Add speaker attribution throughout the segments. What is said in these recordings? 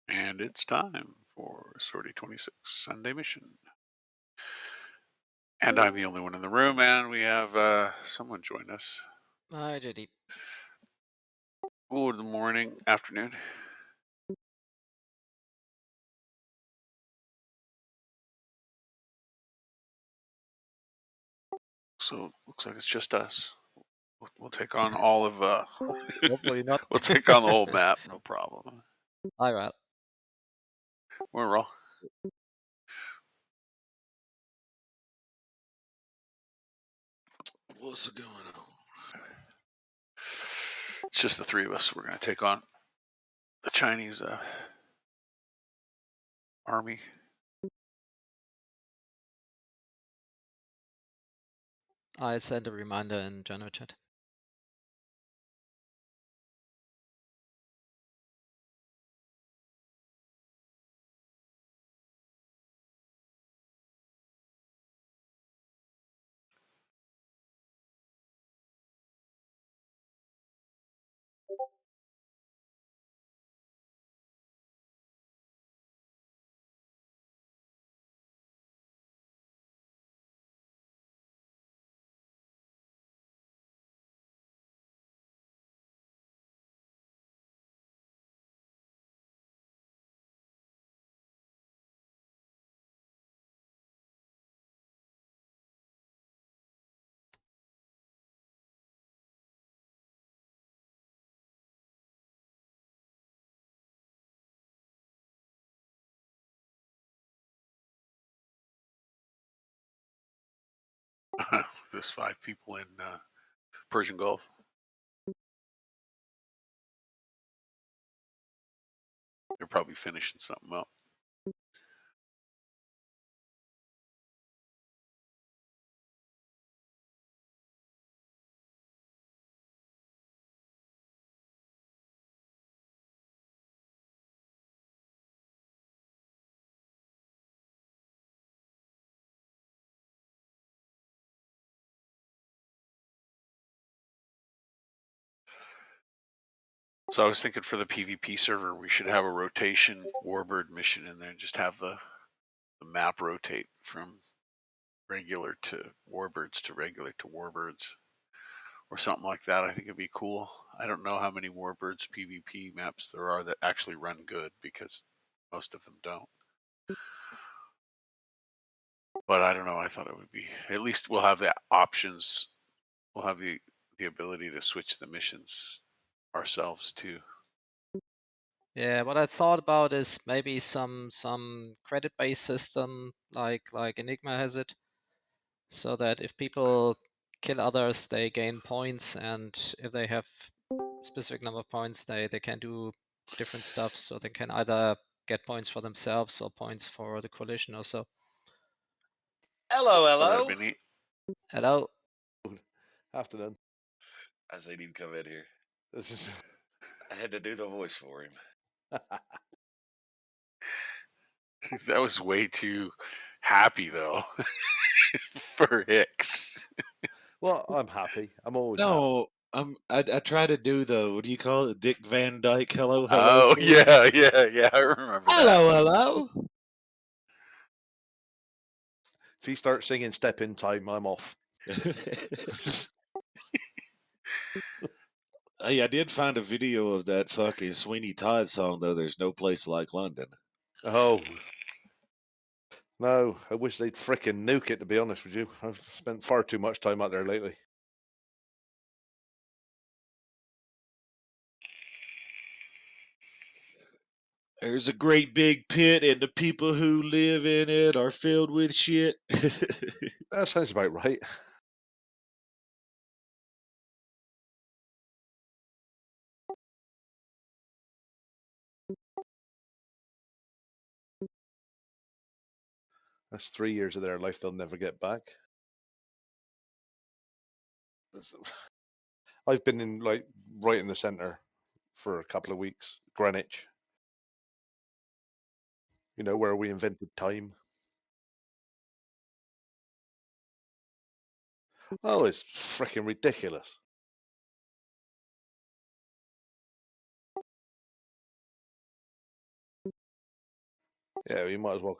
Speaker 1: And it's time for Sortie 26 Sunday Mission. And I'm the only one in the room, and we have someone join us.
Speaker 2: Hi, JD.
Speaker 1: Good morning, afternoon. So looks like it's just us. We'll take on all of.
Speaker 2: Hopefully not.
Speaker 1: We'll take on the whole map, no problem.
Speaker 2: All right.
Speaker 1: We're roll.
Speaker 3: What's going on?
Speaker 1: It's just the three of us. We're gonna take on the Chinese army.
Speaker 2: I sent a reminder in general chat.
Speaker 1: There's 5 people in Persian Gulf. They're probably finishing something up. So I was thinking for the PvP server, we should have a rotation Warbird mission in there and just have the map rotate from regular to Warbirds to regular to Warbirds or something like that. I think it'd be cool. I don't know how many Warbirds PvP maps there are that actually run good because most of them don't. But I don't know. I thought it would be, at least we'll have the options. We'll have the ability to switch the missions ourselves too.
Speaker 2: Yeah, what I thought about is maybe some credit-based system like Enigma has it, so that if people kill others, they gain points, and if they have specific number of points, they can do different stuff. So they can either get points for themselves or points for the coalition or so.
Speaker 3: Hello,
Speaker 1: Oh, that'd
Speaker 3: hello.
Speaker 1: be neat.
Speaker 2: Hello.
Speaker 4: Afternoon.
Speaker 3: I seen him come in here.
Speaker 4: This is
Speaker 3: I had to do the voice for him.
Speaker 1: That was way too happy though for Hicks.
Speaker 4: well, I'm happy. I'm always happy.
Speaker 3: No, I try to do the, what do you call it? Dick Van Dyke. Hello, hello.
Speaker 1: Oh
Speaker 3: for
Speaker 1: yeah,
Speaker 3: him.
Speaker 1: yeah. I remember that.
Speaker 3: Hello, hello.
Speaker 4: If you start singing "Step in Time," I'm off.
Speaker 3: Hey, I did find a video of that fucking Sweeney Todd song though. There's no place like London.
Speaker 4: Oh no, I wish they'd frickin' nuke it. To be honest with you, I've spent far too much time out there lately.
Speaker 3: There's a great big pit, and the people who live in it are filled with shit.
Speaker 4: That sounds about right. That's 3 years of their life they'll never get back. I've been in like right in the centre for a couple of weeks, Greenwich. You know where we invented time. Oh, it's freaking ridiculous. Yeah, you might as well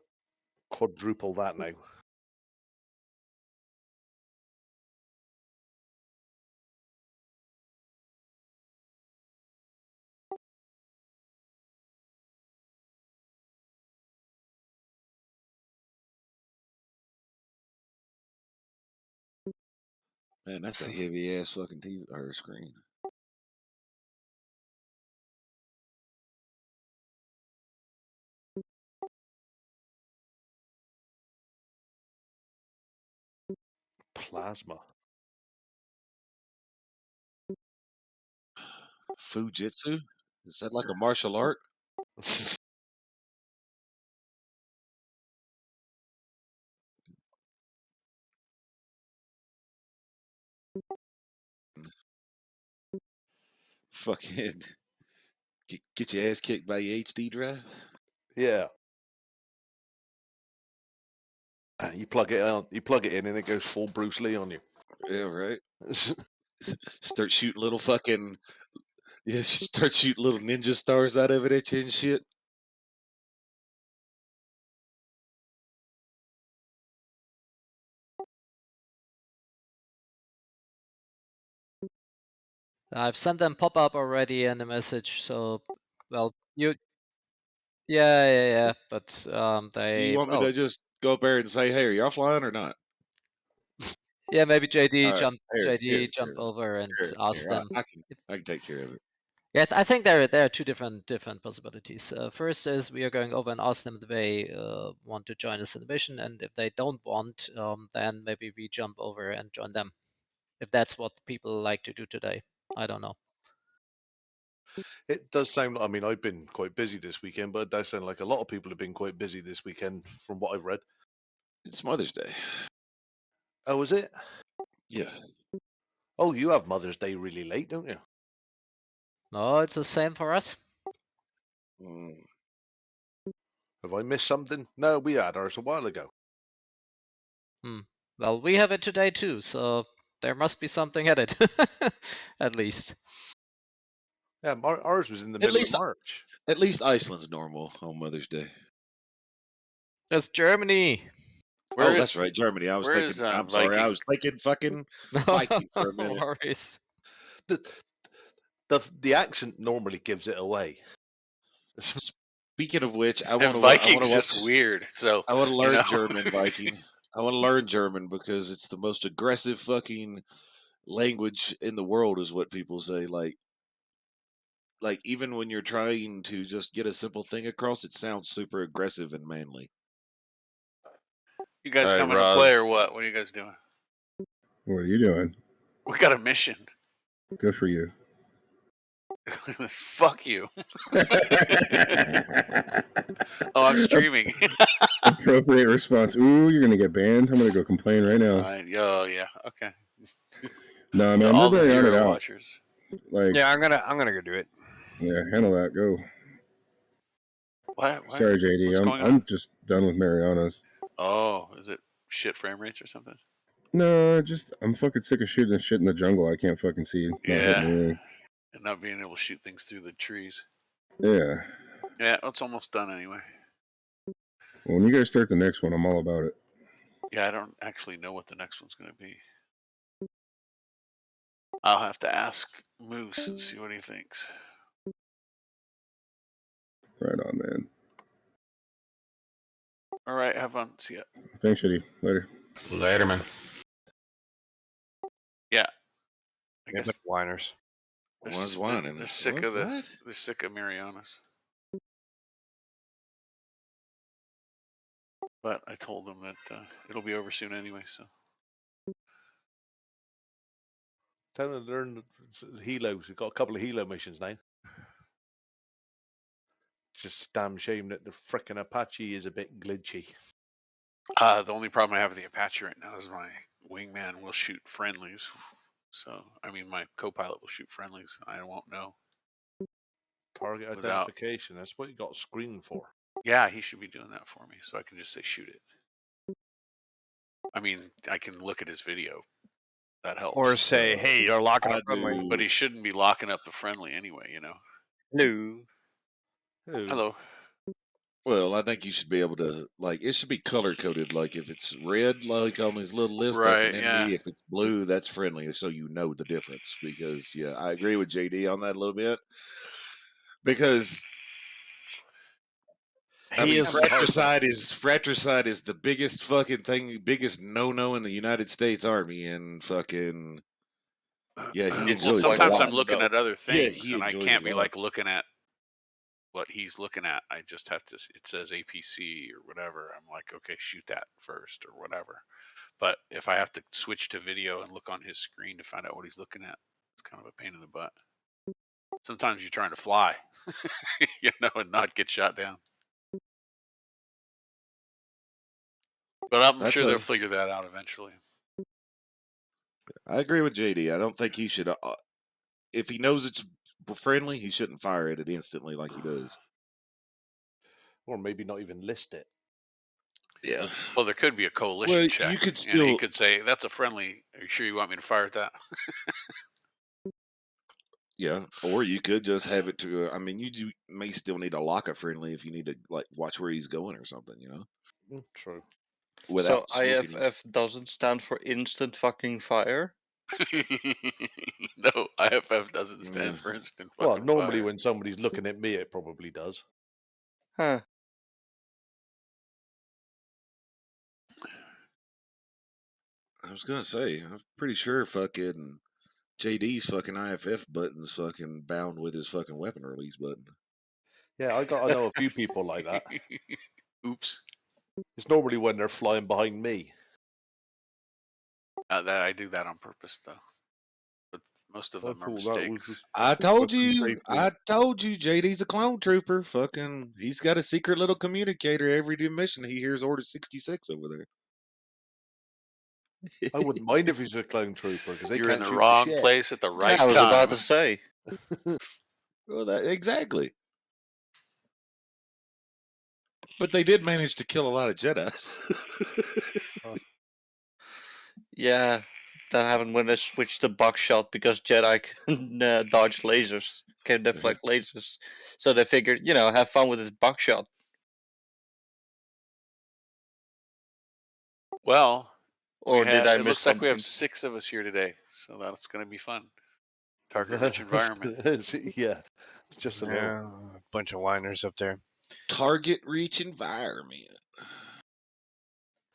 Speaker 4: quadruple that now.
Speaker 3: Man, that's a heavy ass fucking TV or screen.
Speaker 4: Plasma.
Speaker 3: Fujitsu? Is that like a martial art? Fucking get your ass kicked by your HD drive?
Speaker 4: Yeah. You plug it on, you plug it in, and it goes full Bruce Lee on you.
Speaker 3: Yeah, right. Start shooting little fucking start shooting little ninja stars out of it at you and shit.
Speaker 2: I've sent them pop-up already in the message, so well you yeah, but
Speaker 3: You
Speaker 2: they
Speaker 3: want me to just go up there and say, "Hey, are y'all flying or not?"
Speaker 2: yeah, maybe
Speaker 3: All right,
Speaker 2: JD jump over and ask
Speaker 3: here.
Speaker 2: them.
Speaker 3: I can take care of it.
Speaker 2: Yes, I think there are two different possibilities. First is we are going over and ask them if they want to join us in the mission, and if they don't want, then maybe we jump over and join them. If that's what people like to do today, I don't know.
Speaker 4: It does sound. I mean, I've been quite busy this weekend, but it does sound like a lot of people have been quite busy this weekend, from what I've read.
Speaker 3: It's Mother's Day.
Speaker 4: Oh, is it?
Speaker 3: Yeah.
Speaker 4: Oh, you have Mother's Day really late, don't you?
Speaker 2: No, it's the same for us.
Speaker 3: Mm.
Speaker 4: Have I missed something? No, we had ours a while ago.
Speaker 2: Well, we have it today too, so there must be something at it, at least.
Speaker 4: Yeah, ours was in the middle of March.
Speaker 3: At least Iceland's normal on Mother's Day.
Speaker 2: It's Germany.
Speaker 3: That's right, Germany. I was thinking. I'm sorry, I was thinking fucking Viking for a minute.
Speaker 2: No worries.
Speaker 4: The accent normally gives it away.
Speaker 3: Speaking of which, I want to.
Speaker 1: Viking's just weird. So
Speaker 3: I want to learn German, Viking. I want to learn German because it's the most aggressive fucking language in the world, is what people say. Like even when you're trying to just get a simple thing across, it sounds super aggressive and manly.
Speaker 1: You guys coming to play or what? What are you guys doing?
Speaker 5: What are you doing?
Speaker 1: We got a mission.
Speaker 5: Good for you.
Speaker 1: Fuck you. Oh, I'm streaming.
Speaker 5: Appropriate response. Ooh, you're gonna get banned. I'm gonna go complain right now.
Speaker 1: Oh yeah, okay.
Speaker 5: No, man,
Speaker 1: all
Speaker 5: we're
Speaker 1: the
Speaker 5: very on it
Speaker 1: Zero
Speaker 5: out.
Speaker 1: watchers.
Speaker 5: Like,
Speaker 6: yeah, I'm gonna go do it.
Speaker 5: Yeah, handle that. Go.
Speaker 1: What?
Speaker 5: Sorry, JD. I'm just done with Marianas.
Speaker 1: Oh, is it shit frame rates or something?
Speaker 5: No, I'm fucking sick of shooting shit in the jungle. I can't fucking see. Not hitting anything.
Speaker 1: And not being able to shoot things through the trees.
Speaker 5: Yeah.
Speaker 1: Yeah, it's almost done anyway.
Speaker 5: Well, when you guys start the next one, I'm all about it.
Speaker 1: Yeah, I don't actually know what the next one's going to be. I'll have to ask Moose and see what he thinks.
Speaker 5: Right on, man.
Speaker 1: All right, have fun. See ya.
Speaker 5: Thanks, Shitty. Later.
Speaker 6: Later, man.
Speaker 1: Yeah. I guess
Speaker 6: whiners.
Speaker 1: They're sick of this. They're sick of Marianas. But I told them that it'll be over soon anyway, so.
Speaker 4: Tell them to learn helos. We've got a couple of helo missions now. Just a damn shame that the frickin' Apache is a bit glitchy.
Speaker 1: The only problem I have with the Apache right now is my wingman will shoot friendlies. So, I mean, my co-pilot will shoot friendlies. I won't know.
Speaker 4: Target identification. That's what you got screen for.
Speaker 1: Yeah, he should be doing that for me, so I can just say shoot it. I mean, I can look at his video. That helps.
Speaker 6: Or say, hey, you're locking up friendly.
Speaker 1: But he shouldn't be locking up the friendly anyway, you know.
Speaker 6: No.
Speaker 1: Hello.
Speaker 3: Well, I think you should be able to, like, it should be color coded. Like, if it's red, like on his little list, that's an
Speaker 1: Right,
Speaker 3: enemy.
Speaker 1: yeah.
Speaker 3: If it's blue, that's friendly. So you know the difference. Because, yeah, I agree with JD on that a little bit. Because, I
Speaker 6: He
Speaker 3: mean,
Speaker 6: is.
Speaker 3: fratricide is the biggest fucking thing, biggest no in the United States Army, and fucking, yeah, he
Speaker 6: It's
Speaker 1: Well,
Speaker 3: enjoys it a
Speaker 1: sometimes I'm
Speaker 3: lot.
Speaker 6: quite
Speaker 1: looking
Speaker 6: dope.
Speaker 1: at other
Speaker 3: Yeah,
Speaker 1: things,
Speaker 3: he
Speaker 1: and I
Speaker 3: enjoys it
Speaker 1: can't
Speaker 3: a
Speaker 1: be
Speaker 3: lot.
Speaker 1: like looking at what he's looking at. I just have to. It says APC or whatever. I'm like, okay, shoot that first or whatever. But if I have to switch to video and look on his screen to find out what he's looking at, it's kind of a pain in the butt. Sometimes you're trying to fly, and not get shot down. But I'm
Speaker 3: That's
Speaker 1: sure they'll
Speaker 3: a.
Speaker 1: figure that out eventually.
Speaker 3: I agree with JD. I don't think he should. If he knows it's friendly, he shouldn't fire at it instantly like he does.
Speaker 4: Or maybe not even list it.
Speaker 3: Yeah.
Speaker 1: Well, there could be a coalition
Speaker 3: Well,
Speaker 1: check,
Speaker 3: you could
Speaker 1: and he
Speaker 3: still.
Speaker 1: could say, "That's a friendly. Are you sure you want me to fire at that?"
Speaker 3: Yeah, or you could just have it to. I mean, may still need to lock it friendly if you need to like watch where he's going or something.
Speaker 4: True.
Speaker 7: So
Speaker 3: Without smoking him.
Speaker 7: IFF doesn't stand for instant fucking fire?
Speaker 1: No, IFF doesn't
Speaker 3: Yeah.
Speaker 1: stand for instant
Speaker 4: Well,
Speaker 1: fucking
Speaker 4: normally
Speaker 1: fire.
Speaker 4: when somebody's looking at me, it probably does.
Speaker 7: Huh.
Speaker 3: I was gonna say, I'm pretty sure fucking JD's fucking IFF button's fucking bound with his fucking weapon release button.
Speaker 4: Yeah, I know a few people like that.
Speaker 1: Oops.
Speaker 4: It's normally when they're flying behind me.
Speaker 1: That I do that on purpose though, but most of
Speaker 4: I
Speaker 1: them are
Speaker 4: thought that was
Speaker 1: mistakes.
Speaker 4: just
Speaker 3: I told
Speaker 4: fucking
Speaker 3: you,
Speaker 4: safety.
Speaker 3: JD's a clone trooper. Fucking, he's got a secret little communicator every new mission. He hears Order 66 over there.
Speaker 4: I wouldn't mind if he's a clone trooper because they
Speaker 1: You're in
Speaker 4: can't
Speaker 1: the
Speaker 4: shoot for
Speaker 1: wrong
Speaker 4: shit.
Speaker 1: place at the
Speaker 7: Yeah,
Speaker 1: right
Speaker 7: I was about
Speaker 1: time.
Speaker 7: to say.
Speaker 3: Well, that exactly. But they did manage to kill a lot of Jedis.
Speaker 7: Yeah, that happened when they switched to buckshot because Jedi can dodge lasers, can deflect lasers. So they figured, have fun with this buckshot.
Speaker 1: Well,
Speaker 7: Or did I
Speaker 1: it
Speaker 7: miss
Speaker 1: looks like we have
Speaker 7: something?
Speaker 1: 6 of us here today, so that's going to be fun. Target-rich
Speaker 4: That's-
Speaker 1: environment.
Speaker 4: Yeah, it's just a little.
Speaker 6: Yeah, a bunch of whiners up there.
Speaker 3: Target reach environment.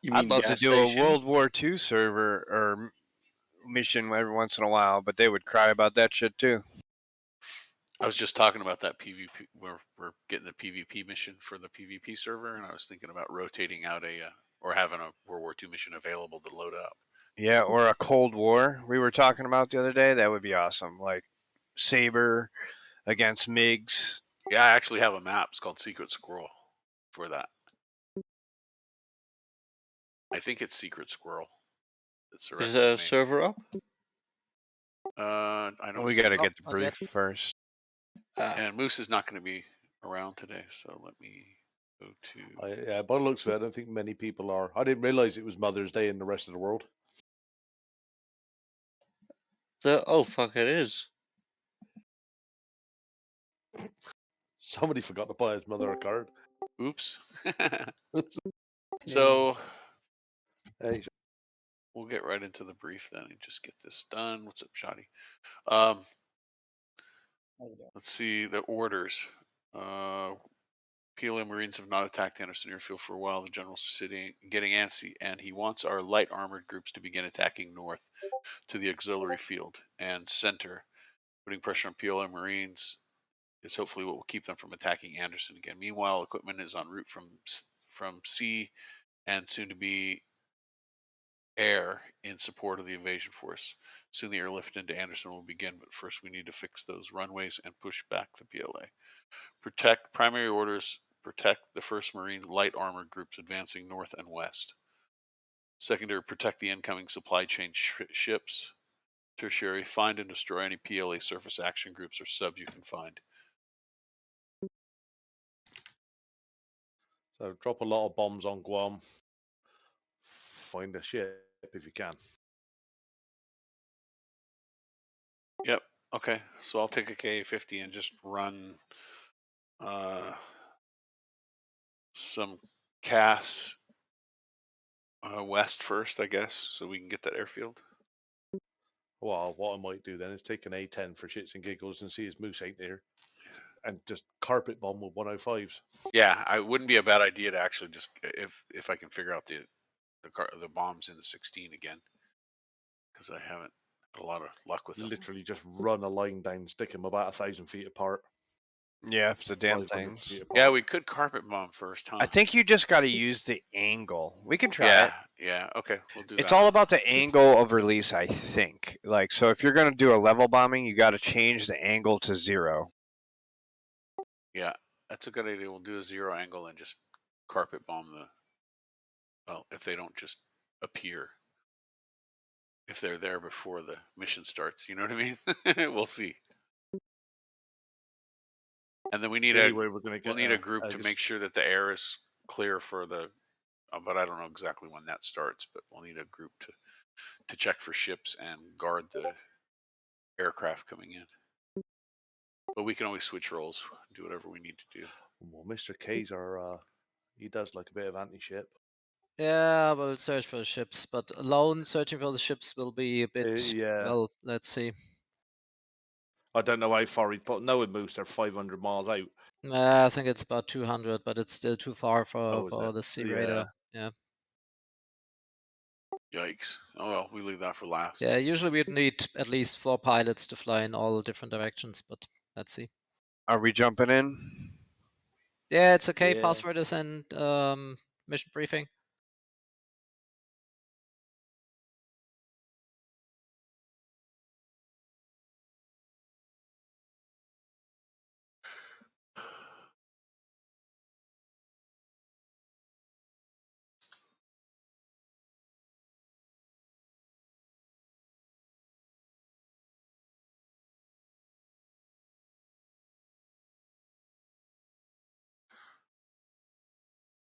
Speaker 7: You
Speaker 6: I'd
Speaker 7: mean
Speaker 6: love to
Speaker 7: gas
Speaker 6: do a
Speaker 7: station?
Speaker 6: World War II server or mission every once in a while, but they would cry about that shit too.
Speaker 1: I was just talking about that PvP. We're getting the PvP mission for the PvP server, and I was thinking about rotating out or having a World War II mission available to load up.
Speaker 6: Yeah, or a Cold War we were talking about the other day. That would be awesome. Like Saber against MiGs.
Speaker 1: Yeah, I actually have a map. It's called Secret Squirrel for that. I think it's Secret Squirrel. It's the
Speaker 7: Is
Speaker 1: rest
Speaker 7: the
Speaker 1: of me.
Speaker 7: server up?
Speaker 1: I don't.
Speaker 6: We got to
Speaker 2: No,
Speaker 6: get the
Speaker 2: not yet.
Speaker 6: brief first.
Speaker 1: And Moose is not going to be around today, so let me go to.
Speaker 4: Yeah, by the looks of it, I don't think many people are. I didn't realize it was Mother's Day in the rest of the world.
Speaker 7: Oh fuck, it is.
Speaker 4: Somebody forgot to buy his mother a card.
Speaker 1: Oops. So
Speaker 4: Hey,
Speaker 1: we'll get right into the brief then and just get this done. What's up, Shoddy? Let's see the orders. PLA Marines have not attacked Anderson Airfield for a while. The general's getting antsy, and he wants our light armored groups to begin attacking north to the auxiliary field and center. Putting pressure on PLA Marines is hopefully what will keep them from attacking Anderson again. Meanwhile, equipment is en route from sea and soon to be air in support of the invasion force. Soon the airlift into Anderson will begin, but first we need to fix those runways and push back the PLA. Primary orders: protect the 1st Marine light armored groups advancing north and west. Secondary: protect the incoming supply chain ships. Tertiary: find and destroy any PLA surface action groups or subs you can find.
Speaker 4: so drop a lot of bombs on Guam. Find a ship if you can.
Speaker 1: Yep. Okay. So I'll take a Ka-50 and just run some CAS west first, I guess, so we can get that airfield.
Speaker 4: Well, what I might do then is take an A10 for shits and giggles and see his moose ain't there, and just carpet bomb with 105s.
Speaker 1: Yeah, it wouldn't be a bad idea to actually just if I can figure out the bombs in the 16 again, because I haven't had a lot of luck with them.
Speaker 4: Literally just run a line down, stick them about 1,000 feet apart.
Speaker 6: Yeah, if the damn
Speaker 4: 500
Speaker 6: things.
Speaker 4: feet apart.
Speaker 1: Yeah, we could carpet bomb first, huh?
Speaker 6: I think you just got to use the angle. We can try
Speaker 1: yeah,
Speaker 6: it.
Speaker 1: yeah. Okay, we'll do
Speaker 6: It's
Speaker 1: that.
Speaker 6: all about the angle of release, I think. Like, so if you're going to do a level bombing, you got to change the angle to 0.
Speaker 1: Yeah, that's a good idea. We'll do a 0 angle and just carpet bomb well, if they don't just appear. If they're there before the mission starts, you know what I mean? We'll see. And then we need we'll need a group to make sure that the air is clear for the. But I don't know exactly when that starts. But we'll need a group to check for ships and guard the aircraft coming in. But we can always switch roles, do whatever we need to do.
Speaker 4: Well, Mr. Kaiser, he does like a bit of anti-ship.
Speaker 2: Yeah, we'll search for the ships, but alone searching for the ships will be a bit.
Speaker 4: Yeah.
Speaker 2: Well, let's see.
Speaker 4: I don't know how far he'd put. Knowing moose, they're 500 miles out.
Speaker 2: I think it's about 200, but it's still too far for
Speaker 4: it?
Speaker 2: the sea
Speaker 4: Yeah.
Speaker 2: radar. Yeah.
Speaker 1: Yikes! Oh well, we leave that for last.
Speaker 2: Yeah, usually we'd need at least 4 pilots to fly in all different directions, but let's see.
Speaker 6: Are we jumping in?
Speaker 2: Yeah, it's okay.
Speaker 4: Yeah.
Speaker 2: Password is in mission briefing.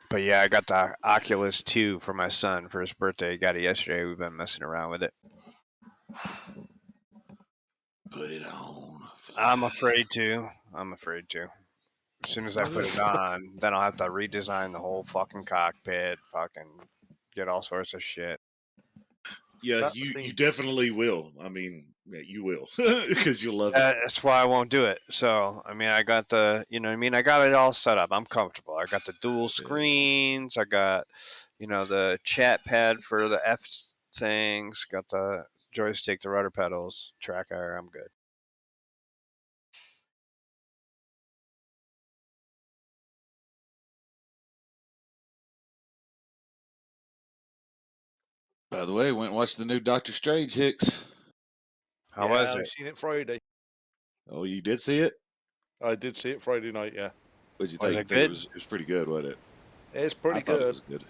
Speaker 6: But yeah, I got the Oculus 2 for my son for his birthday. He got it yesterday. We've been messing around with it.
Speaker 3: Put it on.
Speaker 6: I'm afraid to. As soon as I put it on, then I'll have to redesign the whole fucking cockpit, fucking get all sorts of shit.
Speaker 3: Yeah, you definitely will. I mean, yeah, you will because you'll love it.
Speaker 6: That's why I won't do it. So, I mean, I got I got it all set up. I'm comfortable. I got the dual screens. I got, the chat pad for the F things. Got the joystick, the rudder pedals, tracker. I'm good.
Speaker 3: By the way, went and watched the new Doctor Strange, Hicks.
Speaker 6: How was it?
Speaker 4: I seen it Friday.
Speaker 3: Oh, you did see it?
Speaker 4: I did see it Friday night, yeah.
Speaker 3: What'd you
Speaker 6: Was
Speaker 3: think?
Speaker 6: it good?
Speaker 3: It was pretty good, wasn't it?
Speaker 4: It's pretty
Speaker 3: I thought
Speaker 4: good.
Speaker 3: it was good.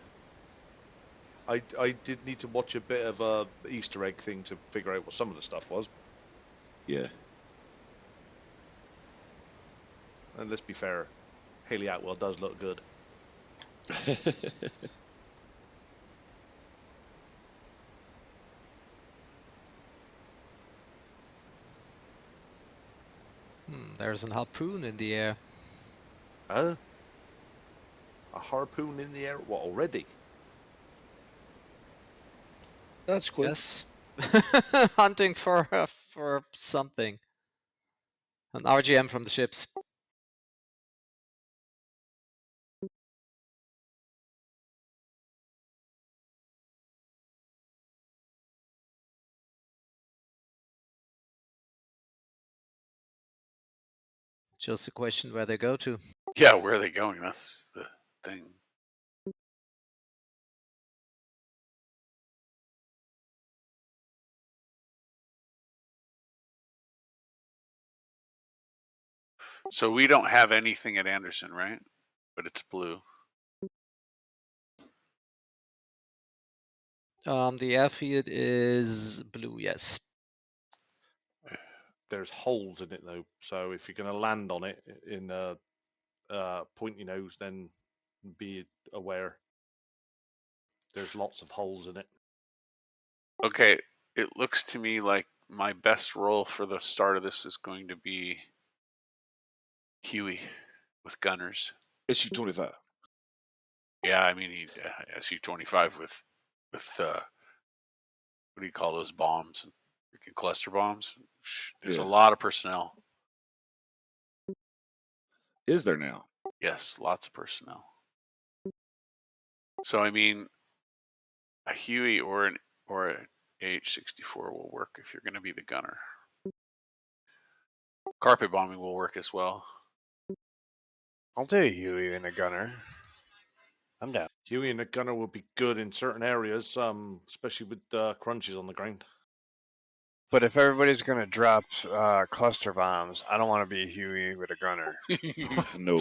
Speaker 4: I did need to watch a bit of a Easter egg thing to figure out what some of the stuff was.
Speaker 3: Yeah.
Speaker 4: And let's be fair, Haley Atwell does look good.
Speaker 2: There's an harpoon in the air.
Speaker 4: Huh? A harpoon in the air? What, already?
Speaker 7: That's quick.
Speaker 2: Yes. Hunting for something. An RGM from the ships. Just a question where they go to.
Speaker 1: Yeah, where are they going? That's the thing. So we don't have anything at Anderson, right? But it's blue.
Speaker 2: The airfield is blue, yes.
Speaker 4: There's holes in it though, so if you're going to land on it in pointy nose, then be aware. There's lots of holes in it.
Speaker 1: Okay, it looks to me like my best role for the start of this is going to be Huey with gunners.
Speaker 3: Issue 25.
Speaker 1: Yeah, I mean, SU-25 with what do you call those bombs? Freaking cluster bombs. There's a lot of personnel.
Speaker 3: Is there now?
Speaker 1: Yes, lots of personnel. So I mean, a Huey or an AH-64 will work if you're going to be the gunner. Carpet bombing will work as well.
Speaker 6: I'll do a Huey and a gunner. I'm down.
Speaker 4: Huey and a gunner would be good in certain areas, especially with crunches on the ground.
Speaker 6: But if everybody's going to drop cluster bombs, I don't want to be a Huey with a gunner.
Speaker 3: No.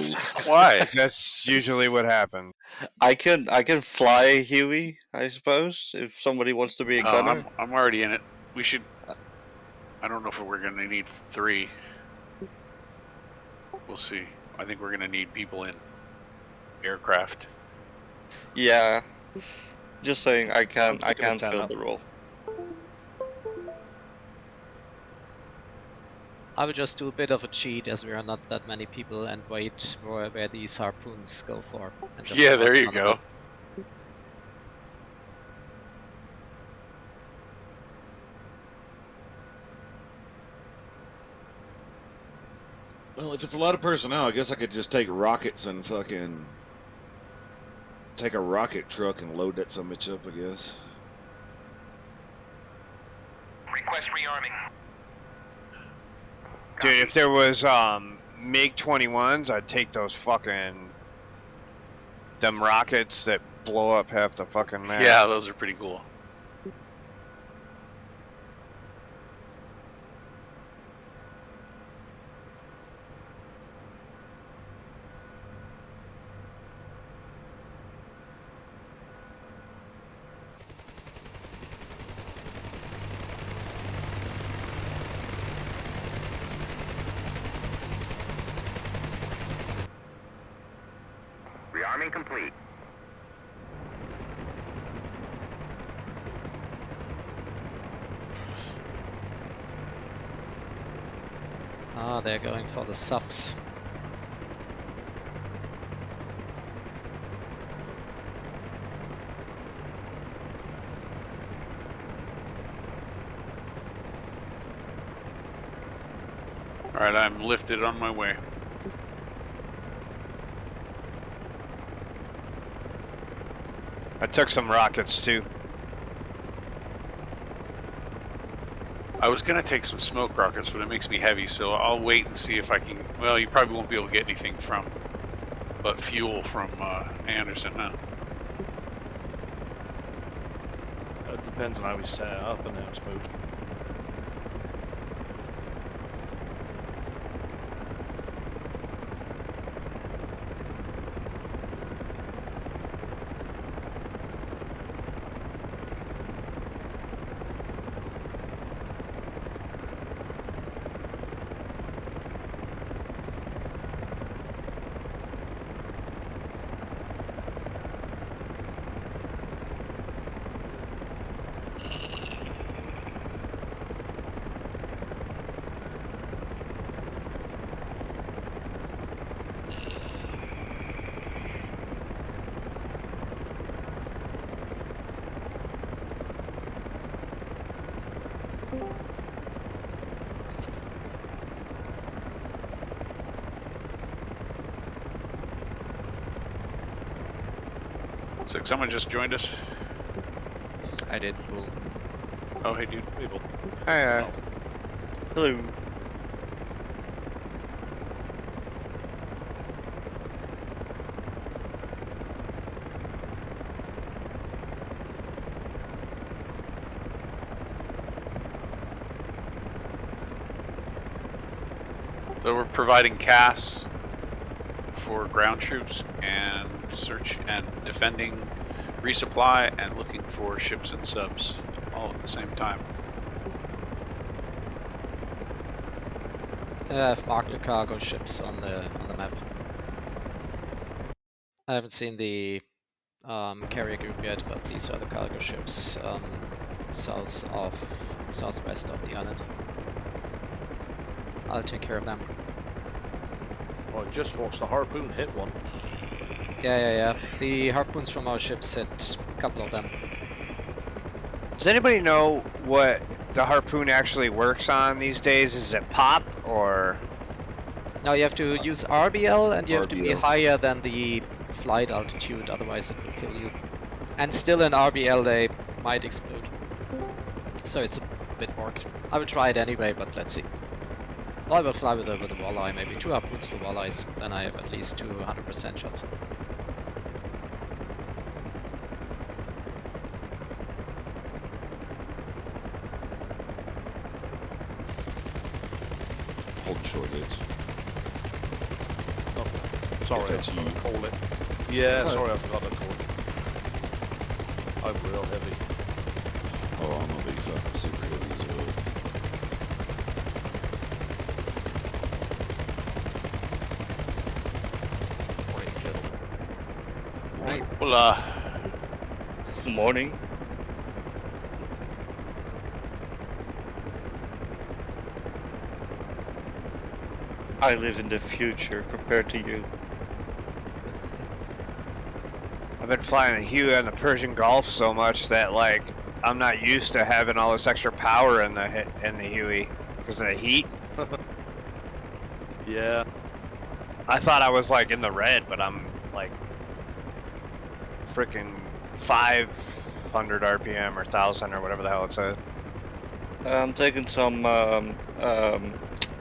Speaker 1: Why?
Speaker 6: That's usually what happens.
Speaker 7: I can fly Huey, I suppose, if somebody wants to be a gunner.
Speaker 1: I'm already in it. We should. I don't know if we're going to need 3. We'll see. I think we're going to need people in aircraft.
Speaker 7: Yeah. Just saying, I can
Speaker 4: I'm picking a 10
Speaker 7: fill
Speaker 4: up.
Speaker 7: the role.
Speaker 2: I would just do a bit of a cheat, as we are not that many people, and wait for where these harpoons go for. And just
Speaker 1: Yeah, there you
Speaker 2: run them
Speaker 1: go.
Speaker 2: up.
Speaker 3: Well, if it's a lot of personnel, I guess I could just take rockets and fucking take a rocket truck and load that some bitch up, I guess.
Speaker 8: Request rearming.
Speaker 6: Dude, if there was MiG-21s, I'd take those fucking them rockets that blow up half the fucking map.
Speaker 1: Yeah, those are pretty cool.
Speaker 8: Rearming complete.
Speaker 2: Ah, they're going for the subs.
Speaker 1: Alright, I'm lifted on my way.
Speaker 6: I took some rockets too.
Speaker 1: I was going to take some smoke rockets, but it makes me heavy, so I'll wait and see if I can. Well, you probably won't be able to get anything but fuel from Anderson, huh?
Speaker 4: It depends on how we set it up, and I suppose.
Speaker 1: Looks like someone just joined us.
Speaker 2: I did. Boom.
Speaker 1: Oh, hey, dude.
Speaker 4: People.
Speaker 6: Hi.
Speaker 7: Hello.
Speaker 1: So we're providing CAS for ground troops and search and defending, resupply, and looking for ships and subs all at the same time.
Speaker 2: I've marked the cargo ships on the map. I haven't seen the carrier group yet, but these are the cargo ships southwest of the island. I'll take care of them.
Speaker 4: Well, I just watched the harpoon hit one.
Speaker 2: Yeah. The harpoons from our ships hit a couple of them.
Speaker 6: Does anybody know what the harpoon actually works on these days? Is it pop or?
Speaker 2: Now you have to use RBL and you have to be
Speaker 3: RBL.
Speaker 2: higher than the flight altitude, otherwise it will kill you. And still in RBL they might explode. So it's a bit more. I will try it anyway, but let's see. Well, I will fly with a walleye, maybe 2 harpoons to walleyes, then I have at least 200% shots.
Speaker 3: Hold short hits.
Speaker 4: Oh, sorry, I
Speaker 3: that's
Speaker 4: forgot
Speaker 3: you.
Speaker 4: to call it. Yeah,
Speaker 3: Sorry.
Speaker 4: sorry, I forgot to call it. I'm real heavy.
Speaker 3: Oh, I'm gonna be fucking super heavy as well.
Speaker 9: Morning, gentlemen.
Speaker 2: Right.
Speaker 1: Hola.
Speaker 7: Morning. I live in the future compared to you.
Speaker 6: I've been flying the Huey on the Persian Gulf so much that like I'm not used to having all this extra power in the Huey because of the heat.
Speaker 4: Yeah.
Speaker 6: I thought I was like in the red, but I'm like freaking 500 RPM or 1,000 or whatever the hell it says.
Speaker 7: I'm taking some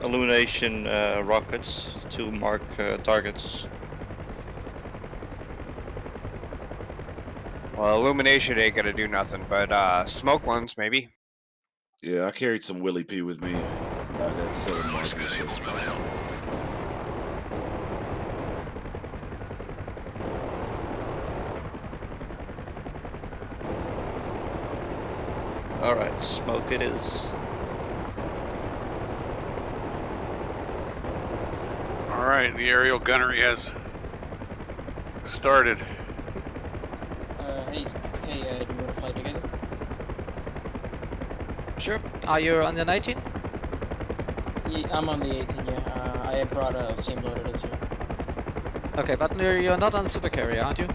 Speaker 7: illumination rockets to mark targets.
Speaker 6: Well, illumination ain't gonna do nothing, but smoke ones maybe.
Speaker 3: Yeah, I carried some Willie P with me. I got 7 markers.
Speaker 7: Alright, smoke it is.
Speaker 1: Alright, the aerial gunnery has started.
Speaker 10: Hey, do you want to fly together?
Speaker 2: Sure. Are you on the 19?
Speaker 10: Yeah, I'm on the 18, yeah. I brought a same loaded as you.
Speaker 2: Okay, but you're not on the super carrier, aren't you?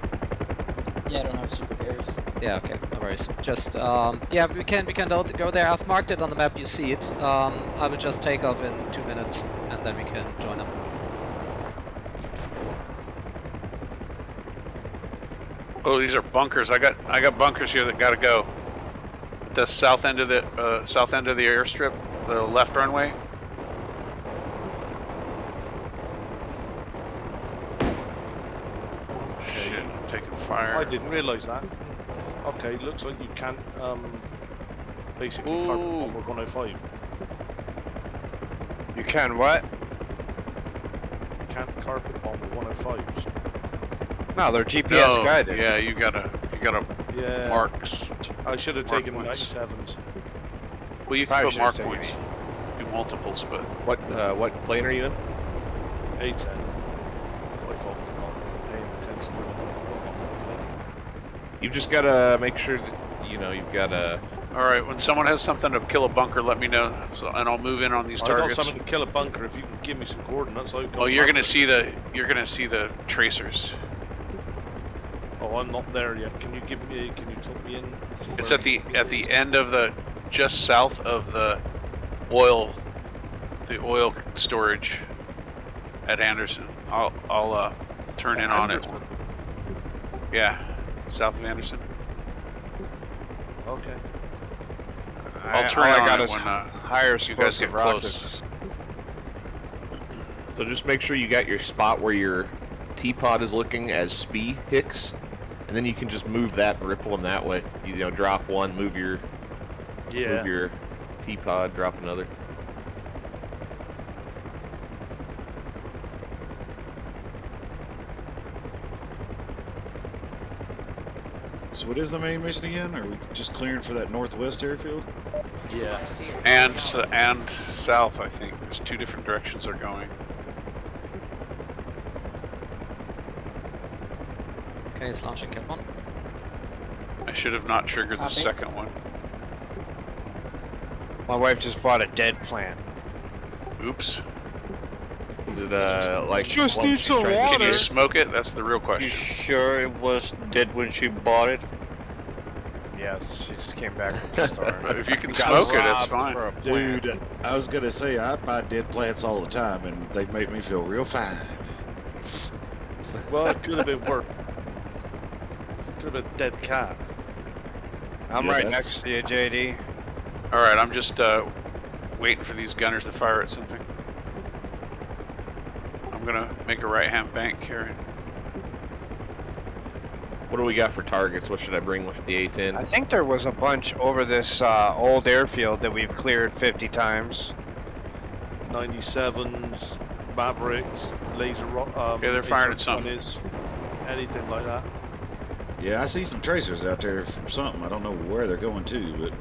Speaker 10: Yeah, I don't have super carriers.
Speaker 2: Yeah, okay, no worries. Just, yeah, we can go there. I've marked it on the map, you see it. I will just take off in 2 minutes, and then we can join up.
Speaker 1: Oh, these are bunkers. I got bunkers here that gotta go. At the south end of the airstrip, the left runway. Shit, I'm taking fire.
Speaker 4: I didn't realise that. Okay, looks like you can't basically carpet bomb with 105.
Speaker 6: You can what?
Speaker 4: You can't carpet bomb with 105s.
Speaker 6: No, they're GPS
Speaker 1: No,
Speaker 6: guided.
Speaker 1: yeah, you gotta
Speaker 4: Yeah.
Speaker 1: marks.
Speaker 4: I should have
Speaker 1: Mark
Speaker 4: taken
Speaker 1: points.
Speaker 4: 97s.
Speaker 1: Well, you
Speaker 6: Probably
Speaker 1: can put mark
Speaker 6: should've taken
Speaker 1: points, do multiples, but
Speaker 9: What plane are you in?
Speaker 4: A10. My fault for not paying attention.
Speaker 9: You've just got to make sure that, you've got to...
Speaker 1: all right. When someone has something to kill a bunker, let me know, and I'll move in on these
Speaker 4: I got
Speaker 1: targets.
Speaker 4: something to kill a bunker. If you can give me some coordinates, I'll go.
Speaker 1: Oh, you're gonna
Speaker 4: after
Speaker 1: see
Speaker 4: it.
Speaker 1: you're gonna see the tracers.
Speaker 4: Oh, I'm not there yet. Can you give me? Can you tuck me in? To
Speaker 1: It's
Speaker 4: where
Speaker 1: at the
Speaker 4: it is?
Speaker 1: end of just south of the oil storage at Anderson. I'll turn in on it.
Speaker 4: Anderson?
Speaker 1: Yeah, south of Anderson.
Speaker 4: Okay.
Speaker 1: I'll turn
Speaker 6: all
Speaker 1: it
Speaker 6: I
Speaker 1: on
Speaker 6: got
Speaker 1: it
Speaker 6: is
Speaker 1: when
Speaker 6: higher
Speaker 1: you guys get
Speaker 6: explosive
Speaker 1: close.
Speaker 6: rockets.
Speaker 9: So just make sure you got your spot where your T-pod is looking as SPI Hicks, and then you can just move that and ripple them that way. Drop one, move your T-pod, drop another.
Speaker 3: So what is the main mission again? Are we just clearing for that northwest airfield?
Speaker 4: Yeah.
Speaker 1: And south, I think. There's 2 different directions they're going.
Speaker 2: Okay, it's launching Cap 1.
Speaker 1: I should have not triggered the
Speaker 10: Copy.
Speaker 1: second one.
Speaker 6: My wife just bought a dead plant.
Speaker 1: Oops.
Speaker 9: Is it like
Speaker 6: Just
Speaker 9: while
Speaker 6: need
Speaker 9: she's
Speaker 6: some
Speaker 9: trying to
Speaker 6: water.
Speaker 1: Can you
Speaker 9: steer?
Speaker 1: smoke it? That's the real
Speaker 7: You
Speaker 1: question.
Speaker 7: sure it was dead when she bought it?
Speaker 6: Yes, she just came back from the store.
Speaker 1: If you can
Speaker 6: Got
Speaker 1: smoke it, it's
Speaker 6: robbed
Speaker 1: fine.
Speaker 6: for a plant.
Speaker 3: Dude, I was gonna say I buy dead plants all the time, and they make me feel real fine.
Speaker 4: Well, it could have been worse. Could have been a dead cat.
Speaker 6: I'm
Speaker 3: Yeah,
Speaker 6: right
Speaker 3: that's-
Speaker 6: next to you, JD.
Speaker 1: All right, I'm just waiting for these gunners to fire at something. I'm gonna make a right-hand bank here.
Speaker 9: What do we got for targets? What should I bring with the
Speaker 6: I
Speaker 9: A10?
Speaker 6: think there was a bunch over this old airfield that we've cleared 50 times.
Speaker 4: 97s, Mavericks, laser rock.
Speaker 1: Okay, they're firing at something.
Speaker 4: 20s, anything like that.
Speaker 3: Yeah, I see some tracers out there from something. I don't know where they're going to, but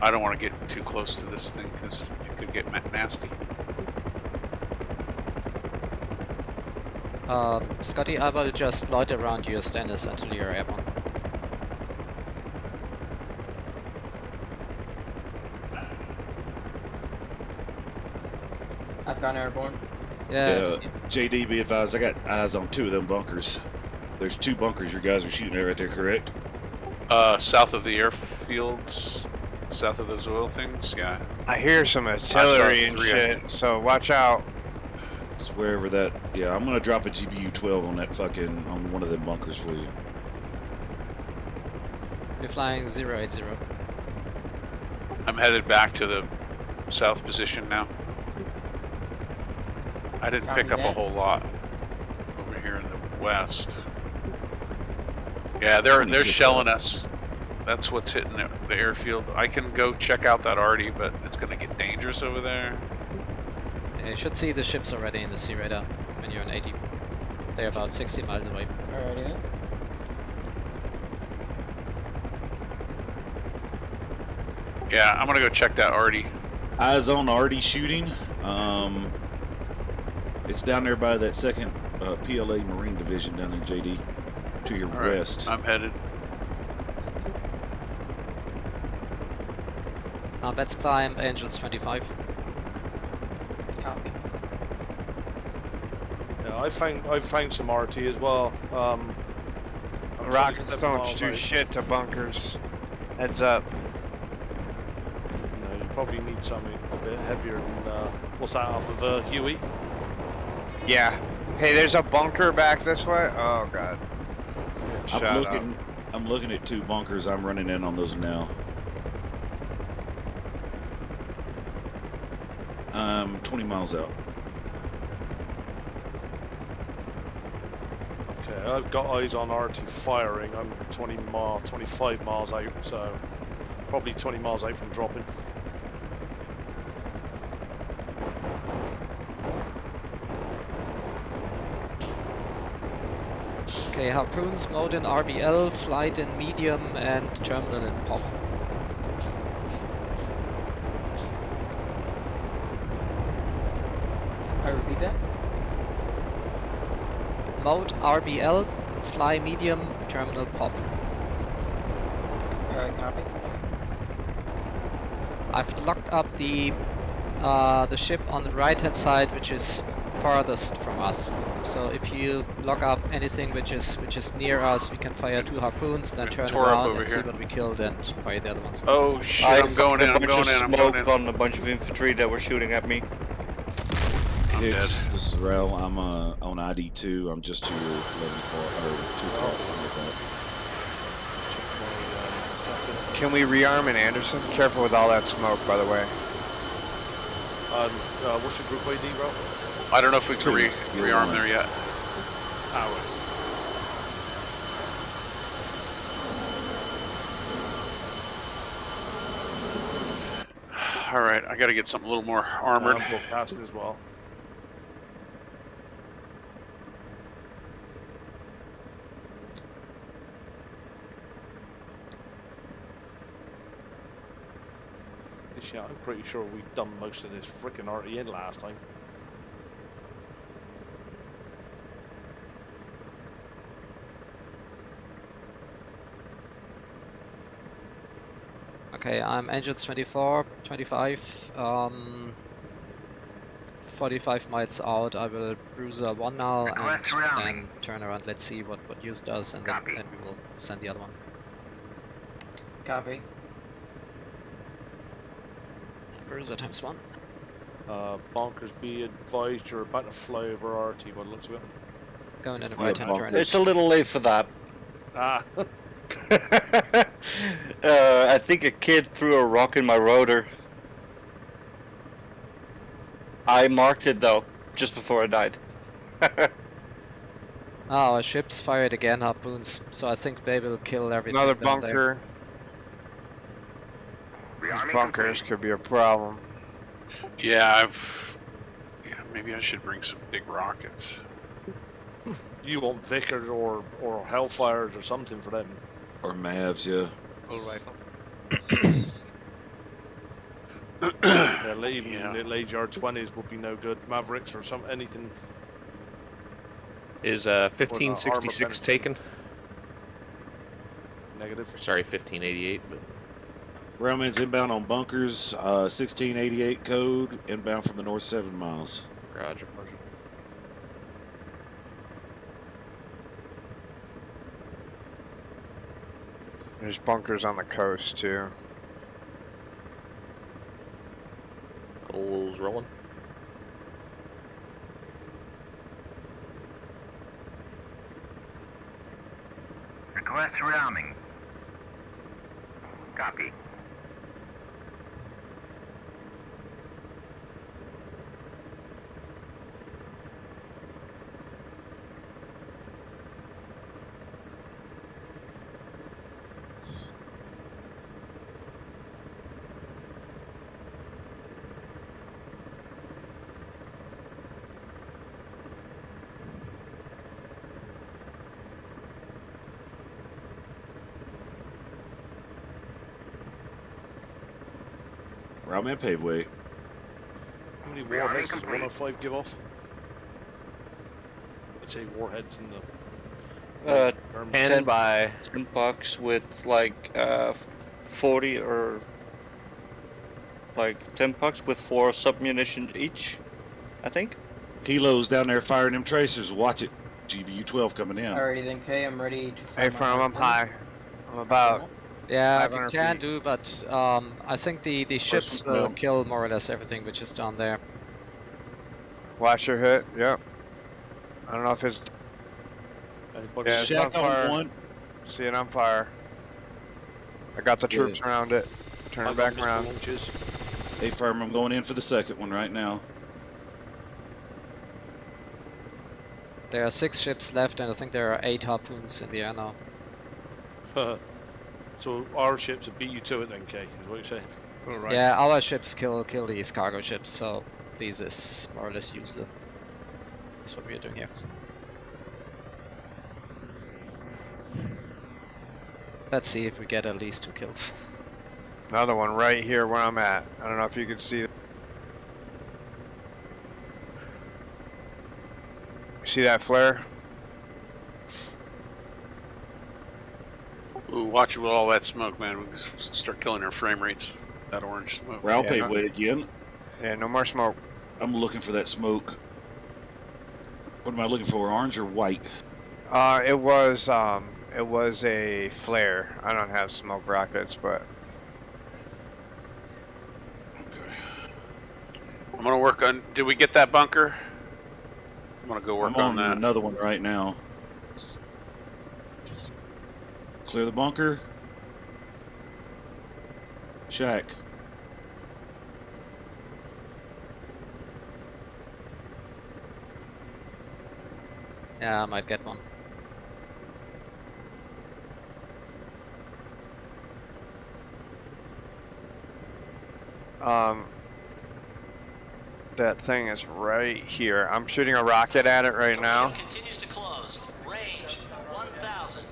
Speaker 1: I don't want to get too close to this thing because it could get nasty.
Speaker 2: Scotty, I will just loiter around your standards until you're airborne.
Speaker 10: I've gone airborne.
Speaker 2: Yeah.
Speaker 3: JD, be advised, I got eyes on 2 of them bunkers. There's 2 bunkers you guys are shooting at right there, correct?
Speaker 1: South of the airfields, south of those oil things, yeah.
Speaker 6: I hear some artillery and
Speaker 1: 3, I
Speaker 6: shit, so watch out.
Speaker 3: It's wherever that. Yeah, I'm gonna drop a GBU-12 on that on one of them bunkers for you.
Speaker 2: We're flying 080.
Speaker 1: I'm headed back to the south position now. I didn't
Speaker 10: Copy
Speaker 1: pick up a
Speaker 10: that.
Speaker 1: whole lot over here in the west. Yeah, they're
Speaker 3: 26
Speaker 1: shelling
Speaker 3: up.
Speaker 1: us. That's what's hitting the airfield. I can go check out that arty, but it's gonna get dangerous over there.
Speaker 2: Yeah, you should see the ships already in the sea radar when you're on 80. They're about 60 miles away.
Speaker 10: Alrighty then.
Speaker 1: Yeah, I'm gonna go check that arty.
Speaker 3: Eyes on Artie shooting. It's down there by that 2nd PLA Marine Division down in JD, to your
Speaker 1: All right,
Speaker 3: west.
Speaker 1: I'm headed.
Speaker 2: Let's climb Angels 25.
Speaker 10: Copy.
Speaker 4: Yeah, I found some RT as well. I'm
Speaker 6: Rockets
Speaker 4: 27
Speaker 6: don't
Speaker 4: miles
Speaker 6: do
Speaker 4: out.
Speaker 6: shit to bunkers. Heads up.
Speaker 4: You know, you probably need something a bit heavier than what's that off of Huey?
Speaker 6: Yeah. Hey, there's a bunker back this way. Oh god. Shut up.
Speaker 3: I'm looking at 2 bunkers. I'm running in on those now. 20 miles out.
Speaker 4: Okay, I've got eyes on RT firing. I'm 25 miles out, so probably 20 miles out from dropping.
Speaker 2: Okay, harpoons, mode in RBL, flight in medium, and terminal in pop.
Speaker 10: I repeat that.
Speaker 2: Mode RBL, fly medium, terminal pop.
Speaker 10: Alright, copy.
Speaker 2: I've locked up the ship on the right hand side, which is farthest from us. So if you lock up anything which is near us, we can fire 2 harpoons, then turn
Speaker 1: Tore up
Speaker 2: around
Speaker 1: over
Speaker 2: and see
Speaker 1: here.
Speaker 2: what we killed and fire the other ones.
Speaker 1: Oh shit,
Speaker 7: I
Speaker 1: I'm going in, I'm going in, I'm going in.
Speaker 7: on a bunch of infantry that were shooting at me.
Speaker 3: Hicks, this is Rel. I'm on ID2. I'm just to your 11 o'clock or 2 o'clock. 1 o'clock.
Speaker 6: Can we rearm in Anderson? Careful with all that smoke, by the way.
Speaker 4: What's your group ID, bro?
Speaker 1: I don't know if we can
Speaker 3: 2,
Speaker 1: rearm
Speaker 3: 1.
Speaker 1: there yet. All right, I got to get something a little more armored.
Speaker 4: I'm broadcasting as well. Yeah, I'm pretty sure we've done most of this frickin' RT in last time.
Speaker 2: Okay, I'm engines 24, 25. 45 miles out. I will bruiser 1 now and
Speaker 8: Request surrounding.
Speaker 2: then turn around. Let's see what use does, and then we will send the other one.
Speaker 10: Copy.
Speaker 2: Bruiser times 1.
Speaker 4: Bonkers, be advised you're about to fly over RT by the looks of it.
Speaker 2: Going in a
Speaker 3: Yeah,
Speaker 2: right-hand turn.
Speaker 3: bonkers.
Speaker 7: It's a little late for that.
Speaker 4: Ah,
Speaker 7: I think a kid threw a rock in my rotor. I marked it though, just before I died.
Speaker 2: Oh, our ships fired again, harpoons. So I think they will kill everything
Speaker 6: Another
Speaker 2: down there.
Speaker 6: bunker. These bunkers could be a problem.
Speaker 1: Yeah, maybe I should bring some big rockets.
Speaker 4: you want Vickers or Hellfires or something for them.
Speaker 3: Or Mavs, yeah.
Speaker 7: Full rifle.
Speaker 4: Yeah, even
Speaker 1: Yeah.
Speaker 4: little AR-20s would be no good. Mavericks or anything.
Speaker 9: Is
Speaker 4: Or
Speaker 9: 1566
Speaker 4: armor
Speaker 9: taken?
Speaker 4: Negative.
Speaker 9: Sorry, 1588. But
Speaker 3: Railman's inbound on bunkers, 1688 code, inbound from the north 7 miles.
Speaker 9: Roger.
Speaker 6: There's bunkers on the coast too.
Speaker 9: Coal's rolling.
Speaker 8: Request surrounding. Copy.
Speaker 3: Railman paveway.
Speaker 4: How many
Speaker 8: Rearming
Speaker 4: warheads does
Speaker 8: complete.
Speaker 4: 105 give off? I'd say warheads in the...
Speaker 9: 10 by...
Speaker 7: 10 bucks with like 40 or like 10 bucks with 4 submunition each, I think.
Speaker 3: Helo's down there firing them tracers. Watch it. GBU-12 coming in.
Speaker 10: Alrighty then, Kay, I'm ready to fire
Speaker 6: Hey,
Speaker 10: my
Speaker 6: firm, I'm
Speaker 10: harpoon.
Speaker 6: high. I'm about.
Speaker 2: Yeah, we
Speaker 6: 500
Speaker 2: can
Speaker 6: feet.
Speaker 2: do, but I think the ships
Speaker 3: from
Speaker 2: will
Speaker 3: down.
Speaker 2: kill more or less everything which is down there.
Speaker 6: Watch your hit. Yep. I don't know if it's.
Speaker 4: Anybody
Speaker 6: Yeah, it's
Speaker 3: Shack
Speaker 6: on
Speaker 3: on
Speaker 6: fire.
Speaker 3: one.
Speaker 6: See it on fire. I got the troops around it. Turn it back around.
Speaker 4: Launches.
Speaker 3: Hey, firm, I'm going in for the second one right now.
Speaker 2: There are 6 ships left, and I think there are 8 harpoons in the air now.
Speaker 4: So our ships have beat you to it then, Kay, is what you're saying?
Speaker 9: Right.
Speaker 2: Yeah, our ships kill these cargo ships, so these is more or less useless. That's what we are doing here. Let's see if we get at least 2 kills.
Speaker 6: Another one right here where I'm at. I don't know if you can see. See that flare?
Speaker 1: Ooh, watch it with all that smoke, man. We can start killing our frame rates. That orange smoke.
Speaker 3: Rail
Speaker 6: Yeah,
Speaker 3: paveway again.
Speaker 6: Yeah, no more smoke.
Speaker 3: I'm looking for that smoke. What am I looking for? Orange or white?
Speaker 6: It was a flare. I don't have smoke rockets, but
Speaker 3: Okay.
Speaker 1: I'm gonna work on. Did we get that bunker? I'm gonna go work
Speaker 3: I'm
Speaker 1: on
Speaker 3: on
Speaker 1: that.
Speaker 3: another one right now. Clear the bunker. Shack.
Speaker 2: Yeah, I might get one.
Speaker 6: that thing is right here. I'm shooting a rocket at it right now.
Speaker 11: Continues to close. Range 1,000.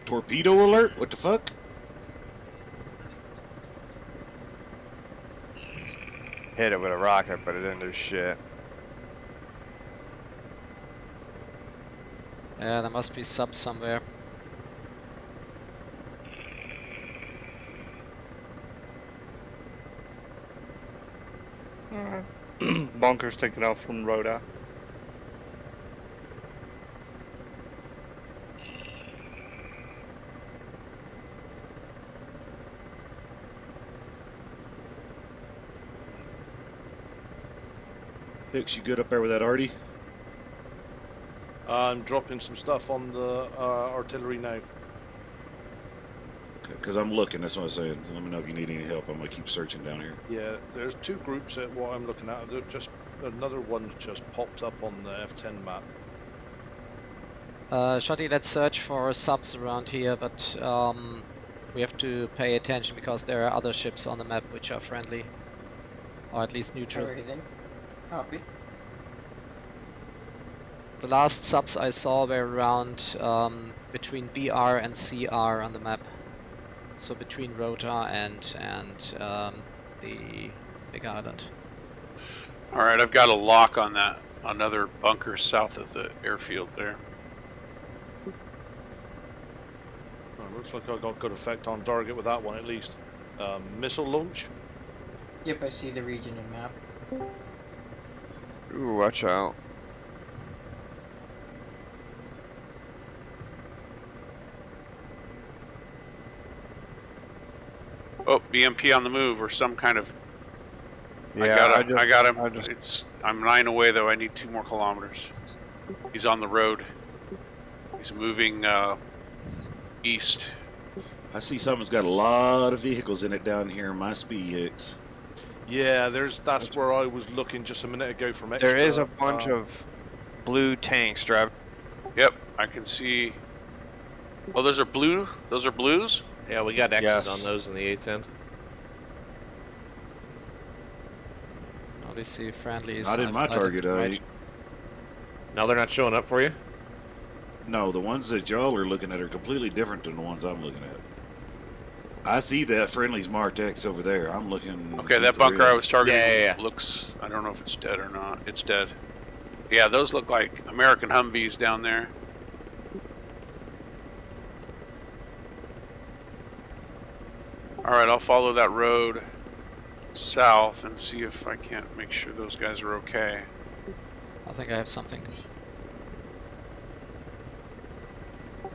Speaker 3: Torpedo alert? What the fuck?
Speaker 6: Hit it with a rocket, but it didn't do shit.
Speaker 2: Yeah, there must be subs somewhere.
Speaker 7: Bunkers taken out from Rhoda.
Speaker 3: Hicks, you good up there with that Artie?
Speaker 4: I'm dropping some stuff on the artillery now.
Speaker 3: Because I'm looking, that's what I'm saying. So let me know if you need any help. I'm going to keep searching down here.
Speaker 4: Yeah, there's 2 groups at what I'm looking at. There's just another one's just popped up on the F10 map.
Speaker 2: Shotty, let's search for subs around here, but we have to pay attention because there are other ships on the map which are friendly. Or at least neutral.
Speaker 10: Alrighty then. Copy.
Speaker 2: The last subs I saw were around between BR and CR on the map. So between Rota and the Big Island.
Speaker 1: All right, I've got a lock on that. Another bunker south of the airfield there.
Speaker 4: Oh, looks like I got good effect on target with that one at least. Missile launch.
Speaker 10: Yep, I see the region and map.
Speaker 6: Ooh, watch out.
Speaker 1: Oh, BMP on the move or some kind of.
Speaker 6: Yeah,
Speaker 1: I got him. I'm 9 away though. I need 2 more kilometers. He's on the road. He's moving east.
Speaker 3: I see something's got a lot of vehicles in it down here in my speed, Hicks.
Speaker 4: Yeah, that's where I was looking just a minute ago from extra.
Speaker 6: There is a bunch of blue tanks driving.
Speaker 1: Yep, I can see. Oh, those are blue. Those are blues.
Speaker 9: Yeah, we got X's
Speaker 6: Yes.
Speaker 9: on those in the A10.
Speaker 2: Obviously friendlies.
Speaker 3: Not in my target,
Speaker 9: Now they're not showing up for you?
Speaker 3: No, the ones that y'all are looking at are completely different than the ones I'm looking at. I see that friendly's marked X over there. I'm looking.
Speaker 1: Okay, that bunker I was targeting
Speaker 9: Yeah.
Speaker 1: looks. I don't know if it's dead or not. It's dead. Yeah, those look like American Humvees down there. All right, I'll follow that road south and see if I can't make sure those guys are okay.
Speaker 2: I think I have something.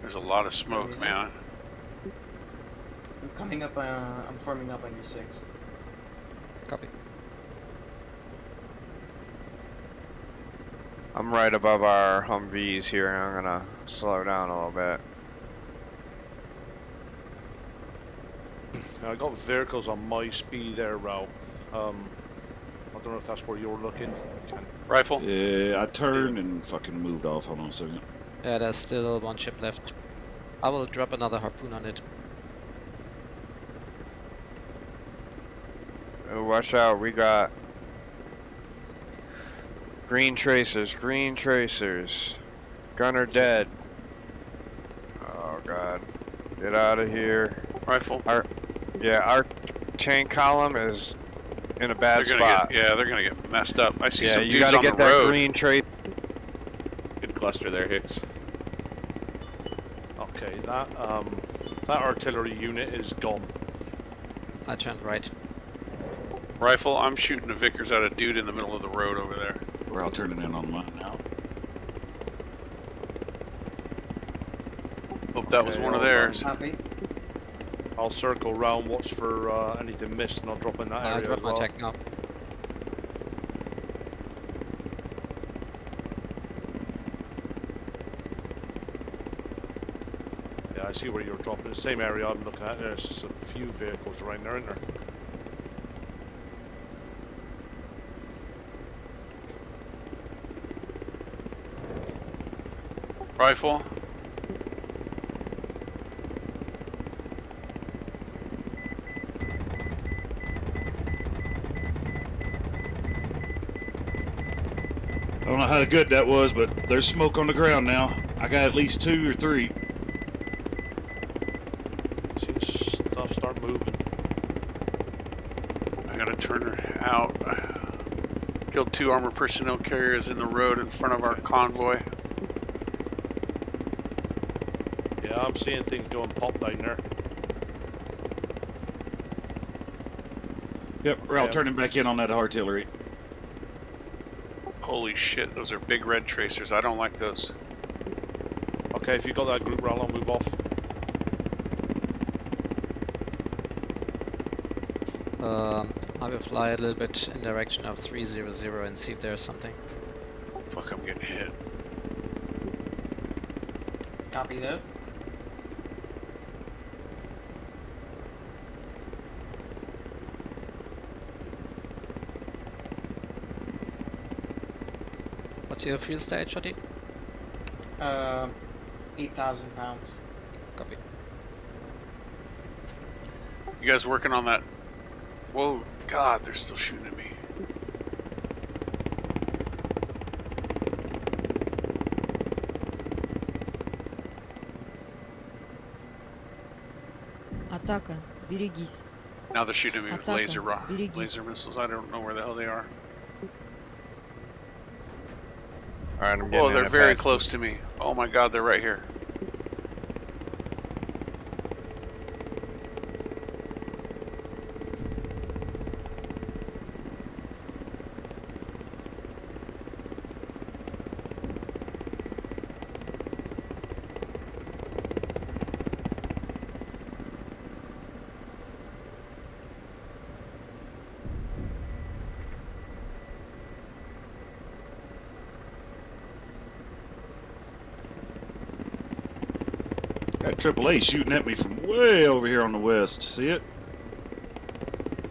Speaker 1: There's a lot of smoke, man.
Speaker 10: I'm coming up, I'm forming up on your 6.
Speaker 2: Copy.
Speaker 6: I'm right above our Humvees here, and I'm gonna slow down a little bit.
Speaker 4: I got vehicles on my speed there, Ral. I don't know if that's where you're looking.
Speaker 1: Rifle?
Speaker 3: Yeah, I turned and fucking moved off. Hold on a second.
Speaker 2: Yeah, there's still 1 ship left. I will drop another harpoon on it.
Speaker 6: Oh, watch out, we got green tracers, Gunner dead. Oh god. Get out of here.
Speaker 1: Rifle?
Speaker 6: Our tank column is in a bad spot.
Speaker 1: They're gonna get messed up. I see some
Speaker 6: you
Speaker 1: dudes
Speaker 6: gotta
Speaker 1: on
Speaker 6: get
Speaker 1: the
Speaker 6: that
Speaker 1: road.
Speaker 6: green trace.
Speaker 9: Good cluster there, Hicks.
Speaker 4: Okay, that artillery unit is gone.
Speaker 2: I turned right.
Speaker 1: Rifle, I'm shooting a Vickers at a dude in the middle of the road over there.
Speaker 3: We're all turning in on mine now.
Speaker 1: Hope that was one of theirs.
Speaker 10: Copy.
Speaker 4: I'll circle round, watch for anything missed, and I'll drop in that
Speaker 2: I
Speaker 4: area
Speaker 2: dropped
Speaker 4: as
Speaker 2: my
Speaker 4: well.
Speaker 2: tech now.
Speaker 4: Yeah, I see where you're dropping. The same area I'm looking at. There's a few vehicles around there, isn't there?
Speaker 1: Rifle?
Speaker 3: I don't know how good that was, but there's smoke on the ground now. I got at least 2 or 3.
Speaker 4: Seen stuff start moving.
Speaker 1: I gotta turn her out. Killed 2 armored personnel carriers in the road in front of our convoy.
Speaker 4: Yeah, I'm seeing things going pop down there.
Speaker 3: Yep, we're all turning back in on that artillery.
Speaker 1: Holy shit, those are big red tracers. I don't like those.
Speaker 4: Okay, if you got that group roll, I'll move off.
Speaker 2: I will fly a little bit in direction of 300 and see if there's something.
Speaker 1: Fuck, I'm getting hit.
Speaker 10: Copy that.
Speaker 2: What's your fuel stage, Shotty?
Speaker 10: 8,000 pounds.
Speaker 2: Copy.
Speaker 1: You guys working on that? Whoa, God, they're still shooting at me.
Speaker 12: Атака, берегись.
Speaker 1: Now they're shooting at me with laser
Speaker 12: берегись.
Speaker 1: missiles. I don't know where the hell they are.
Speaker 6: Alright, I'm getting
Speaker 1: Whoa,
Speaker 6: in
Speaker 1: they're
Speaker 6: a
Speaker 1: very
Speaker 6: pack.
Speaker 1: close to me. Oh my God, they're right here.
Speaker 3: That AAA shooting at me from way over here on the west. See it?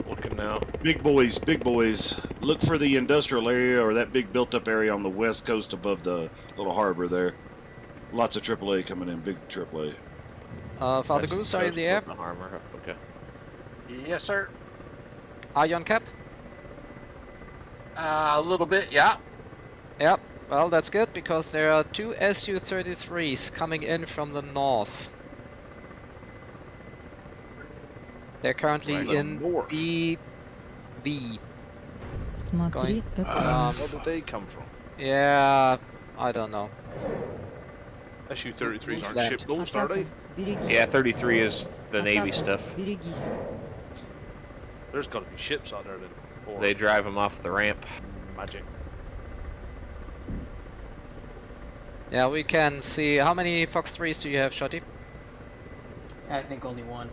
Speaker 9: Looking now.
Speaker 3: Big boys, big boys. Look for the industrial area or that big built-up area on the west coast above the little harbor there. Lots of AAA coming in, big AAA.
Speaker 2: Father Goose, are you in the air?
Speaker 9: ARMA. Okay.
Speaker 13: Yes, sir.
Speaker 2: Are you on cap?
Speaker 13: A little bit, yeah.
Speaker 2: Yep. Well, that's good because there are 2 Su-33s coming in from the north. They're currently
Speaker 4: Right,
Speaker 2: in
Speaker 4: north.
Speaker 2: BV.
Speaker 12: Смотри экран.
Speaker 4: Where did they come from?
Speaker 2: Yeah, I don't know.
Speaker 4: Su-33s aren't
Speaker 2: Land.
Speaker 4: ship ghosts, are they?
Speaker 12: Берегись.
Speaker 9: Yeah, 33 is the Navy
Speaker 12: Атака,
Speaker 9: stuff.
Speaker 12: берегись.
Speaker 4: There's got to be ships out there then. Or
Speaker 9: They drive them off the ramp.
Speaker 4: magic.
Speaker 2: Yeah, we can see. How many Fox 3s do you have, Shotty?
Speaker 10: I think only one.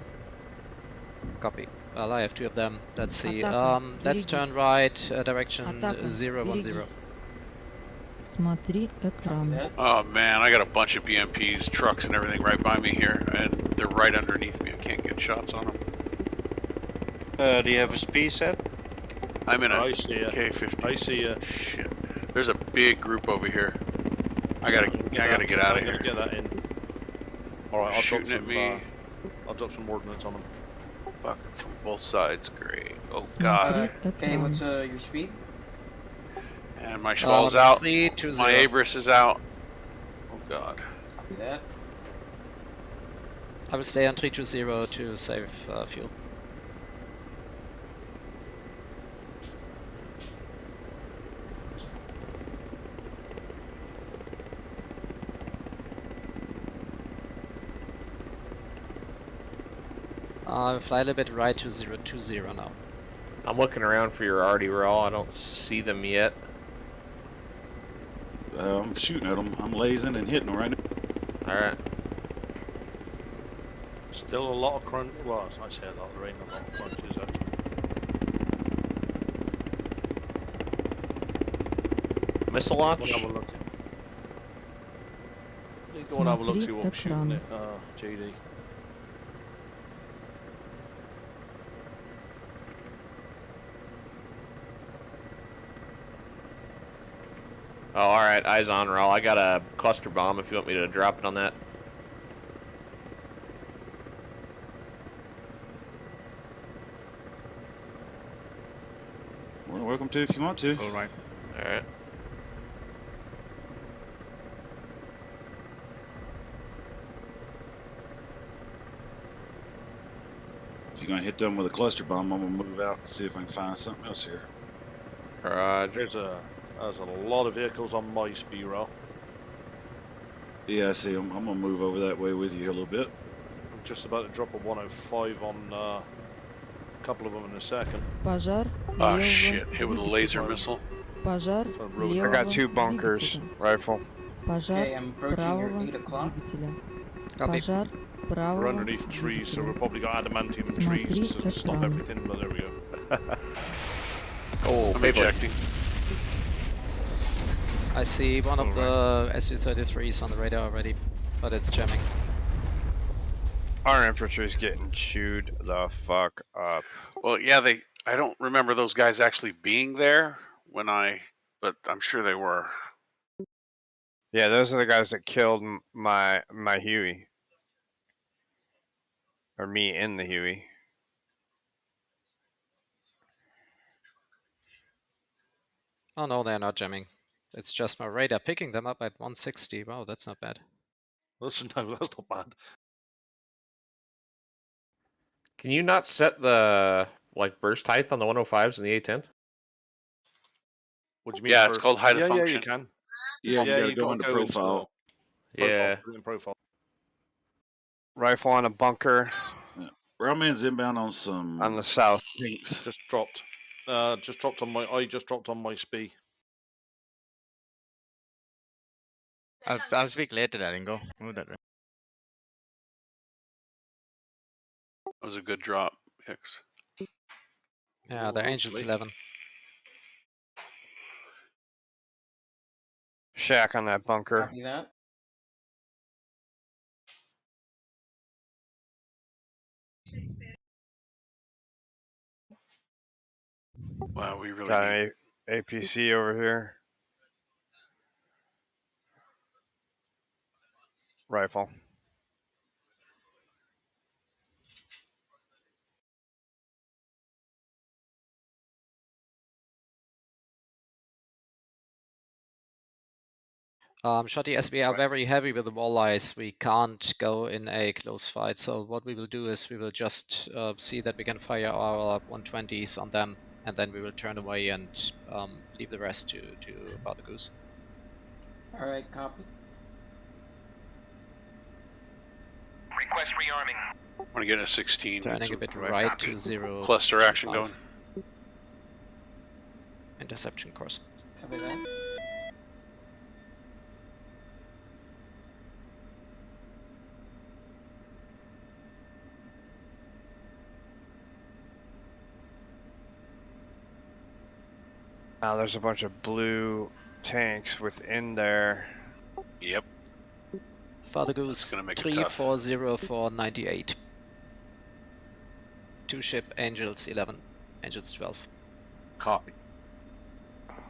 Speaker 2: Copy. Well, I have 2 of them. Let's see.
Speaker 12: Атака,
Speaker 2: Let's turn
Speaker 12: берегись.
Speaker 2: right, direction
Speaker 12: Атака,
Speaker 2: 010.
Speaker 12: берегись. Смотри
Speaker 10: Copy
Speaker 12: экран.
Speaker 10: that.
Speaker 1: Oh man, I got a bunch of BMPs, trucks, and everything right by me here, and they're right underneath me. I can't get shots on them.
Speaker 7: Do you have a speed set?
Speaker 1: I'm in a
Speaker 4: I see ya.
Speaker 1: K-50.
Speaker 4: I see ya.
Speaker 1: Shit. There's a big group over here. I gotta get out of
Speaker 4: I'm
Speaker 1: here.
Speaker 4: gonna get that in. Alright, I'll drop
Speaker 1: Shooting at
Speaker 4: some
Speaker 1: me.
Speaker 4: I'll drop some ordnance on them.
Speaker 1: Fucking from both sides. Great. Oh
Speaker 12: Смотри
Speaker 1: God.
Speaker 10: Okay,
Speaker 12: экран.
Speaker 10: what's your speed?
Speaker 1: And my Schwal's out.
Speaker 2: 320.
Speaker 1: My Abris is out. Oh God.
Speaker 10: Copy that.
Speaker 2: I will stay on 320 to save fuel. I'll fly a little bit right to 020 now.
Speaker 9: I'm looking around for your arty raw. I don't see them yet.
Speaker 3: I'm shooting at them. I'm lasing and hitting them right now.
Speaker 9: Alright.
Speaker 4: Still a lot of crunch. Well, I say a lot. There ain't a lot of crunches actually.
Speaker 9: Missile
Speaker 4: Go
Speaker 9: launch?
Speaker 4: and have a look. Go and have a look, see what I'm shooting
Speaker 12: Смотри
Speaker 4: at, JD.
Speaker 9: Oh, alright. Eyes on raw. I got a cluster bomb if you want me to drop it on that.
Speaker 3: Well, welcome to if you want to.
Speaker 9: Alright. Alright.
Speaker 3: If you're gonna hit them with a cluster bomb, I'm gonna move out and see if I can find something else here.
Speaker 4: There's a lot of vehicles on my speed row.
Speaker 3: Yeah, I see them. I'm gonna move over that way with you a little bit.
Speaker 4: I'm just about to drop a 105 on a couple of them in a second.
Speaker 12: Пожар
Speaker 1: Oh
Speaker 12: левого
Speaker 1: shit, hit with a laser
Speaker 12: двигателя.
Speaker 1: missile.
Speaker 12: Пожар
Speaker 4: Trying to ruin
Speaker 6: I
Speaker 12: левого
Speaker 6: got 2 bunkers,
Speaker 12: двигателя.
Speaker 6: rifle.
Speaker 12: Пожар
Speaker 10: Okay, I'm approaching your
Speaker 12: правого
Speaker 10: 8 o'clock.
Speaker 12: двигателя.
Speaker 2: Copy.
Speaker 12: Pожар
Speaker 4: We're
Speaker 12: правого
Speaker 4: underneath trees, so
Speaker 12: двигателя.
Speaker 4: we've probably got adamantium and
Speaker 12: Смотри
Speaker 4: trees to stop
Speaker 12: экран.
Speaker 4: everything, but there we go.
Speaker 9: Oh,
Speaker 1: I'm
Speaker 9: paper.
Speaker 1: ejecting.
Speaker 2: I see one of
Speaker 4: Alright.
Speaker 2: the SU-33s on the radar already, but it's jamming.
Speaker 6: Our infantry's getting chewed the fuck up.
Speaker 1: Well, yeah, I don't remember those guys actually being there but I'm sure they were.
Speaker 6: Yeah, those are the guys that killed my Huey. Or me in the Huey.
Speaker 2: Oh no, they're not jamming. It's just my radar picking them up at 160. Wow, that's not bad.
Speaker 4: That's not bad.
Speaker 9: Can you not set the burst height on the 105s and the A10?
Speaker 4: What do you mean?
Speaker 1: Yeah,
Speaker 4: Burst?
Speaker 1: it's called height of
Speaker 4: Yeah,
Speaker 1: function.
Speaker 4: you can.
Speaker 3: Yeah, you
Speaker 4: Yeah,
Speaker 3: gotta
Speaker 4: you
Speaker 3: go
Speaker 4: gotta
Speaker 3: into
Speaker 4: go into
Speaker 3: profile.
Speaker 9: Yeah.
Speaker 4: Put it in profile.
Speaker 6: Rifle on a bunker
Speaker 3: Railman's inbound on some
Speaker 6: on the south.
Speaker 3: pinks.
Speaker 4: Just dropped. Just dropped on my. I just dropped on my SPI.
Speaker 14: I'll speak later, Daringo. Move that way.
Speaker 1: That was a good drop, Hicks.
Speaker 2: Yeah, they're Angels
Speaker 4: hopefully.
Speaker 2: 11.
Speaker 6: Shack on that bunker.
Speaker 10: Copy that.
Speaker 1: Wow, we really
Speaker 6: Got
Speaker 1: need
Speaker 6: an APC over here. Rifle.
Speaker 2: Shotty, as we are very heavy with the walleyes, we can't go in a close fight. So what we will do is we will just see that we can fire our 120s on them, and then we will turn away and leave the rest to Father Goose.
Speaker 10: Alright, copy.
Speaker 8: Request rearming.
Speaker 1: I want to get a 16. Get
Speaker 2: Turning a
Speaker 1: some
Speaker 2: bit right to 0.
Speaker 1: cluster action going.
Speaker 2: Interception course.
Speaker 10: Copy that.
Speaker 6: Now there's a bunch of blue tanks within there.
Speaker 1: Yep.
Speaker 2: Father Goose, 340498. 2 ship, Angels 11, Angels 12.
Speaker 9: Copy.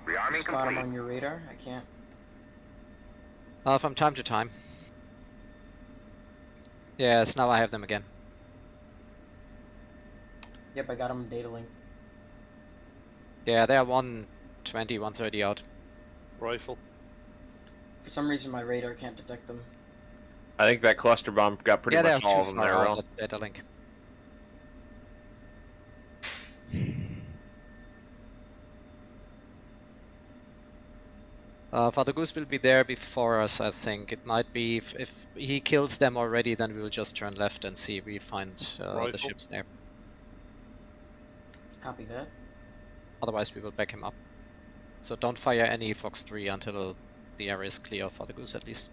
Speaker 8: Rearming
Speaker 10: Spot them
Speaker 8: complete.
Speaker 10: on your radar. I can't.
Speaker 2: From time to time. Yes, now I have them again.
Speaker 10: Yep, I got them data link.
Speaker 2: Yeah, they're 120, 130 out.
Speaker 4: Rifle.
Speaker 10: For some reason, my radar can't detect them.
Speaker 9: I think that cluster bomb got pretty much all of them there, Ron.
Speaker 2: That's data link. Father Goose will be there before us, I think. It might be, if he kills them already, then we will just turn left and see if we find the ships there.
Speaker 10: Copy that.
Speaker 2: Otherwise, we will back him up. So don't fire any Fox 3 until the area is clear of Father Goose, at least.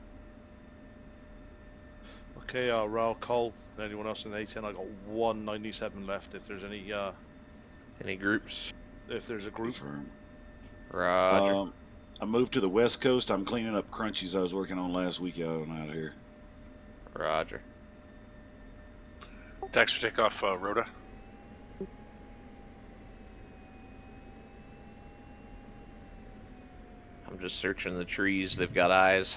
Speaker 4: Okay, Raul Cole. Anyone else in the A10? I got 197 left. If there's any
Speaker 9: groups?
Speaker 4: If there's a group.
Speaker 3: Confirm.
Speaker 9: Roger.
Speaker 3: I moved to the West Coast. I'm cleaning up crunchies I was working on last week out of here.
Speaker 9: Roger.
Speaker 1: Thanks for takeoff, Rhoda.
Speaker 9: I'm just searching the trees. They've got eyes.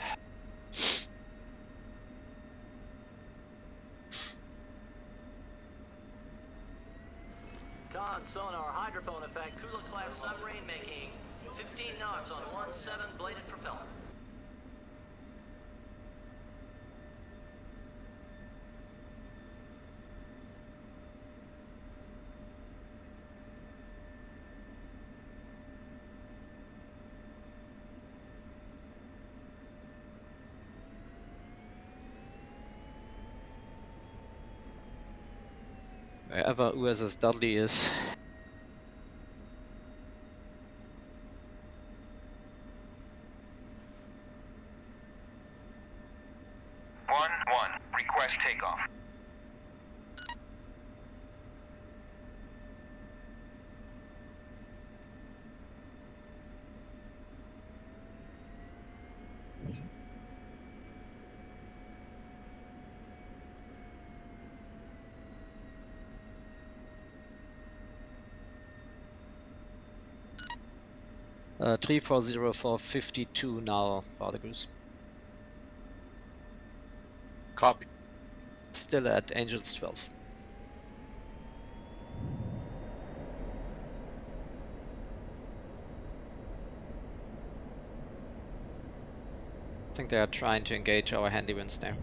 Speaker 11: Con sonar hydrophone effect. Kula class submarine making 15 knots on 1-7 bladed propeller.
Speaker 2: Wherever USS Dudley is.
Speaker 8: 1-1. Request takeoff.
Speaker 2: Uh, 340 for 52 now, Father Goose.
Speaker 13: Copy.
Speaker 2: Still at Angels 12. I think they are trying to engage our handy winds there.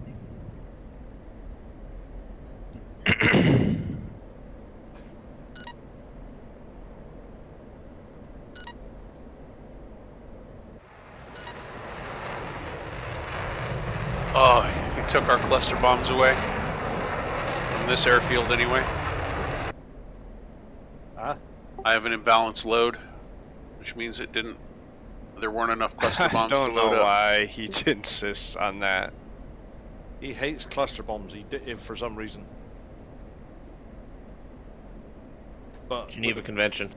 Speaker 1: Oh, he took our cluster bombs away from this airfield anyway.
Speaker 4: Huh?
Speaker 1: I have an imbalanced load, which means it didn't. There weren't enough cluster bombs
Speaker 6: I don't
Speaker 1: to load
Speaker 6: know
Speaker 1: up.
Speaker 6: why he insists on that.
Speaker 4: He hates cluster bombs. He did for some reason. But
Speaker 9: Geneva Convention.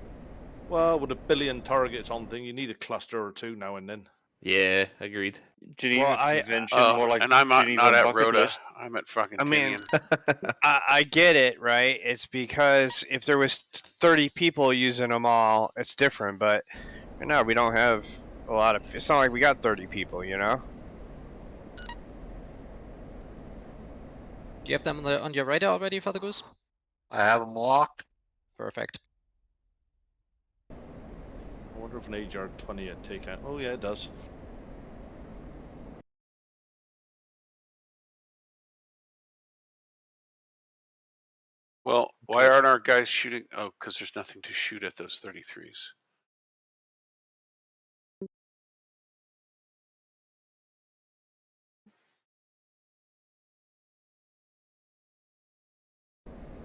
Speaker 4: Well, with a billion targets on thing, you need a cluster or two now and then.
Speaker 9: Yeah, agreed.
Speaker 7: Geneva
Speaker 6: Well,
Speaker 7: Convention, more like
Speaker 1: and I'm not
Speaker 7: Geneva
Speaker 1: at
Speaker 7: bucket
Speaker 1: Rhoda.
Speaker 7: list.
Speaker 1: I'm at fucking
Speaker 6: I mean,
Speaker 1: Tinian.
Speaker 6: I get it, right? It's because if there was 30 people using them all, it's different. But right now we don't have a lot of. It's not like we got 30 people, you know.
Speaker 2: Do you have them on your radar already, Father Goose?
Speaker 13: I have them locked.
Speaker 2: Perfect.
Speaker 4: I wonder if an AR-20 would take out. Oh yeah, it does.
Speaker 1: Well, why aren't our guys shooting? Oh, because there's nothing to shoot at those 33s.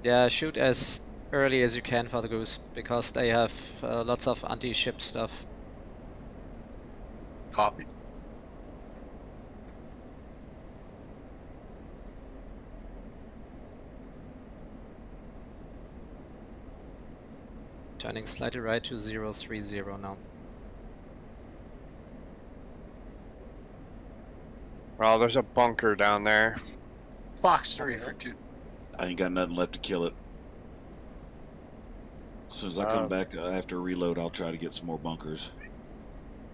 Speaker 2: Yeah, shoot as early as you can, Father Goose, because they have lots of anti-ship stuff.
Speaker 13: Copy.
Speaker 2: Turning slightly right to 030 now.
Speaker 6: Well, there's a bunker down there.
Speaker 13: Fox 3 for 2.
Speaker 3: I ain't got nothing left to kill it. As soon as I come back after reload, I'll try to get some more bunkers.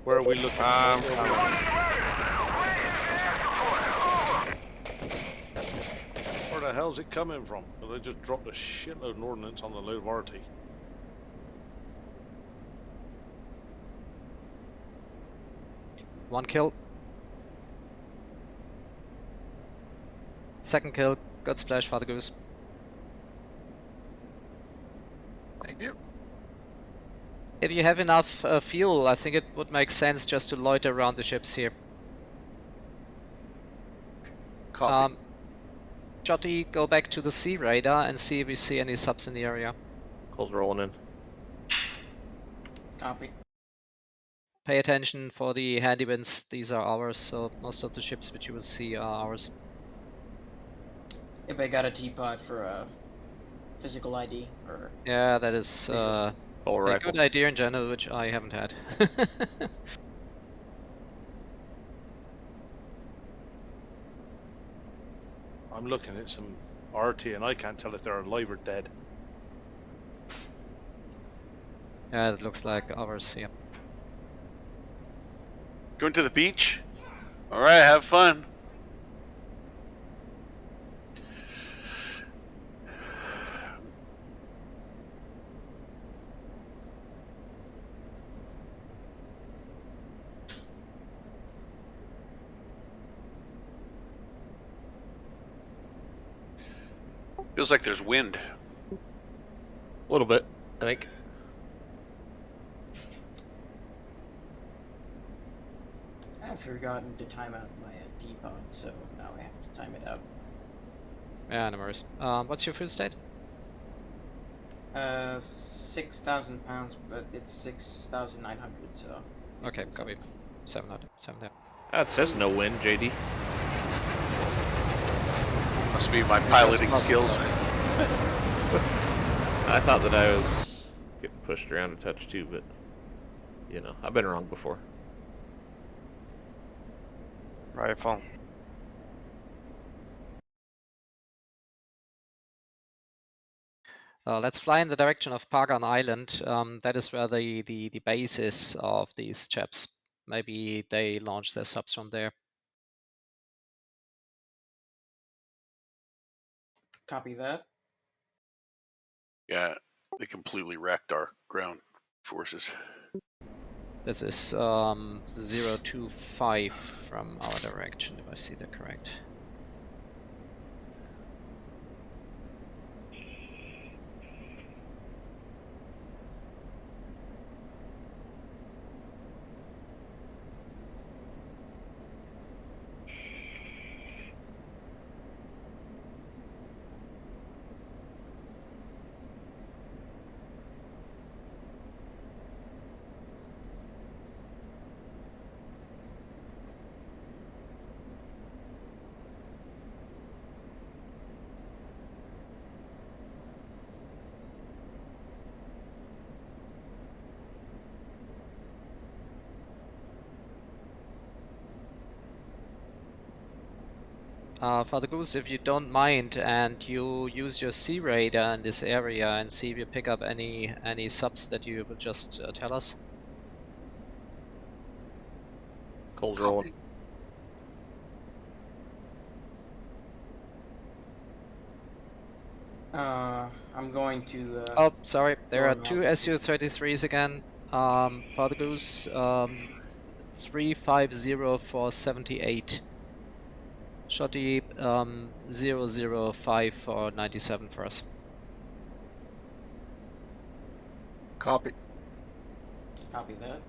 Speaker 4: Where are we looking? Where the hell's it coming from? Well, they just dropped a shitload of ordnance on the low Varty.
Speaker 2: One kill. Second kill. Good splash, Father Goose.
Speaker 13: Thank you.
Speaker 2: If you have enough fuel, I think it would make sense just to loiter around the ships here.
Speaker 13: Copy.
Speaker 2: Jotty, go back to the sea radar and see if we see any subs in the area.
Speaker 9: Cold rolling in.
Speaker 10: Copy.
Speaker 2: Pay attention for the handy winds. These are ours, so most of the ships which you will see are ours.
Speaker 10: If I got a teapot for a physical ID or
Speaker 2: Yeah, that is a
Speaker 9: rifle.
Speaker 2: good idea in general, which I haven't had.
Speaker 4: I'm looking at some RT and I can't tell if they're alive or dead.
Speaker 2: Yeah, it looks like ours, yeah.
Speaker 1: Going to the beach? Alright, have fun. Feels like there's wind.
Speaker 9: A little bit, I think.
Speaker 10: I've forgotten to time out my teapot, so now I have to time it out.
Speaker 2: Yeah, no worries. What's your fuel state?
Speaker 10: 6,000 pounds, but it's 6,900, so...
Speaker 2: Okay, copy. 700.
Speaker 9: That says no wind, JD.
Speaker 1: Must be my
Speaker 2: You're just
Speaker 1: piloting
Speaker 2: puzzled
Speaker 1: skills.
Speaker 2: about it.
Speaker 9: I thought that I was getting pushed around a touch too, but you know, I've been wrong before.
Speaker 6: Rifle.
Speaker 2: Let's fly in the direction of Pagan Island. That is where the base is of these chaps. Maybe they launch their subs from there.
Speaker 10: Copy that.
Speaker 1: Yeah, they completely wrecked our ground forces.
Speaker 2: This is 025 from our direction, if I see that correct. Father Goose, if you don't mind, and you use your sea radar in this area and see if you pick up any subs that you would just tell us.
Speaker 9: Cold rolling.
Speaker 10: I'm going to.
Speaker 2: Oh, sorry. There are
Speaker 10: go
Speaker 2: two
Speaker 10: altitude.
Speaker 2: Su-33s again. Father Goose, 350 for 78. Shotty 005 for 97 for us.
Speaker 13: Copy.
Speaker 10: Copy that.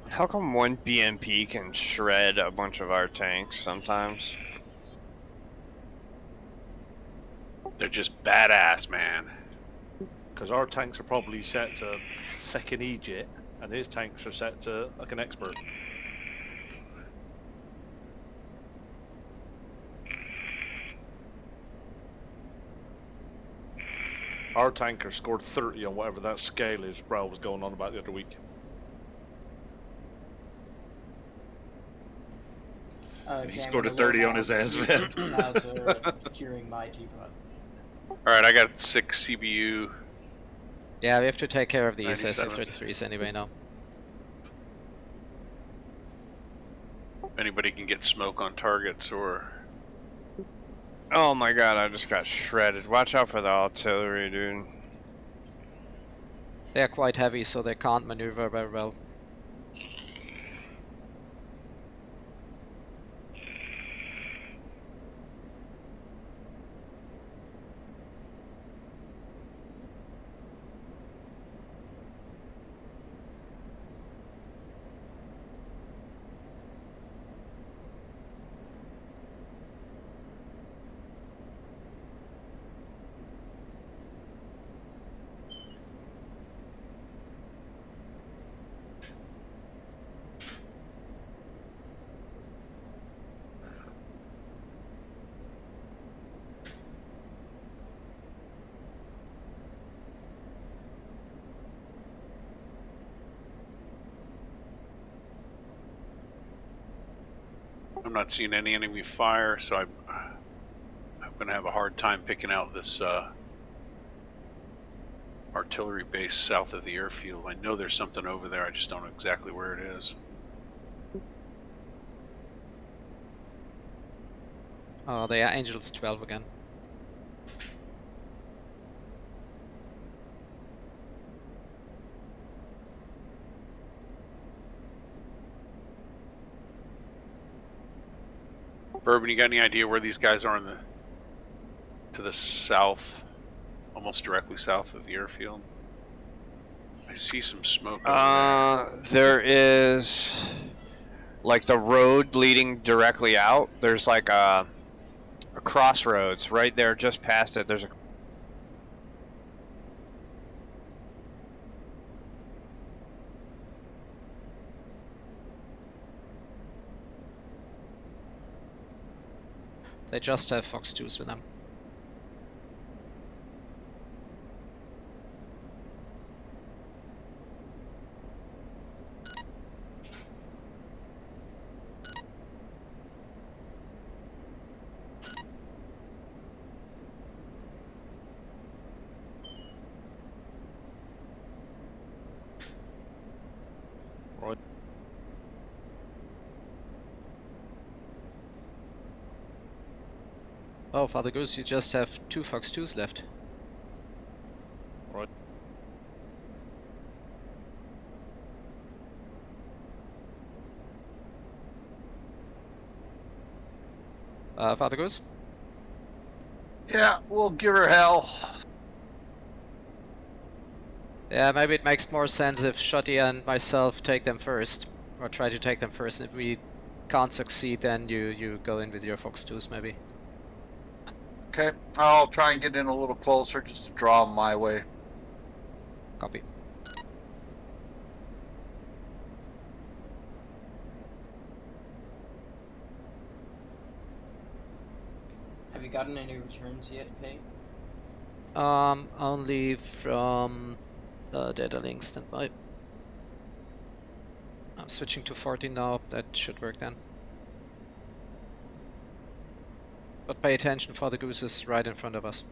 Speaker 6: How come one BMP can shred a bunch of our tanks sometimes?
Speaker 1: They're just badass, man.
Speaker 4: Because our tanks are probably set to feckin' Egypt, and his tanks are set to like an expert. Our tanker scored 30 on whatever that scale is Brow was going on about the other week.
Speaker 3: He scored a 30 on his ass, man.
Speaker 10: Clouds are obscuring my teapot.
Speaker 1: Alright, I got 6 CBU.
Speaker 2: Yeah, we have to take care of these
Speaker 1: 97s.
Speaker 2: Su-33s anyway now.
Speaker 1: If anybody can get smoke on targets or...
Speaker 6: Oh my god, I just got shredded. Watch out for the artillery, dude.
Speaker 2: They are quite heavy, so they can't maneuver very well.
Speaker 1: I'm not seeing any enemy fire, so I'm going to have a hard time picking out this artillery base south of the airfield. I know there's something over there, I just don't know exactly where it is.
Speaker 2: Oh, they are Angels 12 again.
Speaker 1: Bourbon, you got any idea where these guys are to the south, almost directly south of the airfield? I see some smoke over
Speaker 6: There is like the road leading directly out. There's like a crossroads right there, just past it. There's a
Speaker 2: They just have Fox 2s with them.
Speaker 4: Right.
Speaker 2: Oh, Father Goose, you just have 2 Fox 2s left.
Speaker 4: Right.
Speaker 2: Father Goose?
Speaker 13: Yeah, we'll give her hell.
Speaker 2: Yeah, maybe it makes more sense if Shotty and myself take them first. Or try to take them first. If we can't succeed, then you go in with your Fox 2s, maybe.
Speaker 13: Okay, I'll try and get in a little closer just to draw them my way.
Speaker 2: Copy.
Speaker 10: Have you gotten any returns yet, Kate?
Speaker 2: Only from data link standby. I'm switching to 14 now. That should work then. But pay attention, Father Goose is right in front of us.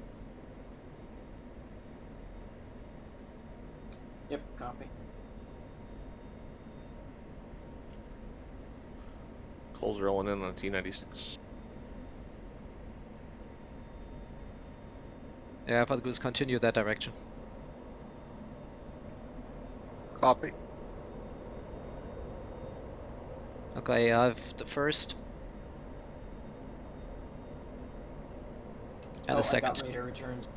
Speaker 10: Yep, copy.
Speaker 9: Cole's rolling in on a T-96.
Speaker 2: Yeah, Father Goose, continue that direction.
Speaker 13: Copy.
Speaker 2: Okay, I have the first. And the second.
Speaker 10: I got later returns.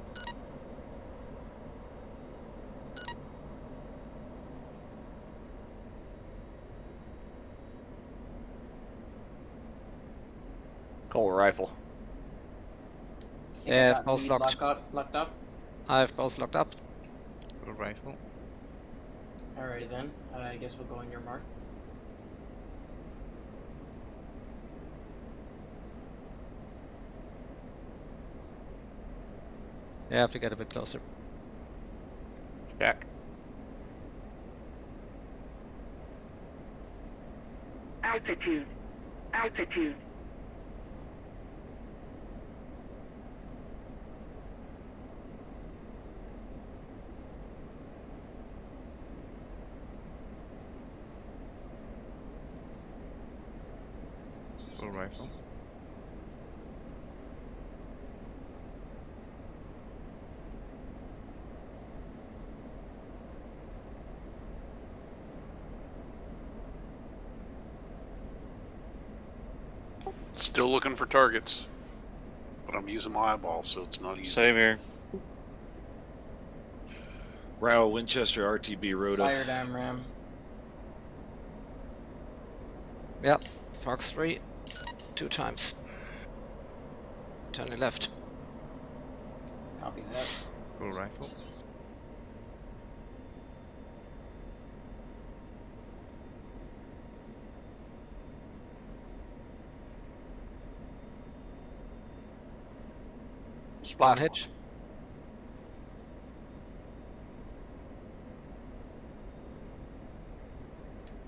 Speaker 9: Cole rifle.
Speaker 10: Think I got
Speaker 2: both
Speaker 10: lead
Speaker 2: locked.
Speaker 10: locked up?
Speaker 2: I have both locked up.
Speaker 14: Full rifle.
Speaker 10: Alrighty then. I guess we'll go on your mark.
Speaker 2: Yeah, I have to get a bit closer.
Speaker 9: Check.
Speaker 15: Altitude. Altitude.
Speaker 14: Full rifle.
Speaker 1: Still looking for targets, but I'm using my eyeballs, so it's not easy.
Speaker 7: Same here.
Speaker 3: Browell Winchester RTB Rhoda.
Speaker 10: Fired AMRAM.
Speaker 2: Yep, Fox 3. 2 times. Turning left.
Speaker 10: Copy that.
Speaker 14: Full rifle.
Speaker 2: One hit.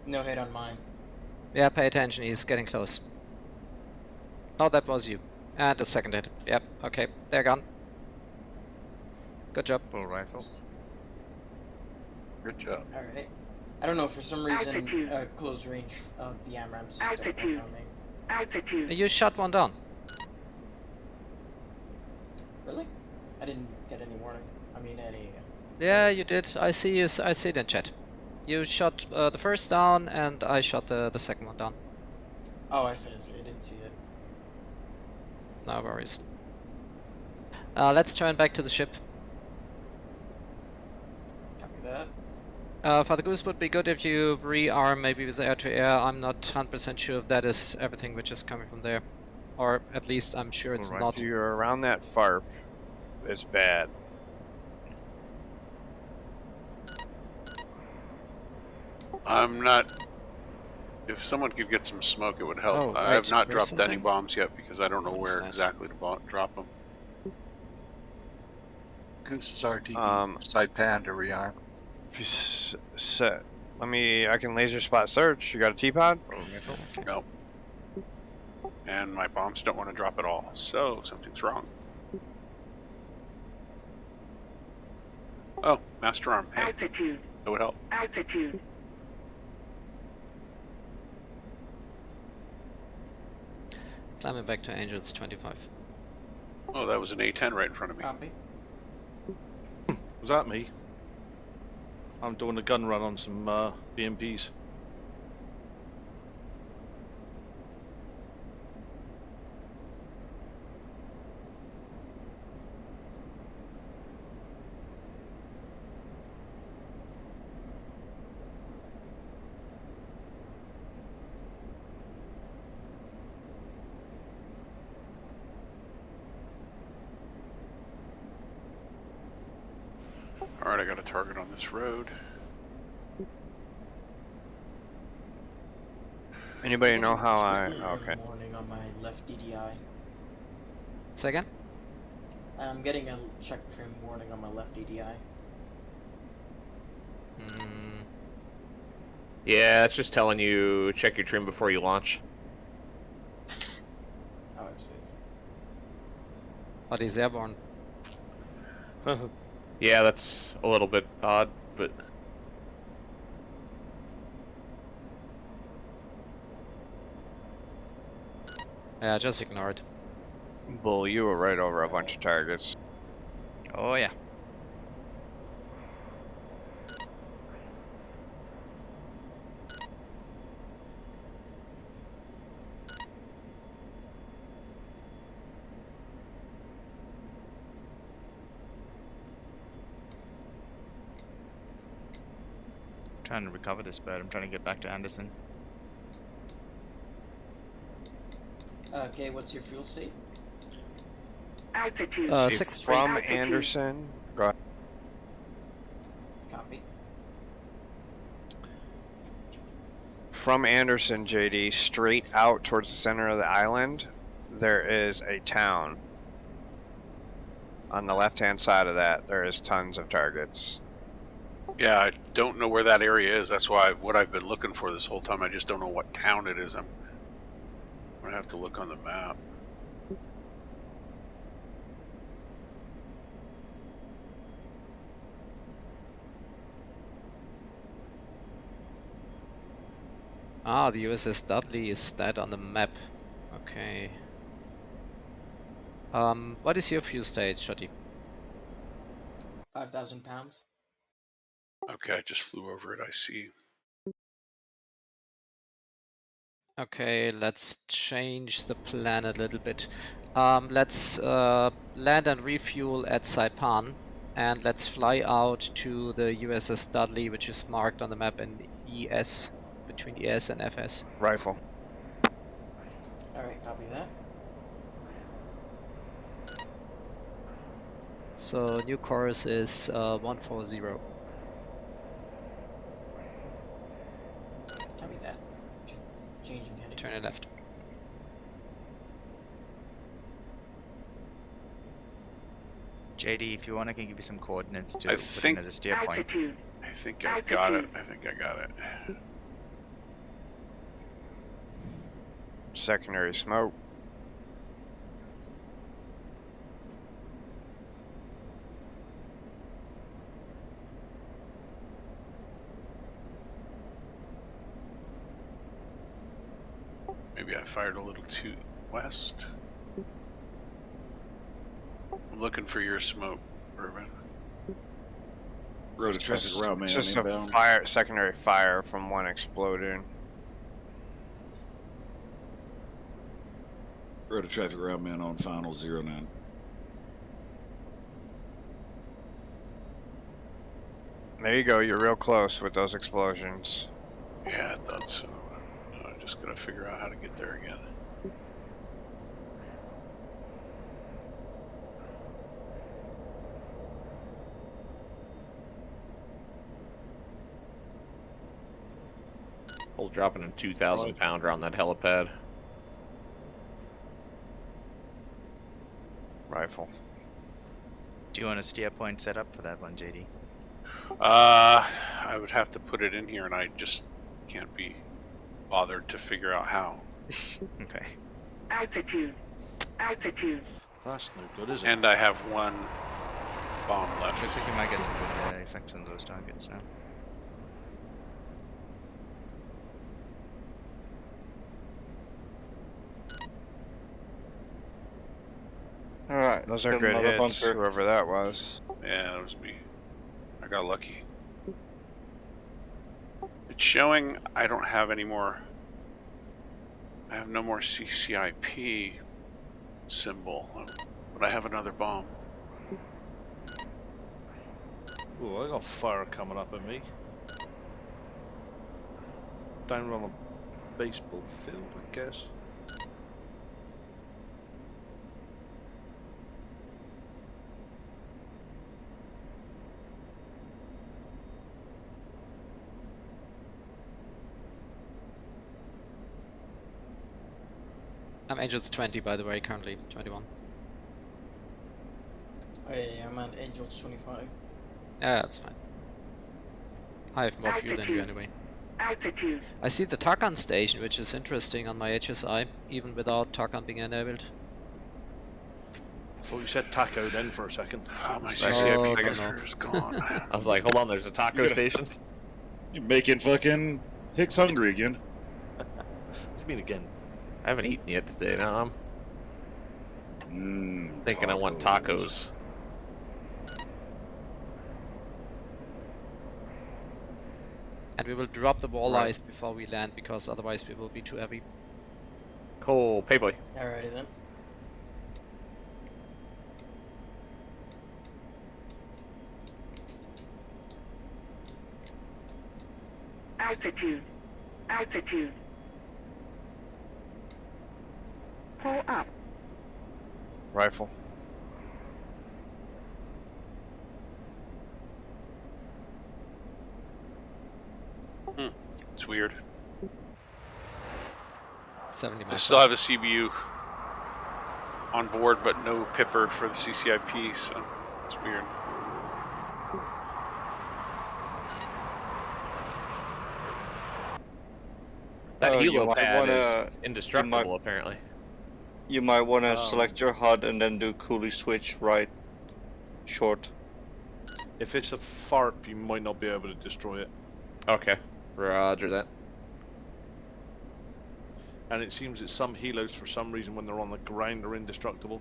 Speaker 10: No hit on mine.
Speaker 2: Yeah, pay attention, he's getting close. Oh, that was you. And the second hit. Yep, okay, they're gone. Good job.
Speaker 14: Full rifle.
Speaker 13: Good job.
Speaker 10: Alright. I don't know, for some reason, close range of the AMRAMs don't work on me.
Speaker 15: Altitude.
Speaker 2: You shot one down.
Speaker 10: Really? I didn't get any warning. I mean, any...
Speaker 2: Yeah, you did. I see it in chat. You shot the first down, and I shot the second one down.
Speaker 10: Oh, I see. I didn't see it.
Speaker 2: No worries. Let's turn back to the ship.
Speaker 10: Copy that.
Speaker 2: Father Goose, would be good if you rearm maybe with air-to-air. I'm not 100% sure if that is everything which is coming from there. Or at least I'm sure it's not.
Speaker 6: If you're around that FARP, it's bad.
Speaker 1: I'm not If someone could get some smoke, it would help.
Speaker 2: Oh,
Speaker 1: I
Speaker 2: wait,
Speaker 1: have not
Speaker 2: there's
Speaker 1: dropped any
Speaker 2: something?
Speaker 1: bombs yet because I don't know
Speaker 2: What is
Speaker 1: where
Speaker 2: that?
Speaker 1: exactly to drop them.
Speaker 13: Goose's RTB. Saipan to rearm.
Speaker 6: If you set, I can laser spot search. You got a T-pod?
Speaker 1: No. And my bombs don't want to drop at all, so something's wrong. Oh, master arm. Hey,
Speaker 15: Altitude.
Speaker 1: that would help.
Speaker 15: Altitude.
Speaker 2: Climbing back to Angels 25.
Speaker 1: Oh, that was an A10 right in front of me.
Speaker 10: Copy.
Speaker 4: Was that me? I'm doing a gun run on some BMPs.
Speaker 1: Alright, I got a target on this road.
Speaker 6: Anybody know how I... Okay.
Speaker 10: Warning on my left DDI.
Speaker 2: Second?
Speaker 10: I'm getting a check trim warning on my left DDI.
Speaker 9: Yeah, it's just telling you check your trim before you launch.
Speaker 10: Oh, I see.
Speaker 2: But he's airborne.
Speaker 9: Yeah, that's a little bit odd, but...
Speaker 2: Yeah, just ignore it.
Speaker 6: Bull, you were right over a bunch of targets.
Speaker 14: Oh yeah. Trying to recover this bird. I'm trying to get back to Anderson.
Speaker 10: Okay, what's your fuel state?
Speaker 15: Altitude.
Speaker 2: 6
Speaker 6: From
Speaker 15: Altitude.
Speaker 6: Anderson. Go ahead.
Speaker 10: Copy.
Speaker 6: From Anderson, JD, straight out towards the center of the island, there is a town. On the left-hand side of that, there is tons of targets.
Speaker 1: Yeah, I don't know where that area is. That's why what I've been looking for this whole time. I just don't know what town it is. I'm gonna have to look on the map.
Speaker 2: Ah, the USS Dudley is that on the map. Okay. What is your fuel stage, Shotty?
Speaker 10: 5,000 pounds.
Speaker 1: Okay, I just flew over it. I see.
Speaker 2: Okay, let's change the plan a little bit. Let's land and refuel at Saipan, and let's fly out to the USS Dudley, which is marked on the map in ES, between ES and FS.
Speaker 6: Rifle.
Speaker 10: Alright, copy that.
Speaker 2: So new course is 140.
Speaker 10: Copy that. Changing heading.
Speaker 2: Turn it left.
Speaker 14: JD, if you want, I can give you some coordinates to
Speaker 1: I
Speaker 14: put in
Speaker 1: think-
Speaker 14: as a steer point.
Speaker 15: Altitude.
Speaker 1: I think I've got it. I think I got it.
Speaker 6: Secondary smoke.
Speaker 1: Maybe I fired a little too west. I'm looking for your smoke, Irvin.
Speaker 3: Road of traffic route, man.
Speaker 6: It's just
Speaker 3: Inbound.
Speaker 6: a secondary fire from one exploding.
Speaker 3: Road of traffic route, man, on final 09.
Speaker 6: There you go. You're real close with those explosions.
Speaker 1: Yeah, I thought so. I just gotta figure out how to get there again.
Speaker 9: We'll drop in a 2,000 pounder on that helipad.
Speaker 6: Rifle.
Speaker 14: Do you want a steer point set up for that one, JD?
Speaker 1: I would have to put it in here, and I just can't be bothered to figure out how.
Speaker 14: Okay.
Speaker 15: Altitude. Altitude.
Speaker 4: That's no good, is it?
Speaker 1: And I have one bomb left.
Speaker 14: Looks like you might get some good effects on those targets now.
Speaker 7: Alright.
Speaker 6: Those are good hits, whoever that was.
Speaker 1: Yeah, that was me. I got lucky. It's showing I don't have any more. I have no more CCIP symbol, but I have another bomb.
Speaker 4: Oh, I got fire coming up at me. Down on a baseball field, I guess.
Speaker 2: I'm Angels 20, by the way, currently 21.
Speaker 10: Oh, yeah, I'm at Angels 25.
Speaker 2: Yeah, that's fine. I have more fuel than you anyway.
Speaker 15: Altitude.
Speaker 2: I see the Tarkan station, which is interesting on my HSI, even without Tarkan being enabled.
Speaker 4: I thought you said taco then for a second.
Speaker 1: Oh, my CCIP marker is gone.
Speaker 9: I was like, hold on, there's a taco station.
Speaker 3: You're making fucking Hicks hungry again.
Speaker 4: What do you mean again?
Speaker 9: I haven't eaten yet today. Now I'm thinking I want tacos.
Speaker 2: And we will drop the walleyes before we land, because otherwise we will be too heavy.
Speaker 9: Cool, payboy.
Speaker 10: Alrighty then.
Speaker 15: Altitude. Altitude. Pull up.
Speaker 6: Rifle.
Speaker 1: It's weird.
Speaker 2: 70
Speaker 1: I
Speaker 2: miles.
Speaker 1: still have a CBU on board, but no pipper for the CCIP, so it's weird.
Speaker 9: That
Speaker 7: you
Speaker 9: helo
Speaker 7: might
Speaker 9: pad is
Speaker 7: wanna-
Speaker 9: indestructible, apparently.
Speaker 7: You might want to select your HUD and then do coolie switch right, short.
Speaker 4: If it's a FARP, you might not be able to destroy it.
Speaker 9: Okay, roger that.
Speaker 4: And it seems that some helos, for some reason, when they're on the ground, are indestructible.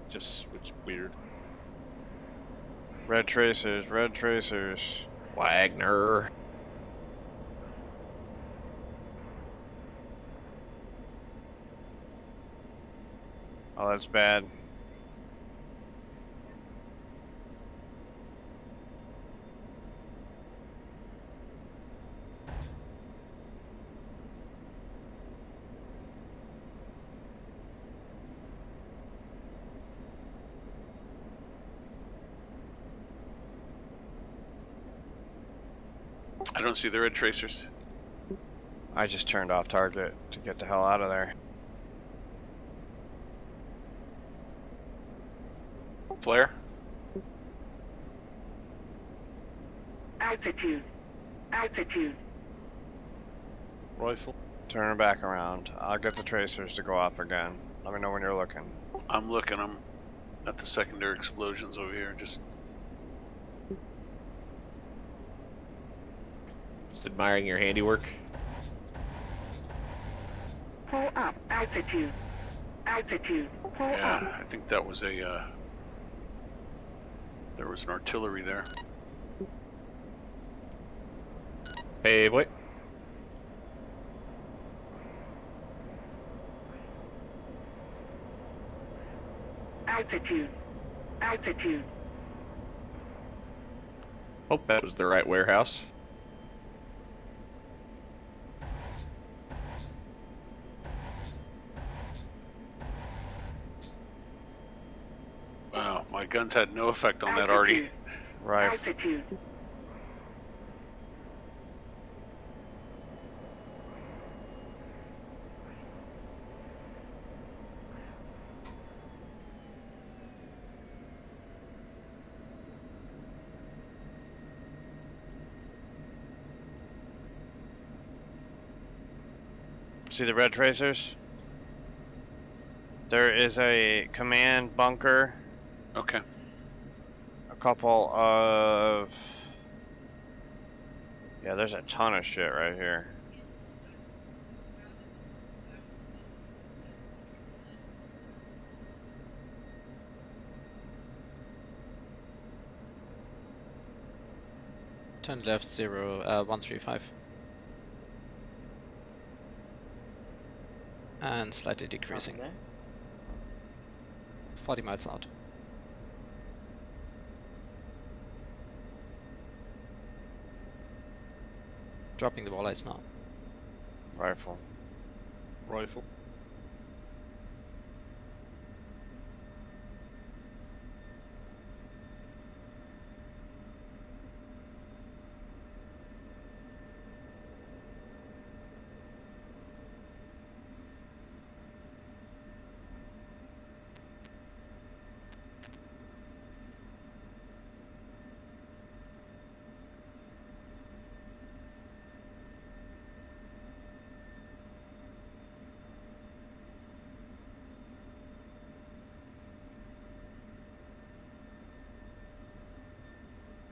Speaker 4: Just, it's weird.
Speaker 6: Red tracers, red tracers.
Speaker 9: Wagner.
Speaker 6: Oh, that's bad.
Speaker 1: I don't see the red tracers.
Speaker 6: I just turned off target to get the hell out of there.
Speaker 1: Flare?
Speaker 15: Altitude. Altitude.
Speaker 4: Rifle.
Speaker 6: Turn her back around. I'll get the tracers to go off again. Let me know when you're looking.
Speaker 1: I'm looking. I'm at the secondary explosions over here. Just
Speaker 9: admiring your handiwork.
Speaker 15: Pull up. Altitude. Altitude. Pull up.
Speaker 1: yeah, I think that was a. There was an artillery there.
Speaker 9: Payboy.
Speaker 15: Altitude. Altitude.
Speaker 9: Hope that was the right warehouse.
Speaker 1: Wow, my guns had no effect on that Artie.
Speaker 6: Right.
Speaker 15: Altitude.
Speaker 6: See the red tracers? There is a command bunker.
Speaker 1: Okay.
Speaker 6: A couple of... Yeah, there's a ton of shit right here.
Speaker 2: Turn left 135. And slightly decreasing.
Speaker 10: Nothing there.
Speaker 2: 40 miles out. Dropping the walleyes now.
Speaker 6: Rifle.
Speaker 4: Rifle.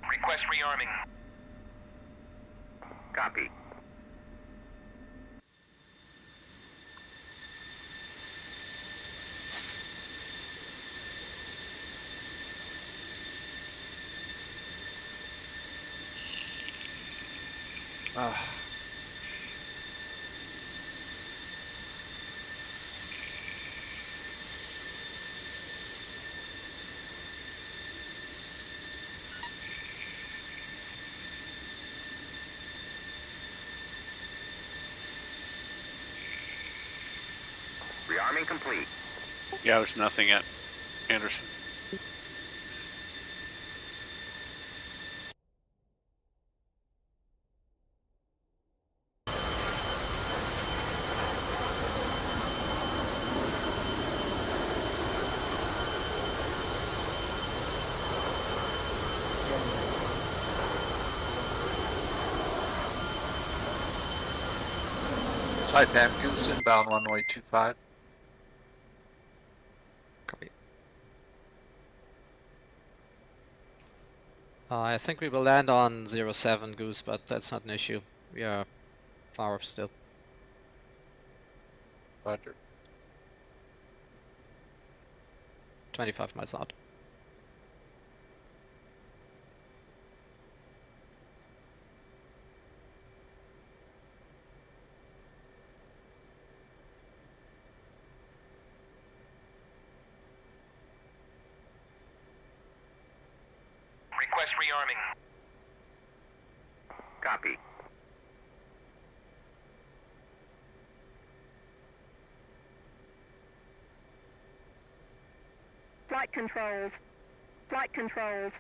Speaker 8: Request rearming. Copy. Rearming complete.
Speaker 1: Yeah, there's nothing at Anderson.
Speaker 13: Saipan Goose inbound runway 25.
Speaker 2: Copy. I think we will land on 07 Goose, but that's not an issue. We are far off still.
Speaker 13: Roger.
Speaker 2: 25 miles out.
Speaker 8: Request rearming. Copy.
Speaker 15: Flight controls. Flight controls.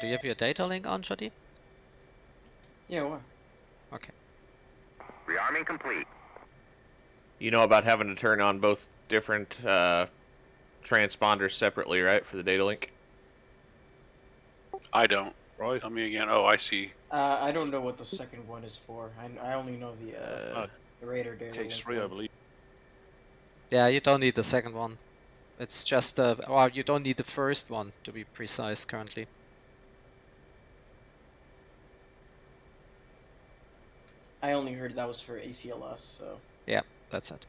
Speaker 2: Do you have your data link on, Shotty?
Speaker 10: Yeah, what?
Speaker 2: Okay.
Speaker 8: Rearming complete.
Speaker 9: You know about having to turn on both different transponders separately, right, for the data link?
Speaker 1: I don't.
Speaker 4: Right.
Speaker 1: Tell me again. Oh, I see.
Speaker 10: I don't know what the second one is for. I only know the radar data link
Speaker 4: K3, I
Speaker 10: one.
Speaker 4: believe.
Speaker 2: Yeah, you don't need the second one. It's just well, you don't need the first one to be precise currently.
Speaker 10: I only heard that was for ACLS, so.
Speaker 2: Yeah, that's it.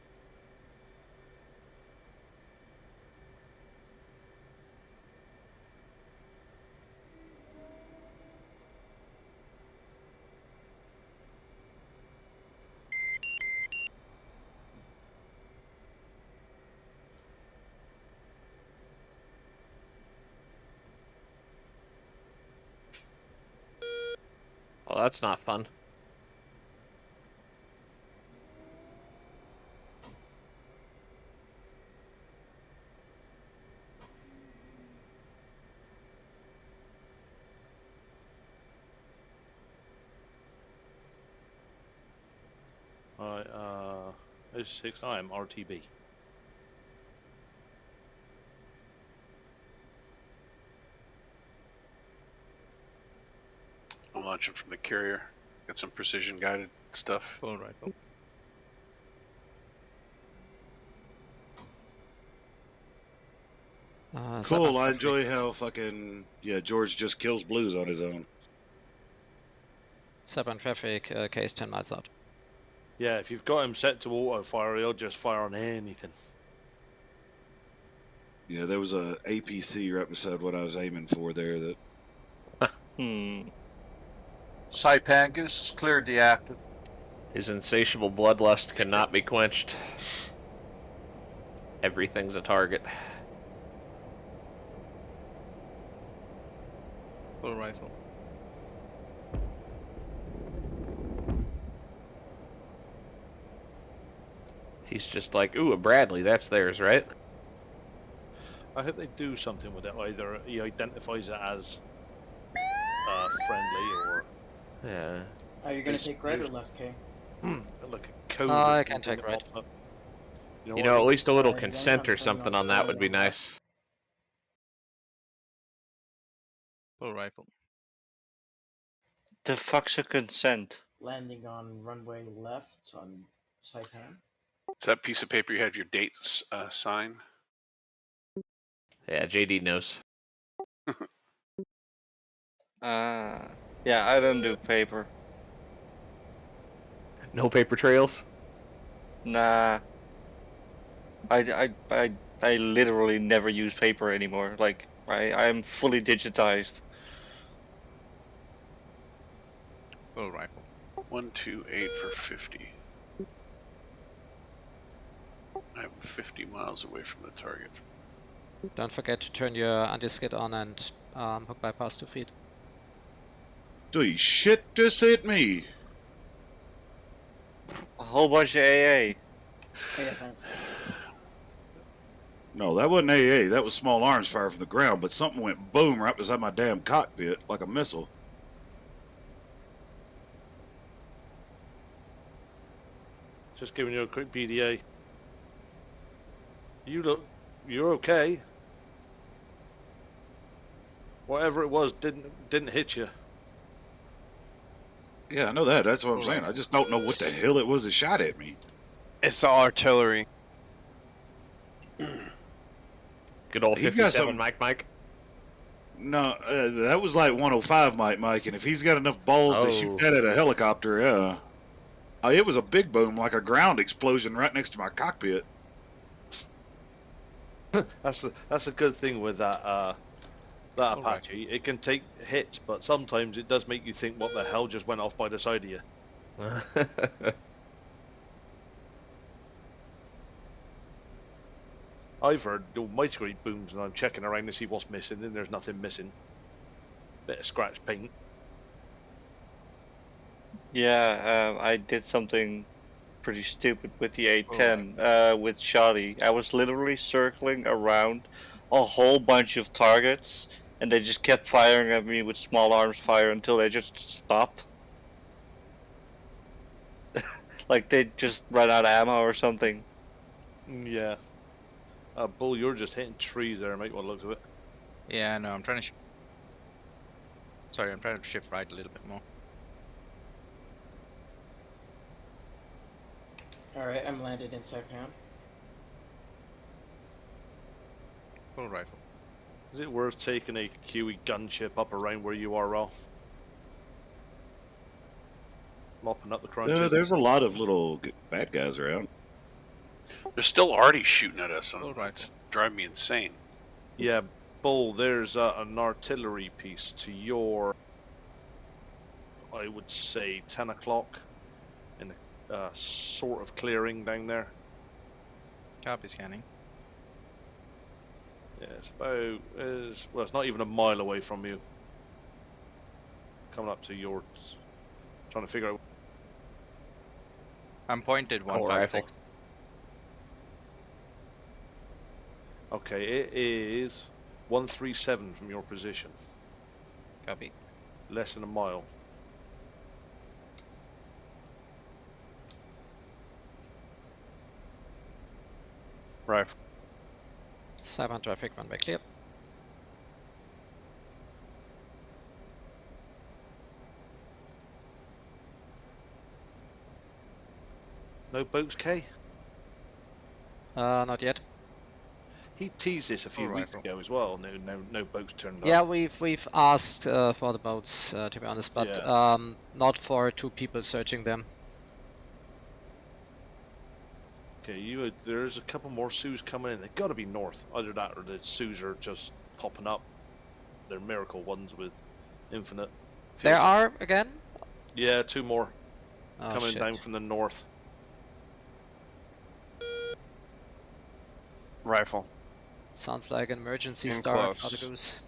Speaker 9: Well, that's not fun.
Speaker 4: Right, S6, I am RTB.
Speaker 1: I'm launching from the carrier. Got some precision guided stuff.
Speaker 14: Full rifle.
Speaker 3: Cool. I enjoy how fucking George just kills blues on his own.
Speaker 2: Southbound traffic, case 10 miles out.
Speaker 4: Yeah, if you've got him set to auto fire, he'll just fire on anything.
Speaker 3: Yeah, there was a APC right beside what I was aiming for there. That.
Speaker 13: Saipan, Goose has cleared the active.
Speaker 9: His insatiable bloodlust cannot be quenched. Everything's a target.
Speaker 14: Full rifle.
Speaker 9: He's just like, ooh, a Bradley, that's theirs, right?
Speaker 4: I hope they do something with it. Either he identifies it as friendly or...
Speaker 9: Yeah.
Speaker 10: Are you going to take right or left, K?
Speaker 4: like a code.
Speaker 2: No, I
Speaker 4: or
Speaker 2: can
Speaker 4: something
Speaker 2: take
Speaker 4: that
Speaker 2: right.
Speaker 4: pops up.
Speaker 9: You know, at least a little
Speaker 10: Alrighty, then
Speaker 9: consent
Speaker 10: I'm
Speaker 9: or
Speaker 10: planning
Speaker 9: something
Speaker 10: on
Speaker 9: on that would
Speaker 10: flying
Speaker 9: be
Speaker 10: on
Speaker 9: nice.
Speaker 14: Full rifle.
Speaker 7: The fuck's a consent?
Speaker 10: Landing on runway left on Saipan.
Speaker 1: Is that piece of paper you have your dates sign?
Speaker 9: Yeah, JD knows.
Speaker 7: Yeah, I don't do paper.
Speaker 9: No paper trails?
Speaker 7: Nah. I literally never use paper anymore. Like, I'm fully digitized.
Speaker 14: Full rifle.
Speaker 1: 128 for 50. I'm 50 miles away from the target.
Speaker 2: Don't forget to turn your anti-skid on and hook bypass 2 feet.
Speaker 3: Holy shit just hit me.
Speaker 7: A whole bunch of AA.
Speaker 10: Yeah, thanks.
Speaker 3: No, that wasn't AA. That was small arms fire from the ground, but something went boom right beside my damn cockpit like a missile.
Speaker 4: Just giving you a quick PDA. You're okay. Whatever it was didn't hit you.
Speaker 3: Yeah, I know that. That's what I'm saying. I just don't know what the hell it was that shot at me.
Speaker 6: It's the artillery.
Speaker 9: Good old
Speaker 3: He got
Speaker 9: 57
Speaker 3: some-
Speaker 9: Mike.
Speaker 3: No, that was like 105 Mike, and if he's got enough balls to shoot that at a helicopter, yeah. It was a big boom, like a ground explosion right next to my cockpit.
Speaker 4: That's a good thing with that Apache. It can take hits, but sometimes it does make you think, what the hell just went off by the side of you? I've heard mighty great booms, and I'm checking around to see what's missing, and there's nothing missing. Bit of scratch paint.
Speaker 7: Yeah, I did something pretty stupid with the A-10 with Shoddy. I was literally circling around a whole bunch of targets, and they just kept firing at me with small arms fire until they just stopped. Like they just ran out of ammo or something.
Speaker 4: Yeah. Bull, you're just hitting trees there, mate, what looks of it.
Speaker 14: Yeah, no, I'm trying to... Sorry, I'm trying to shift right a little bit more.
Speaker 10: Alright, I'm landed in Saipan.
Speaker 14: Full rifle.
Speaker 4: Is it worth taking a Kiwi gunship up around where you are, Raw? Mopping up the crunches.
Speaker 3: There's a lot of little bad guys around.
Speaker 1: They're still already shooting at us.
Speaker 14: Right.
Speaker 1: It's driving me insane.
Speaker 4: Yeah, Bull, there's an artillery piece to your, I would say, 10 o'clock in a sort of clearing down there.
Speaker 14: Copy scanning.
Speaker 4: Yeah, it's about, well, it's not even a mile away from you. Coming up to yours. Trying to figure out.
Speaker 14: I'm pointed 156.
Speaker 4: Okay, it is 137 from your position.
Speaker 14: Copy.
Speaker 4: Less than a mile.
Speaker 6: Rifle.
Speaker 2: Cyber traffic, runway clear.
Speaker 4: No boats, K?
Speaker 2: Not yet.
Speaker 4: He teased this a few weeks ago as well. No boats turned up.
Speaker 2: Yeah, we've asked for the boats, to be honest, but not for 2 people searching them.
Speaker 4: Okay, there's a couple more Sues coming in. They've got to be north. Either that or the Sues are just popping up. They're miracle ones with infinite.
Speaker 2: There are again?
Speaker 4: Yeah, 2 more coming
Speaker 2: shit.
Speaker 4: down from the north.
Speaker 6: Rifle.
Speaker 2: Sounds like an emergency
Speaker 6: In
Speaker 2: start
Speaker 6: close.
Speaker 2: for the goose.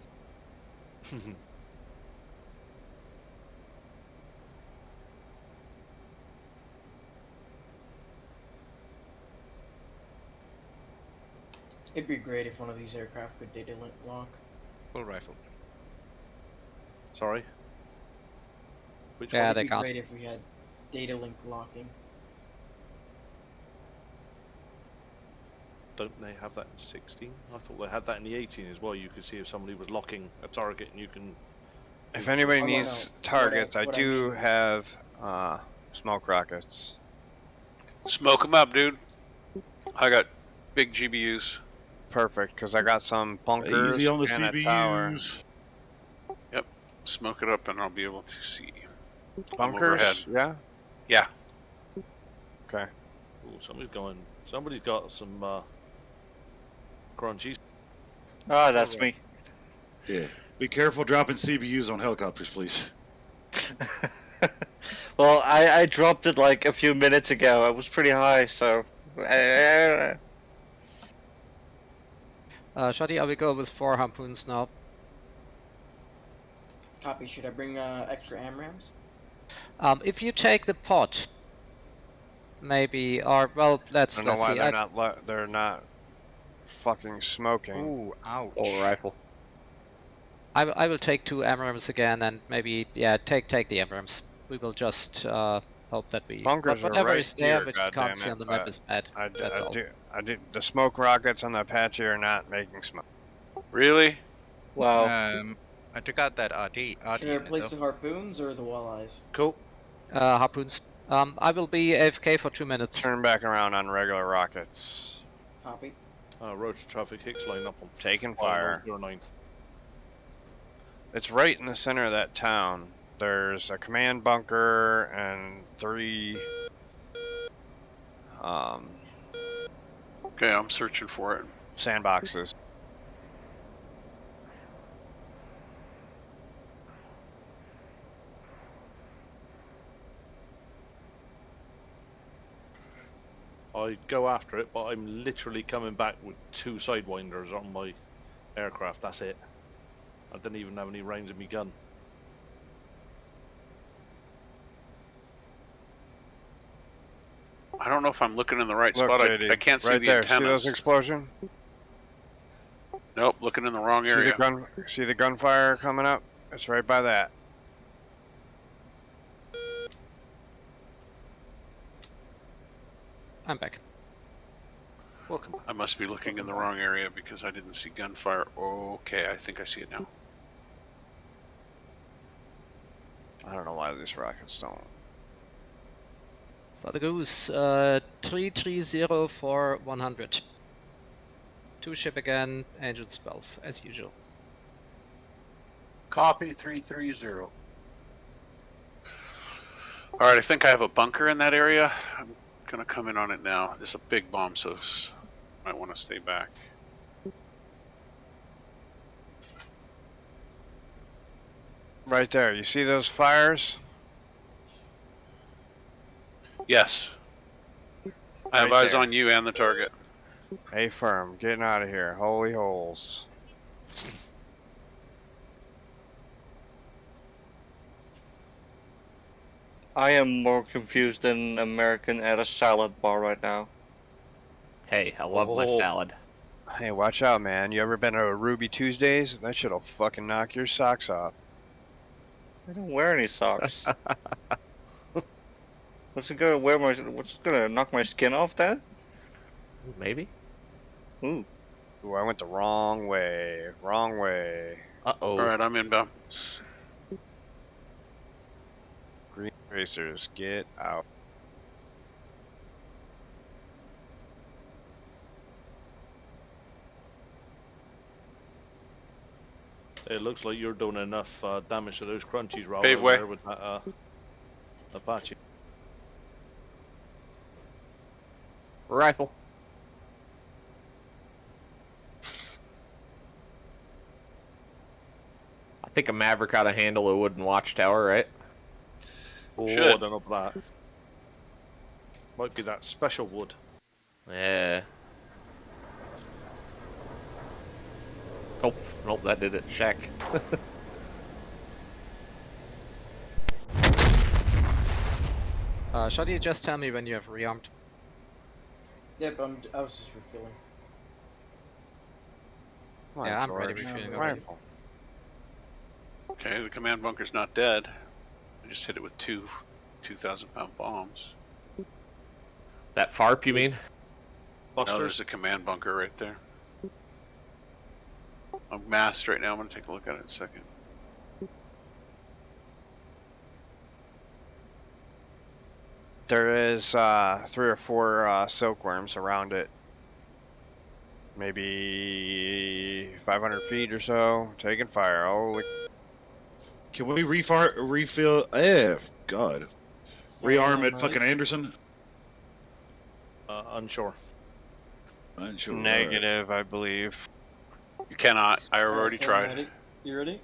Speaker 10: It'd be great if one of these aircraft could data link lock.
Speaker 14: Full rifle.
Speaker 4: Sorry. Which
Speaker 2: Yeah,
Speaker 4: one?
Speaker 2: they
Speaker 10: It'd be
Speaker 2: can't.
Speaker 10: great if we had data link locking.
Speaker 4: Don't they have that in 16? I thought they had that in the 18 as well. You could see if somebody was locking a target and you can...
Speaker 6: If anybody
Speaker 10: Oh, no,
Speaker 6: needs
Speaker 10: no.
Speaker 6: targets,
Speaker 10: What
Speaker 6: I
Speaker 10: I
Speaker 6: do
Speaker 10: mean-
Speaker 6: have smoke rockets.
Speaker 1: Smoke them up, dude. I got big GBUs.
Speaker 6: Perfect, because I got some bunkers
Speaker 3: Easy on the
Speaker 6: and a tower.
Speaker 3: CBUs.
Speaker 1: Yep. Smoke it up and I'll be able to see. I'm overhead.
Speaker 6: Bunkers? Yeah?
Speaker 1: Yeah.
Speaker 6: Okay.
Speaker 4: Ooh, somebody's got some crunchies.
Speaker 7: Ah, that's me.
Speaker 3: Yeah. Be careful dropping CBUs on helicopters, please.
Speaker 7: Well, I dropped it like a few minutes ago. I was pretty high, so...
Speaker 2: Shotty, I will go with 4 harpoons now.
Speaker 10: Copy. Should I bring extra AMRAMs?
Speaker 2: If you take the pot, maybe, or well,
Speaker 6: I
Speaker 2: let's
Speaker 6: don't know why
Speaker 2: see.
Speaker 6: they're not fucking smoking.
Speaker 14: Ooh, ouch.
Speaker 9: Full rifle.
Speaker 2: I will take 2 AMRAMs again, and maybe take the AMRAMs. We will just hope that we
Speaker 6: Bunkers are
Speaker 2: whatever
Speaker 6: right
Speaker 2: is there,
Speaker 6: here,
Speaker 2: which you can't see
Speaker 6: goddammit,
Speaker 2: on the map,
Speaker 6: but
Speaker 2: is bad. That's all.
Speaker 6: The smoke rockets on the Apache are not making smoke.
Speaker 1: Really?
Speaker 7: Wow.
Speaker 14: I took out that RT
Speaker 10: Should I
Speaker 14: unit,
Speaker 10: replace
Speaker 14: though.
Speaker 10: the harpoons or the walleyes?
Speaker 4: Cool.
Speaker 2: Harpoons. I will be AFK for 2 minutes.
Speaker 6: Turn back around on regular rockets.
Speaker 10: Copy.
Speaker 4: Road traffic Hicks line up on
Speaker 6: Taking fire.
Speaker 4: 09.
Speaker 6: It's right in the center of that town. There's a command bunker and 3
Speaker 1: Okay, I'm searching for it.
Speaker 6: sandboxes.
Speaker 4: I go after it, but I'm literally coming back with 2 sidewinders on my aircraft. That's it. I didn't even have any rounds in my gun.
Speaker 1: I don't know if I'm looking in the right
Speaker 6: Look,
Speaker 1: spot.
Speaker 6: JD,
Speaker 1: I can't see
Speaker 6: right
Speaker 1: the
Speaker 6: there. See
Speaker 1: antennas.
Speaker 6: those explosions?
Speaker 1: Nope, looking in the wrong area.
Speaker 6: See the gunfire coming up? It's right by that.
Speaker 2: I'm back.
Speaker 4: Welcome.
Speaker 1: I must be looking in the wrong area because I didn't see gunfire. Okay, I think I see it now.
Speaker 6: I don't know why these rockets don't.
Speaker 2: For the goose, 330 for 100. 2 ship again, engines 12, as usual.
Speaker 13: Copy 330.
Speaker 1: Alright, I think I have a bunker in that area. I'm gonna come in on it now. There's a big bomb, so might want to stay back.
Speaker 6: Right there. You see those fires?
Speaker 1: Yes. I have
Speaker 6: Right
Speaker 1: eyes
Speaker 6: there.
Speaker 1: on you and the target.
Speaker 6: A firm. Getting out of here. Holy holes.
Speaker 7: I am more confused than an American at a salad bar right now.
Speaker 9: Hey, I love my salad.
Speaker 6: Hey, watch out, man. You ever been to a Ruby Tuesdays? That shit'll fucking knock your socks off.
Speaker 7: I don't wear any socks. What's it gonna knock my skin off then?
Speaker 9: Maybe.
Speaker 7: Ooh.
Speaker 6: Ooh, I went the wrong way. Wrong way.
Speaker 9: Uh-oh.
Speaker 1: All right, I'm inbound.
Speaker 6: Green racers, get out.
Speaker 4: It looks like you're doing enough damage to those crunchies, Rob,
Speaker 1: Pave
Speaker 4: over
Speaker 1: way.
Speaker 4: there with that Apache.
Speaker 9: Rifle. I think a Maverick ought to handle a wooden watchtower, right?
Speaker 4: Oh, I
Speaker 1: Should.
Speaker 4: don't know about that. Might be that special wood.
Speaker 9: Yeah. Oh, nope, that did it. Shack.
Speaker 2: Shall you just tell me when you have rearmed?
Speaker 10: Yep, I was just refueling.
Speaker 6: Come on,
Speaker 2: Yeah, I'm ready
Speaker 6: George.
Speaker 2: refueling
Speaker 10: No,
Speaker 2: already.
Speaker 6: Rifle.
Speaker 1: Okay, the command bunker's not dead. I just hit it with two 2,000-pound bombs.
Speaker 9: That FARP, you mean?
Speaker 1: No,
Speaker 4: Busters?
Speaker 1: there's a command bunker right there. I'm masked right now. I'm going to take a look at it in a second.
Speaker 6: There is 3 or 4 silkworms around it. Maybe 500 feet or so. Taking fire. Holy.
Speaker 3: Can we refill? God. Rearm at fucking Anderson?
Speaker 4: Unsure.
Speaker 3: Unsure.
Speaker 6: Negative, I believe.
Speaker 1: You cannot. I already
Speaker 10: Okay,
Speaker 1: tried.
Speaker 10: I'm ready. You ready?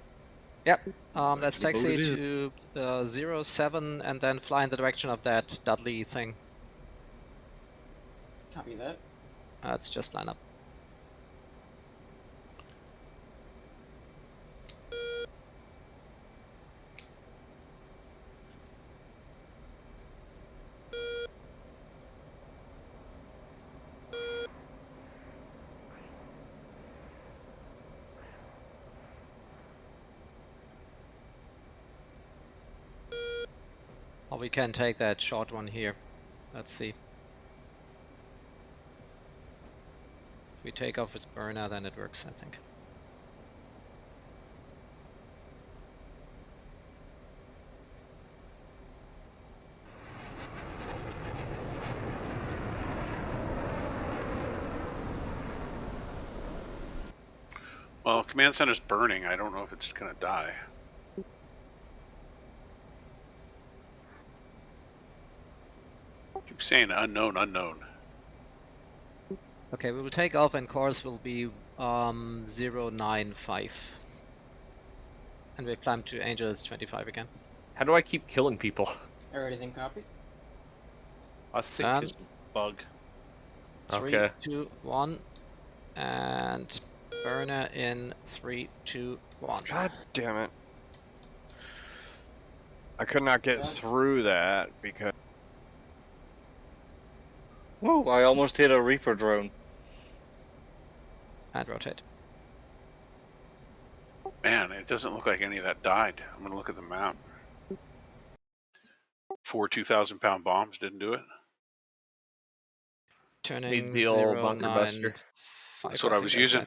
Speaker 2: Yep. Let's
Speaker 3: the boat
Speaker 2: taxi
Speaker 3: it is.
Speaker 2: to 07 and then fly in the direction of that Dudley thing.
Speaker 10: Copy that.
Speaker 2: Let's just line up. Or we can take that short one here. Let's see. If we take off its burner, then it works, I think.
Speaker 1: Well, command center's burning. I don't know if it's going to die. Keep saying unknown, unknown.
Speaker 2: Okay, we will take off and course will be 095. And we'll climb to Angels 25 again.
Speaker 9: How do I keep killing people?
Speaker 10: Everything copy?
Speaker 4: I think
Speaker 2: And
Speaker 4: it's a bug.
Speaker 2: 3,
Speaker 9: Okay.
Speaker 2: 2, 1. And burner in 3, 2, 1.
Speaker 6: God damn it. I could not get through that because...
Speaker 7: Whoa, I almost hit a Reaper drone.
Speaker 2: And rotate.
Speaker 1: Man, it doesn't look like any of that died. I'm going to look at the map. 4 2,000-pound bombs didn't do it.
Speaker 2: Turning
Speaker 9: Need the old bunker buster.
Speaker 2: 095.
Speaker 1: That's what I was using.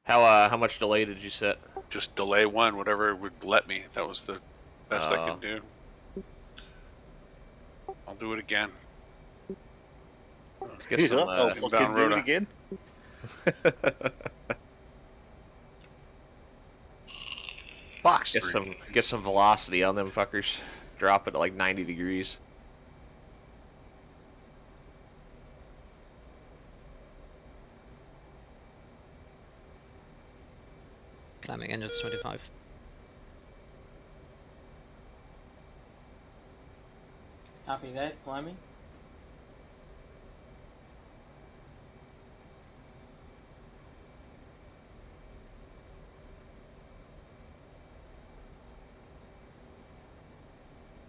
Speaker 9: How much delay did you set?
Speaker 1: Just delay 1, whatever would let me. That was the best I could do. I'll do it again.
Speaker 9: Get some
Speaker 7: I'll fucking do it again.
Speaker 9: Box. Get some velocity on them fuckers. Drop it at like 90 degrees.
Speaker 2: Climbing Angels 25.
Speaker 10: Copy that. Climbing.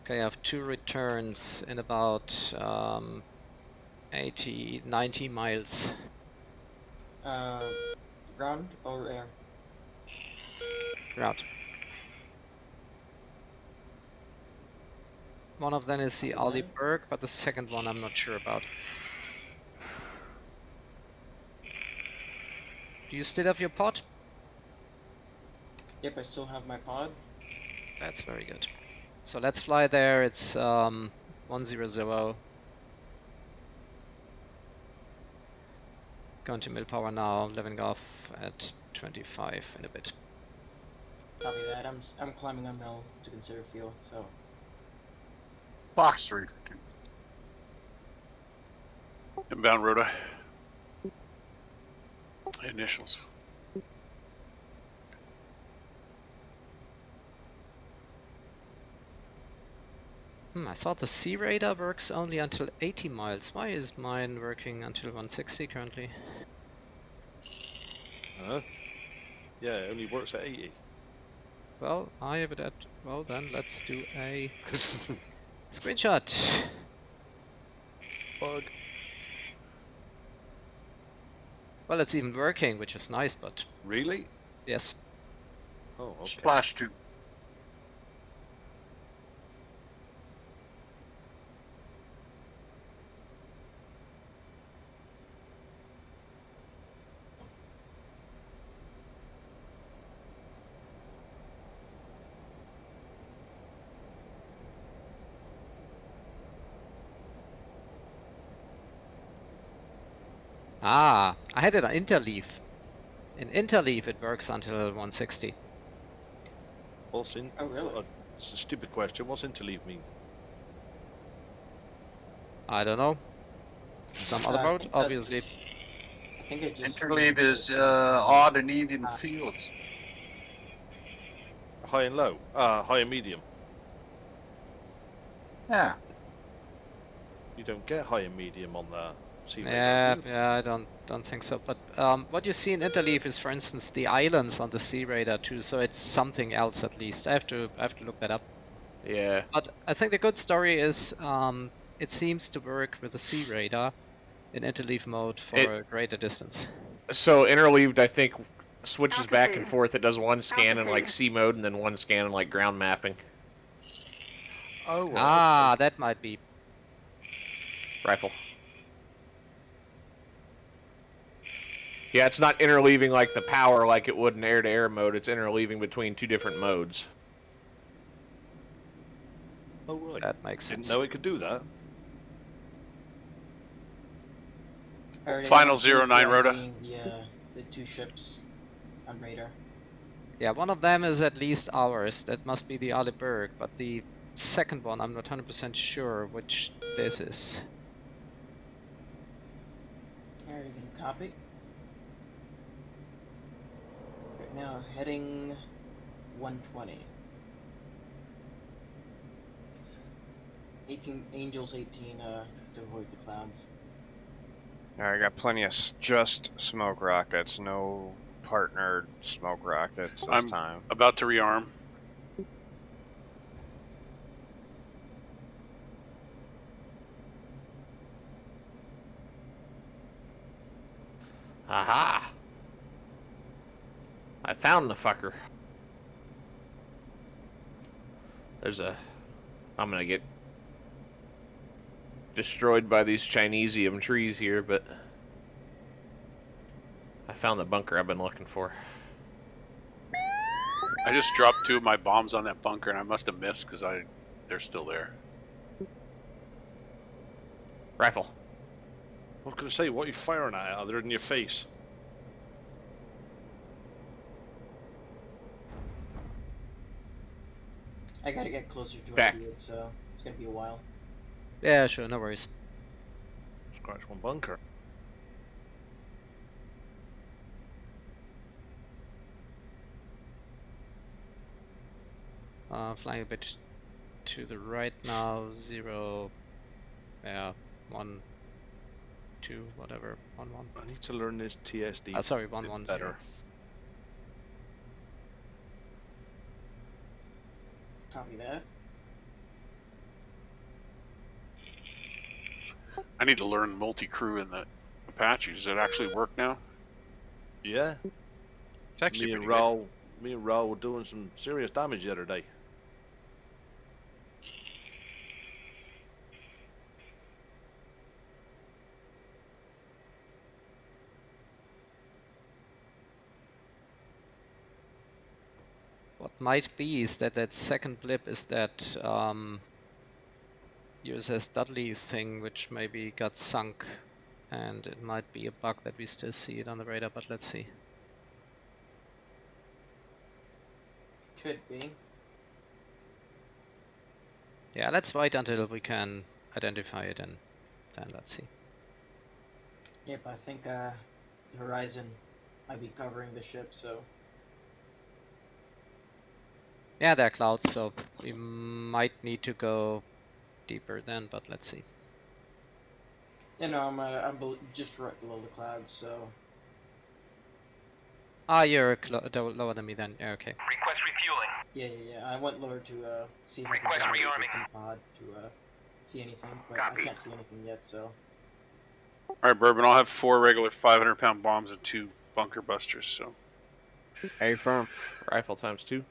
Speaker 2: Okay, I have 2 returns in about 80, 90 miles.
Speaker 10: Ground or air?
Speaker 2: Ground. One of them is the Aldi Berg, but the second one I'm not sure about. Do you still have your pod?
Speaker 10: Yep, I still have my pod.
Speaker 2: That's very good. So let's fly there. It's 100. Going to mill power now, leveling off at 25 in a bit.
Speaker 10: Copy that. I'm climbing a mill to conserve fuel, so.
Speaker 13: Box 3 for 2.
Speaker 1: Inbound Rhoda. Initials.
Speaker 2: I thought the sea radar works only until 80 miles. Why is mine working until 160 currently?
Speaker 4: Huh? Yeah, it only works at 80.
Speaker 2: Well, I have it at... Well, then let's do a screenshot.
Speaker 4: Bug.
Speaker 2: Well, it's even working, which is nice, but...
Speaker 4: Really?
Speaker 2: Yes.
Speaker 4: Oh, okay.
Speaker 13: Splash 2.
Speaker 2: Ah, I had it on interleaf. In interleaf, it works until 160.
Speaker 4: What's in?
Speaker 10: Oh, really?
Speaker 4: It's a stupid question. What's interleave mean?
Speaker 2: I don't know. Some other
Speaker 10: I
Speaker 2: mode,
Speaker 10: think
Speaker 2: obviously.
Speaker 10: I think it just.
Speaker 13: Interleave
Speaker 10: means
Speaker 13: is
Speaker 10: that,
Speaker 13: odd and even fields.
Speaker 4: High and low. High and medium.
Speaker 13: Yeah.
Speaker 4: You don't get high and medium on the sea radar,
Speaker 2: Yeah,
Speaker 4: do you?
Speaker 2: yeah, I don't think so. But what you see in interleaf is, for instance, the islands on the sea radar too. So it's something else at least. I have to look that up.
Speaker 9: Yeah.
Speaker 2: But I think the good story is it seems to work with the sea radar in interleaf mode for a greater distance.
Speaker 9: So interleaved, I think, switches back and forth. It does one scan in like sea mode and then one scan in like ground mapping.
Speaker 4: Oh, well,
Speaker 2: Ah, that might be.
Speaker 9: Rifle. Yeah, it's not interleaving like the power like it would in air-to-air mode. It's interleaving between two different modes.
Speaker 4: Oh, right.
Speaker 2: That makes sense.
Speaker 4: Didn't know it could do that.
Speaker 1: Final 09 Rhoda.
Speaker 10: The two ships on radar.
Speaker 2: Yeah, one of them is at least ours. That must be the Aliberg, but the second one, I'm not 100% sure which this is.
Speaker 10: Alright, you can copy. Right now, heading 120. 18 Angels 18 to avoid the clouds.
Speaker 6: I got plenty of just smoke rockets, no partnered smoke rockets this
Speaker 1: I'm
Speaker 6: time.
Speaker 1: about to rearm.
Speaker 9: Aha! I found the fucker. There's a... I'm gonna get destroyed by these Chinesium trees here, but I found the bunker I've been looking for.
Speaker 1: I just dropped 2 of my bombs on that bunker, and I must have missed because they're still there.
Speaker 9: Rifle.
Speaker 4: I was going to say, what are you firing at other than your face?
Speaker 10: I gotta get closer to
Speaker 9: Back.
Speaker 10: it, so it's gonna be a while.
Speaker 2: Yeah, sure, no worries.
Speaker 4: Scratch one bunker.
Speaker 2: Flying a bit to the right now. 0, yeah, 1, 2, whatever, 1, 1.
Speaker 4: I need to learn this TSD.
Speaker 2: Sorry, 1, 1,
Speaker 4: better.
Speaker 2: 0.
Speaker 10: Copy that.
Speaker 1: I need to learn multi-crew in the Apache. Does it actually work now?
Speaker 4: Yeah.
Speaker 14: It's actually
Speaker 4: me and Raul were doing some serious damage the other day.
Speaker 2: might be is that that second blip is that USS Dudley thing, which maybe got sunk, and it might be a bug that we still see it on the radar, but let's see.
Speaker 10: Could be.
Speaker 2: Yeah, let's wait until we can identify it, and then let's see.
Speaker 10: Yep, I think the horizon might be covering the ship, so...
Speaker 2: Yeah, there are clouds, so we might need to go deeper then, but let's see.
Speaker 10: You know, I'm just right below the clouds, so...
Speaker 2: Ah, you're lower than me then. Yeah, okay.
Speaker 8: Request refueling.
Speaker 10: Yeah. I went lower to see if I could
Speaker 8: Request
Speaker 10: download
Speaker 8: rearming.
Speaker 10: the T-pod to see anything, but
Speaker 8: Copy.
Speaker 10: I can't see anything yet, so...
Speaker 1: Alright, Bourbon, I'll have 4 regular 500-pound bombs and 2 bunker busters, so...
Speaker 9: A firm. Rifle times 2.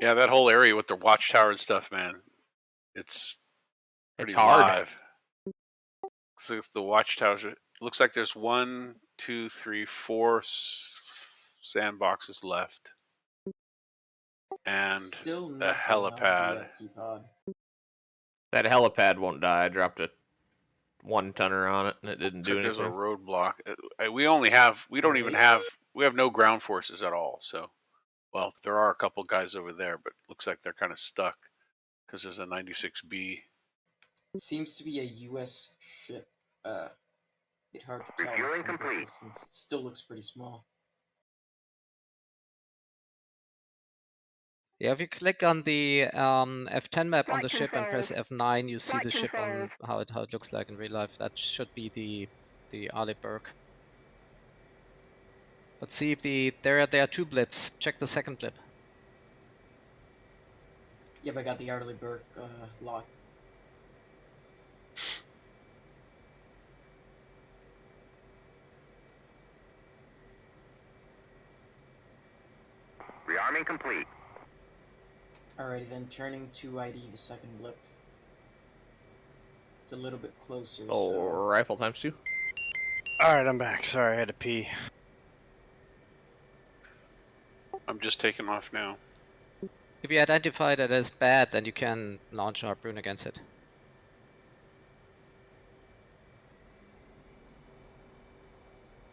Speaker 1: Yeah, that whole area with the watchtower and stuff, man. It's pretty
Speaker 9: hard.
Speaker 1: live. So the watchtowers, it looks like there's 1, 2, 3, 4 sandboxes left. And
Speaker 10: Still
Speaker 1: a
Speaker 10: nothing on
Speaker 1: helipad.
Speaker 10: the T-pod.
Speaker 9: That helipad won't die. I dropped a 1-tonner on it and it didn't do
Speaker 1: Looks like there's a
Speaker 9: anything.
Speaker 1: roadblock. We have no ground forces at all. So, well, there are a couple guys over there, but looks like they're kind of stuck because there's a 96B.
Speaker 10: Seems to be a U.S. ship. It's hard to tell
Speaker 8: Refueling
Speaker 10: from
Speaker 8: complete.
Speaker 10: this distance. It still looks pretty small.
Speaker 2: Yeah, if you click on the F10 map on the ship and press F9, you see the ship on how it looks like in real life. That should be the Arleigh-Burke. But see if there are 2 blips. Check the second blip.
Speaker 10: Yep, I got the Arleigh-Burke lock.
Speaker 8: Rearming complete.
Speaker 10: Alrighty then, turning to ID the second blip. It's a little bit closer,
Speaker 9: Oh,
Speaker 10: so...
Speaker 9: rifle times 2.
Speaker 6: Alright, I'm back. Sorry, I had to pee.
Speaker 1: I'm just taking off now.
Speaker 2: If you identify that as bad, then you can launch a harpoon against it.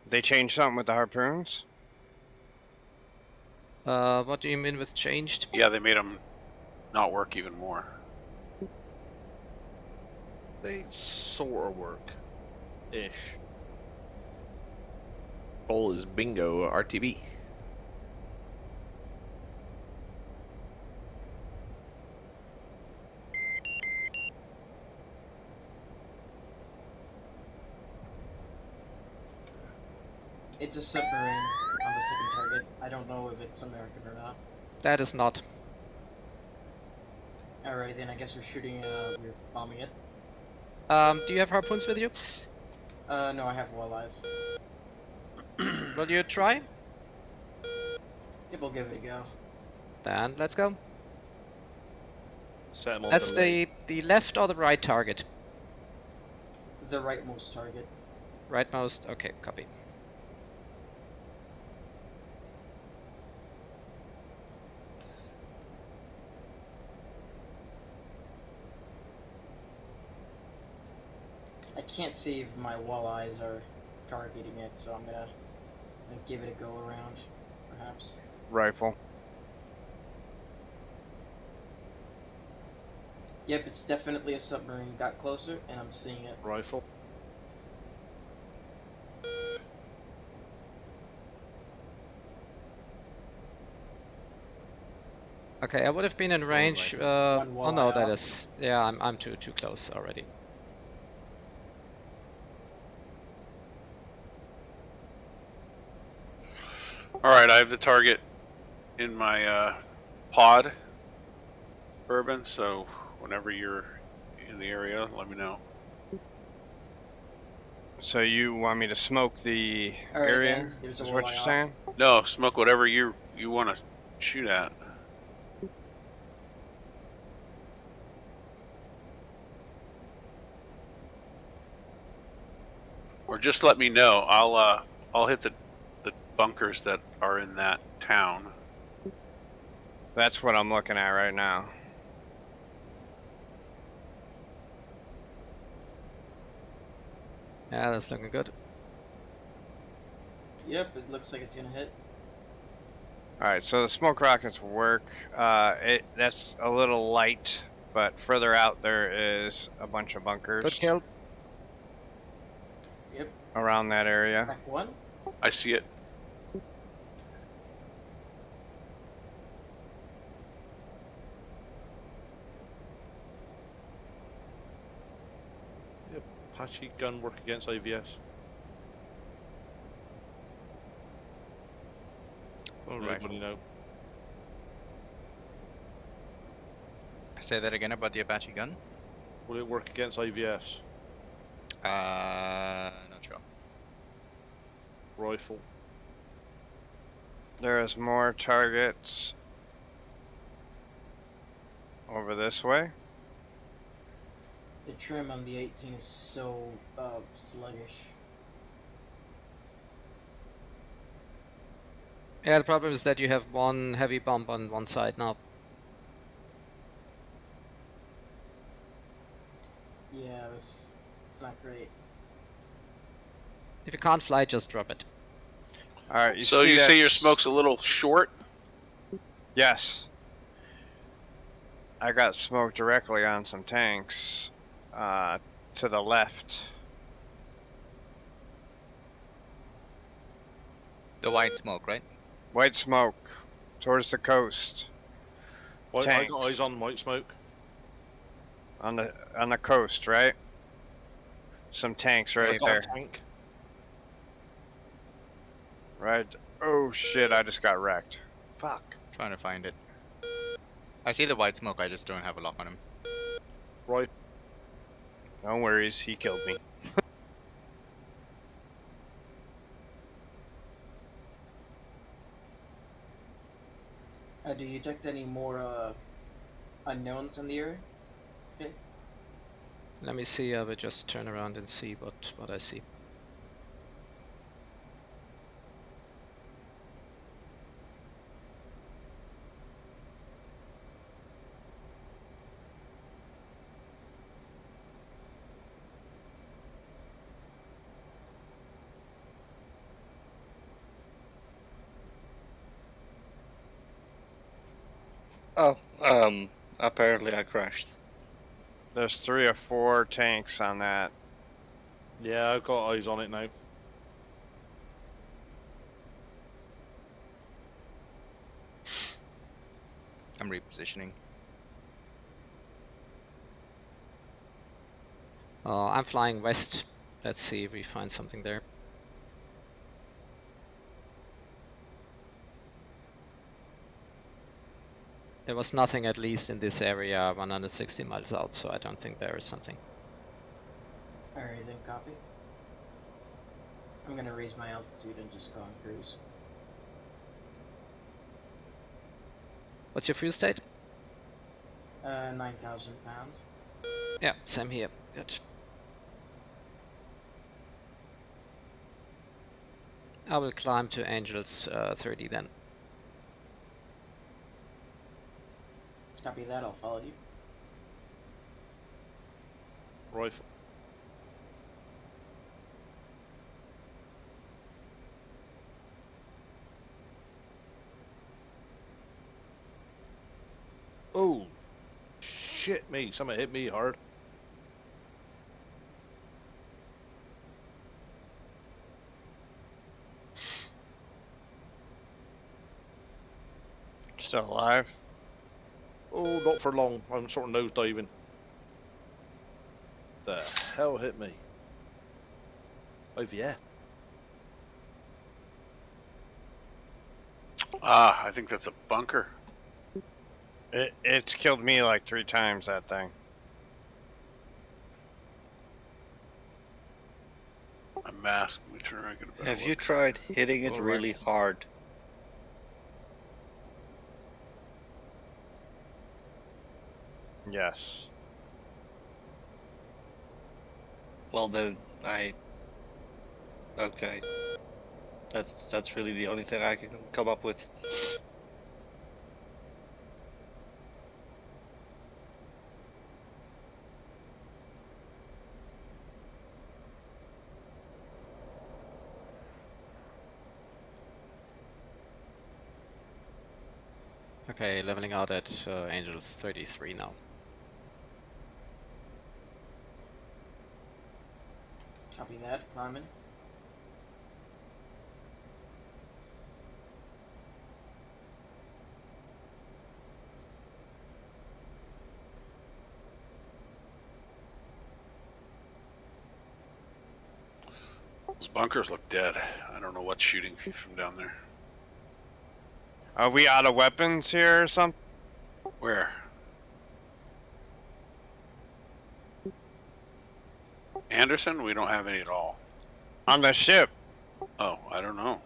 Speaker 6: They changed something with the harpoons?
Speaker 2: What do you mean with changed?
Speaker 1: Yeah, they made them not work even more.
Speaker 4: They sort of work. Ish.
Speaker 9: Goal is bingo RTB.
Speaker 10: It's a submarine on the second target. I don't know if it's American or not.
Speaker 2: That is not.
Speaker 10: Alrighty then, I guess we're shooting, we're bombing it.
Speaker 2: Do you have harpoons with you?
Speaker 10: No, I have walleyes.
Speaker 2: Will you try?
Speaker 10: Yep, we'll give it a go.
Speaker 2: Then let's go.
Speaker 4: Set 'em on
Speaker 2: That's
Speaker 4: delay.
Speaker 2: the left or the right target?
Speaker 10: The rightmost target.
Speaker 2: Rightmost? Okay, copy.
Speaker 10: I can't see if my walleyes are targeting it, so I'm gonna give it a go around, perhaps.
Speaker 6: Rifle.
Speaker 10: Yep, it's definitely a submarine. Got closer, and I'm seeing it.
Speaker 4: Rifle.
Speaker 2: Okay, I would have been in range.
Speaker 10: One
Speaker 2: Oh no,
Speaker 10: walleye
Speaker 2: that
Speaker 10: off.
Speaker 2: is. Yeah, I'm too close already.
Speaker 1: All right, I have the target in my pod, Bourbon. So whenever you're in the area, let me know.
Speaker 6: So you want me to smoke the
Speaker 10: All right,
Speaker 6: area?
Speaker 10: then. There's a
Speaker 6: Is what
Speaker 10: walleye
Speaker 6: you're
Speaker 10: off.
Speaker 6: saying?
Speaker 1: No, smoke whatever you want to shoot at. Or just let me know. I'll hit the bunkers that are in that town.
Speaker 6: That's what I'm looking at right now.
Speaker 2: Yeah, that's looking good.
Speaker 10: Yep, it looks like it's gonna hit.
Speaker 6: All right, so the smoke rockets work. That's a little light, but further out there is a bunch of bunkers.
Speaker 2: Good kill.
Speaker 10: Yep.
Speaker 6: Around that area.
Speaker 10: Back one.
Speaker 1: I see it.
Speaker 4: Yep. Apache gun work against IVS.
Speaker 14: All right.
Speaker 4: Anybody know?
Speaker 14: Say that again about the Apache gun.
Speaker 4: Will it work against IVS?
Speaker 14: Not sure.
Speaker 4: Rifle.
Speaker 6: There's more targets over this way.
Speaker 10: The trim on the 18 is so sluggish.
Speaker 2: Yeah, the problem is that you have one heavy bomb on one side now.
Speaker 10: Yeah, it's not great.
Speaker 2: If you can't fly, just drop it.
Speaker 6: All right,
Speaker 1: So you say your smoke's a little short?
Speaker 6: Yes. I got smoke directly on some tanks to the left.
Speaker 14: The white smoke, right?
Speaker 6: White smoke towards the coast.
Speaker 4: I got eyes on white smoke.
Speaker 6: On the coast, right? Some tanks right there.
Speaker 4: Tank.
Speaker 6: Right. Oh shit! I just got wrecked. Fuck.
Speaker 14: Trying to find it. I see the white smoke. I just don't have a lock on him.
Speaker 4: Right.
Speaker 6: No worries. He killed me.
Speaker 10: Do you detect any more unknowns in the area? Okay.
Speaker 2: Let me see. I will just turn around and see what I see.
Speaker 7: Oh, apparently I crashed.
Speaker 6: There's 3 or 4 tanks on that.
Speaker 4: Yeah, I've got eyes on it now.
Speaker 14: I'm repositioning.
Speaker 2: I'm flying west. Let's see if we find something there. There was nothing, at least in this area, 160 miles out, so I don't think there is something.
Speaker 10: Alright, then copy. I'm gonna raise my altitude and just go on cruise.
Speaker 2: What's your fuel state?
Speaker 10: 9,000 pounds.
Speaker 2: Yeah, same here. Good. I will climb to Angels 30 then.
Speaker 10: Copy that, I'll follow you.
Speaker 4: Rifle. Oh, shit me! Something hit me hard.
Speaker 6: Still alive?
Speaker 4: Oh, not for long. I'm sort of nose diving. The hell hit me? OVF.
Speaker 1: Ah, I think that's a bunker.
Speaker 6: It's killed me like 3 times, that thing.
Speaker 1: I'm masked. Let me turn around and get a better
Speaker 7: Have
Speaker 1: look.
Speaker 7: you tried hitting it
Speaker 4: All
Speaker 7: really
Speaker 4: right.
Speaker 7: hard?
Speaker 6: Yes.
Speaker 7: Well then, okay. That's really the only thing I can come up with.
Speaker 2: Okay, leveling out at Angels 33 now.
Speaker 10: Copy that, climbing.
Speaker 1: Those bunkers look dead. I don't know what's shooting from down there.
Speaker 6: Are we out of weapons here or something?
Speaker 1: Where? Anderson? We don't have any at all.
Speaker 6: On the ship.
Speaker 1: Oh, I don't know.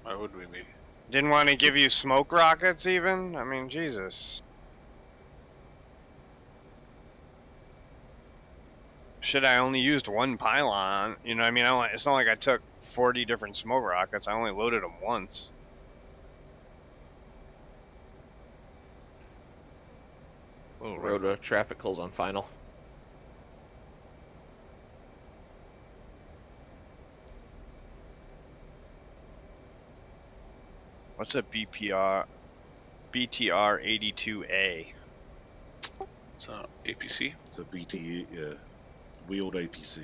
Speaker 1: Why would we be?
Speaker 6: Didn't want to give you smoke rockets even? I mean, Jesus. Shit, I only used 1 pylon. You know what I mean? It's not like I took 40 different smoke rockets. I only loaded them once.
Speaker 14: Oh,
Speaker 9: Road traffic calls on final.
Speaker 6: What's a BTR 82A?
Speaker 1: It's a APC.
Speaker 3: It's a BT, yeah, wheeled APC.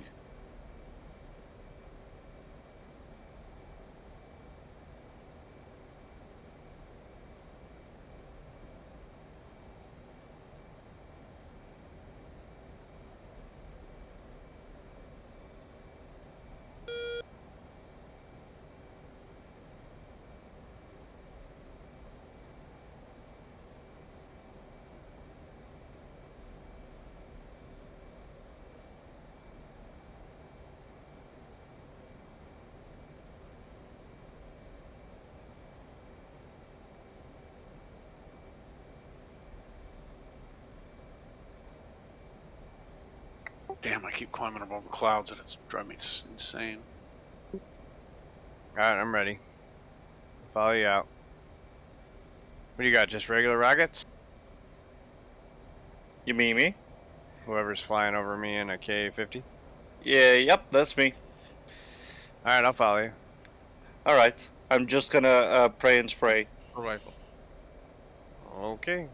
Speaker 1: Damn, I keep climbing above the clouds and it's driving me insane.
Speaker 6: Alright, I'm ready. Follow you out. What do you got? Just regular rockets?
Speaker 7: You mean me?
Speaker 6: Whoever's flying over me in a K-50?
Speaker 7: Yeah, yep, that's me.
Speaker 6: Alright, I'll follow you.
Speaker 7: Alright, I'm just gonna pray and spray.
Speaker 14: rifle.
Speaker 6: Okay.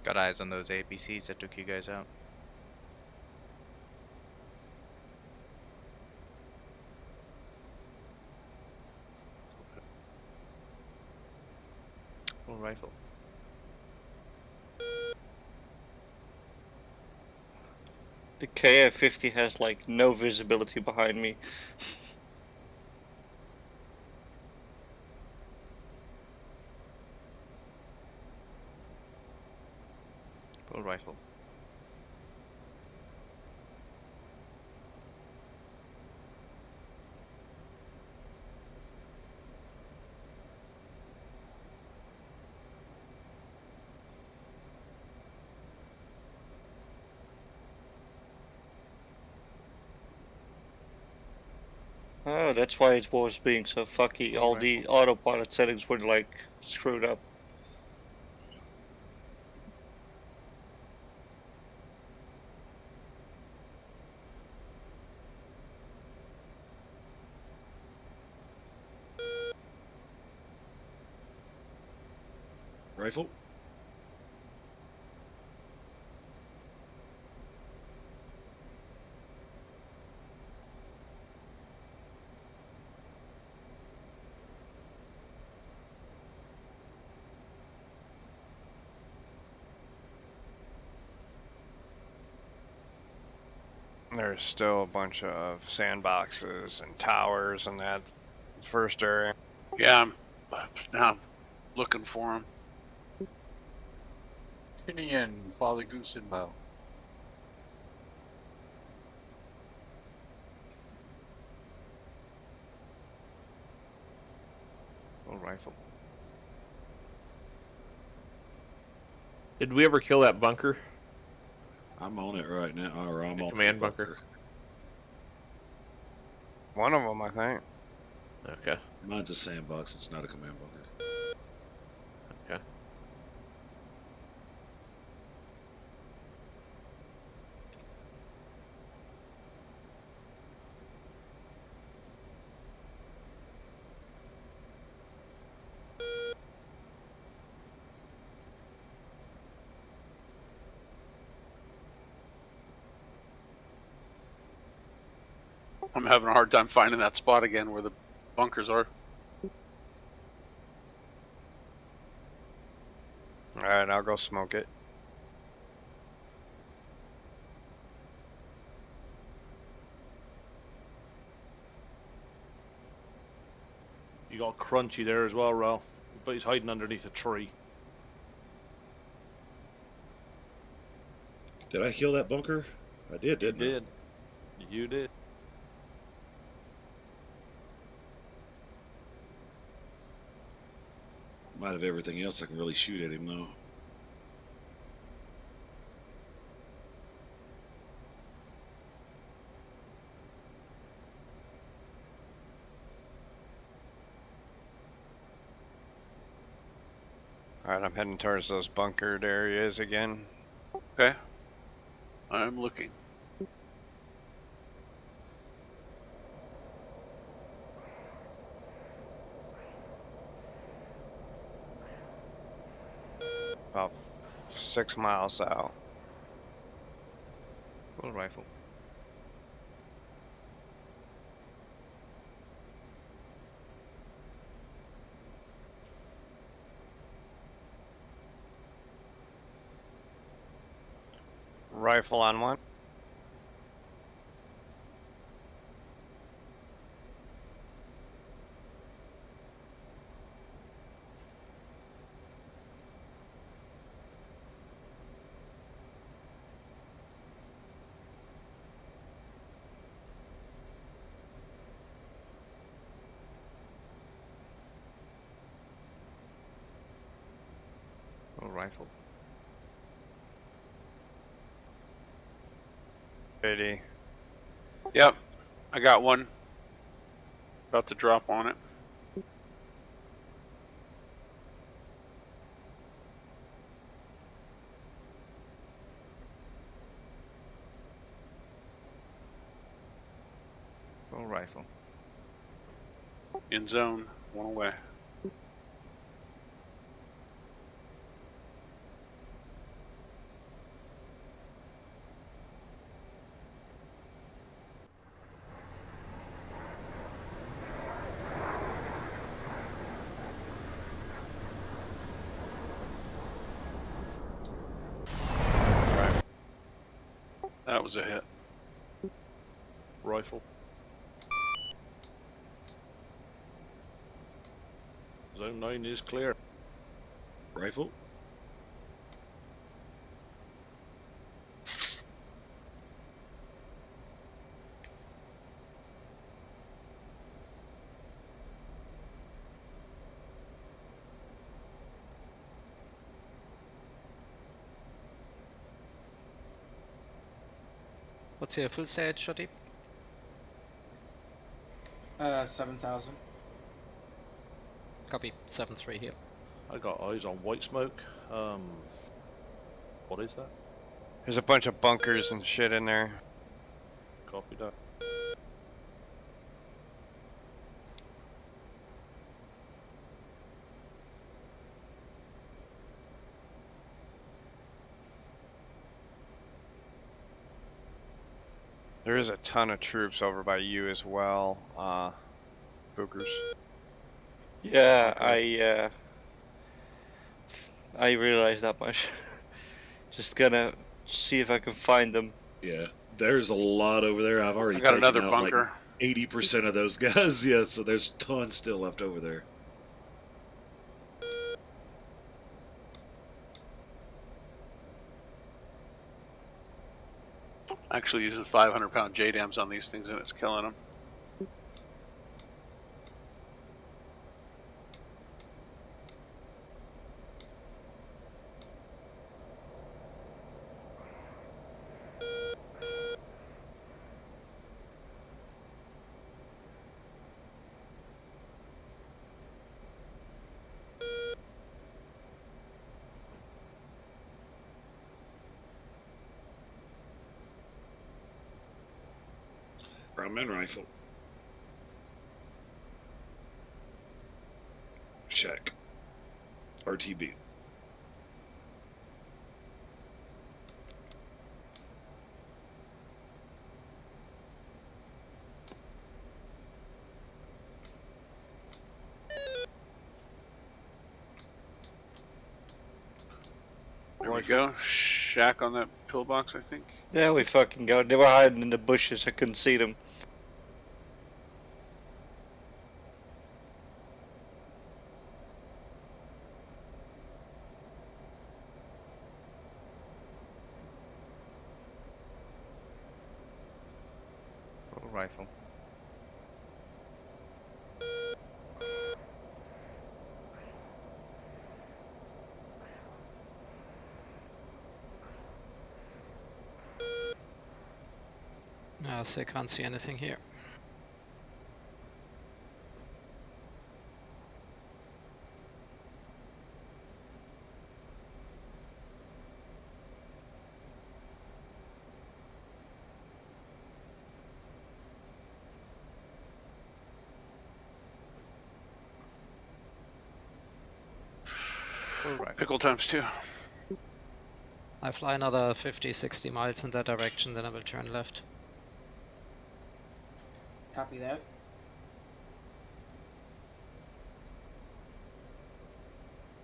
Speaker 14: Got eyes on those APCs that took you guys out. Full rifle.
Speaker 7: The KF-50 has like no visibility behind me.
Speaker 14: Full rifle.
Speaker 7: Oh, that's why it was being so fucky. All the autopilot settings were like screwed up.
Speaker 3: Rifle.
Speaker 6: There's still a bunch of sandboxes and towers in that first area.
Speaker 1: Yeah, I'm looking for them.
Speaker 13: Kenny and Father Goose inbound.
Speaker 14: Full rifle.
Speaker 9: Did we ever kill that bunker?
Speaker 3: I'm on it right now, or I'm
Speaker 9: The
Speaker 3: on
Speaker 9: command
Speaker 3: the
Speaker 9: bunker.
Speaker 6: One of them, I think.
Speaker 9: Okay.
Speaker 3: Mine's a sandbox. It's not a command bunker.
Speaker 9: Okay.
Speaker 1: I'm having a hard time finding that spot again where the bunkers are.
Speaker 6: All right, I'll go smoke it.
Speaker 4: You got Crunchy there as well, Ro. But he's hiding underneath a tree.
Speaker 3: Did I kill that bunker? I did, didn't
Speaker 4: You did. You did.
Speaker 3: I? Might have everything else I can really shoot at him, though.
Speaker 6: All right, I'm heading towards those bunkered areas again.
Speaker 1: Okay. I'm looking.
Speaker 6: About 6 miles out.
Speaker 14: Full rifle.
Speaker 6: Rifle on one.
Speaker 14: Full rifle.
Speaker 6: JD.
Speaker 1: Yep, I got one. About to drop on it.
Speaker 14: Full rifle.
Speaker 1: In zone, one away. That was a hit.
Speaker 4: Rifle. Zone 9 is clear.
Speaker 3: Rifle.
Speaker 2: What's your full stage, Shotty?
Speaker 10: 7,000.
Speaker 2: Copy. 7-3 here.
Speaker 4: I got eyes on white smoke. What is that?
Speaker 6: There's a bunch of bunkers and shit in there.
Speaker 4: Copy that.
Speaker 6: There is a ton of troops over by you as well, Bookers.
Speaker 7: Yeah, I realized that much. Just gonna see if I can find them.
Speaker 3: Yeah, there's a lot over there. I've already
Speaker 1: I got
Speaker 3: taken
Speaker 1: another
Speaker 3: out
Speaker 1: bunker.
Speaker 3: like 80% of those guys. Yeah, so there's tons still left over there.
Speaker 1: Actually uses 500-pound JDAMs on these things and it's killing them.
Speaker 3: Grumman rifle. Check. RTB.
Speaker 1: There we go. Shack on that pillbox, I think.
Speaker 7: There we fucking go. They were hiding in the bushes. I couldn't see them.
Speaker 14: Rifle.
Speaker 2: So I can't see anything here.
Speaker 1: Pickle times 2.
Speaker 2: I fly another 50-60 miles in that direction, then I will turn left.
Speaker 10: Copy that.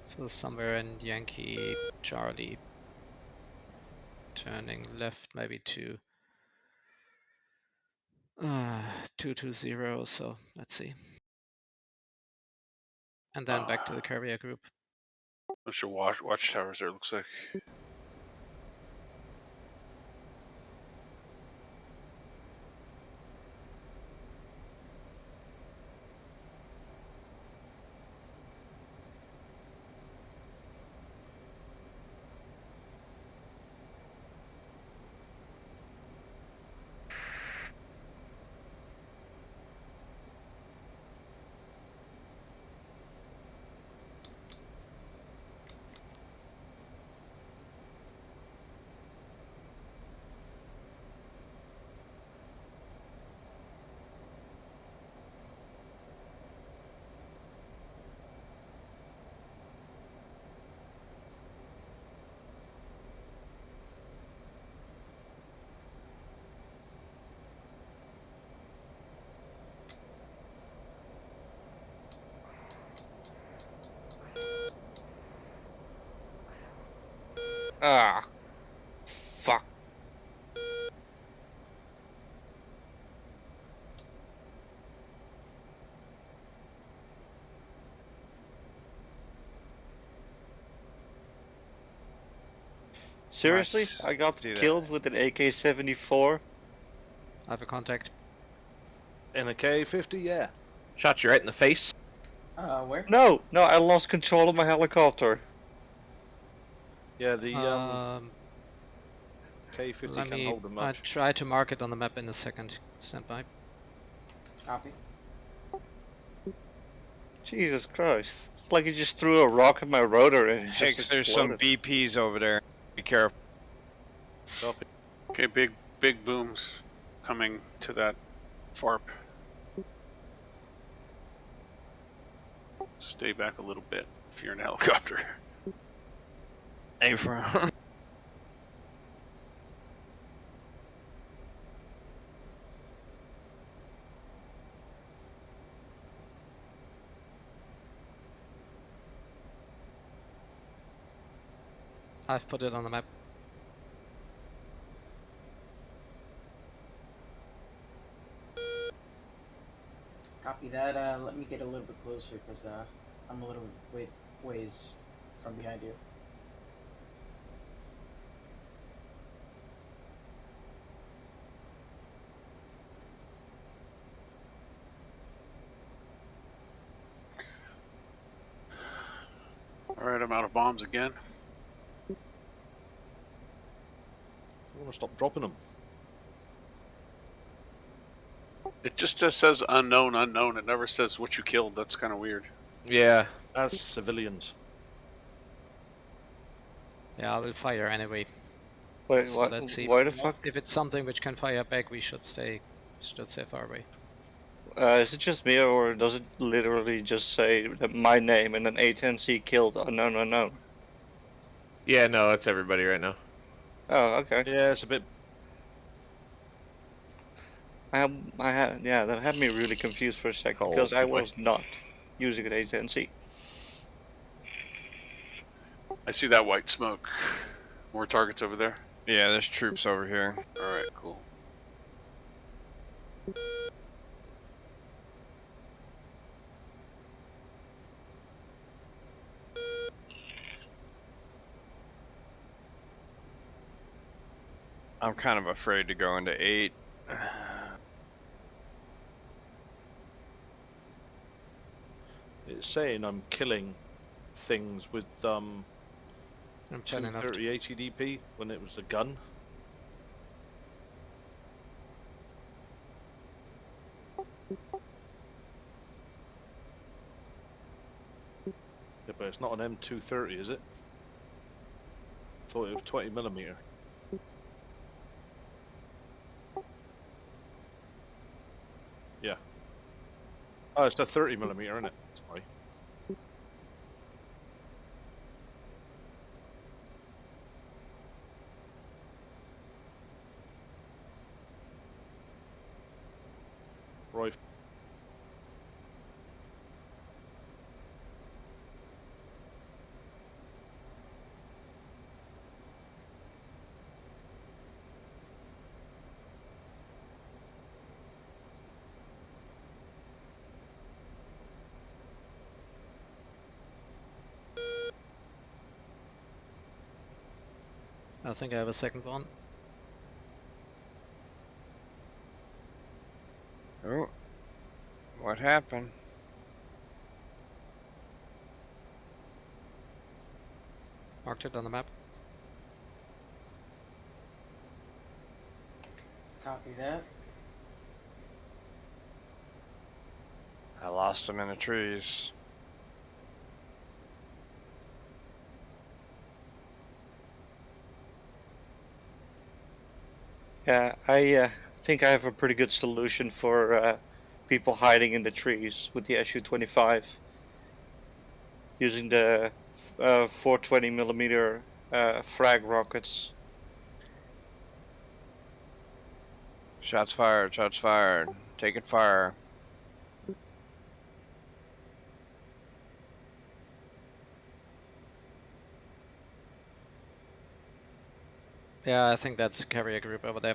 Speaker 2: So somewhere in Yankee Charlie. Turning left maybe to 220, so let's see. And then back to the carrier group.
Speaker 1: Bunch of watchtowers there, looks like.
Speaker 7: Ah, fuck. Seriously? I got killed with an AK-74?
Speaker 2: I have a contact.
Speaker 4: In a K-50, yeah.
Speaker 9: Shot you right in the face.
Speaker 10: Where?
Speaker 7: No, I lost control of my helicopter.
Speaker 4: Yeah, the K-50 can hold them
Speaker 2: I
Speaker 4: much.
Speaker 2: try to mark it on the map in a second. Stand by.
Speaker 10: Copy.
Speaker 7: Jesus Christ. It's like you just threw a rock at my rotor and it just
Speaker 6: Hicks, there's some
Speaker 7: exploded.
Speaker 6: BPs over there. Be careful.
Speaker 4: Copy.
Speaker 1: Okay, big booms coming to that FARP. Stay back a little bit if you're in a helicopter.
Speaker 6: Hey, for
Speaker 2: I've put it on the map.
Speaker 10: Copy that. Let me get a little bit closer because I'm a little ways from behind you.
Speaker 1: All right, I'm out of bombs again.
Speaker 4: I want to stop dropping them.
Speaker 1: It just says unknown, unknown. It never says what you killed. That's kind of weird.
Speaker 9: Yeah.
Speaker 4: As civilians.
Speaker 2: Yeah, I will fire anyway.
Speaker 7: Wait,
Speaker 2: So
Speaker 7: what?
Speaker 2: let's see.
Speaker 7: Why the fuck?
Speaker 2: If it's something which can fire back, we should stay far away.
Speaker 7: Is it just me, or does it literally just say that my name and then A10C killed unknown unknown?
Speaker 9: Yeah, no, that's everybody right now.
Speaker 7: Oh, okay.
Speaker 4: Yeah, it's a bit.
Speaker 7: Yeah, that had me really confused for a second
Speaker 9: Oh,
Speaker 7: because I
Speaker 9: good boy.
Speaker 7: was not using an A10C.
Speaker 1: I see that white smoke. More targets over there.
Speaker 6: yeah, there's troops over here.
Speaker 1: All right, cool.
Speaker 6: I'm kind of afraid to go into 8.
Speaker 4: It's saying I'm killing things with
Speaker 2: I'm turning off.
Speaker 4: 230 ATDP when it was a gun. Yeah, but it's not an M230, is it? I thought it was 20mm. Yeah. Oh, it's a 30mm, isn't it? Sorry. Rifle.
Speaker 2: I think I have a second one.
Speaker 6: Oh, what happened?
Speaker 2: Marked it on the map.
Speaker 10: Copy that.
Speaker 6: I lost him in the trees.
Speaker 7: Yeah, I think I have a pretty good solution for people hiding in the trees with the SU-25 using the 420mm frag rockets.
Speaker 6: Shots fired, shots fired. Taking fire.
Speaker 2: Yeah, I think that's a carrier group over there.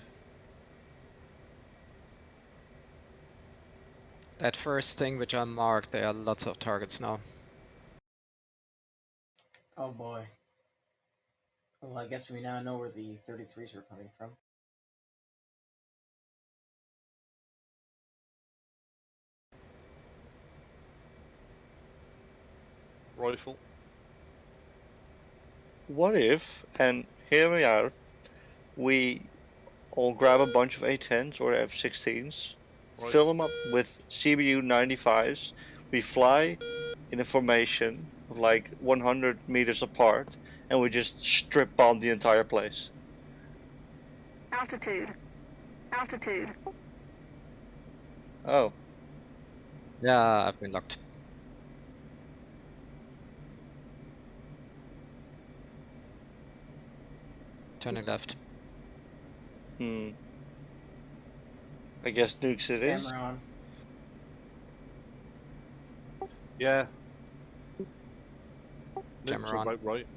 Speaker 2: That first thing which I marked, there are lots of targets now.
Speaker 10: Oh boy. Well, I guess we now know where the 33s were coming from.
Speaker 4: Rifle.
Speaker 7: What if, and here we are, we all grab a bunch of A10s or F16s, fill them up with CBU 95s, we fly in a formation of like 100 meters apart, and we just strip bomb the entire place.
Speaker 15: Altitude. Altitude.
Speaker 7: Oh.
Speaker 2: Yeah, I've been locked. Turning left.
Speaker 7: I guess nukes it is.
Speaker 10: Camera on.
Speaker 4: Yeah.
Speaker 2: Camera
Speaker 4: Nukes are
Speaker 2: on.
Speaker 4: about right.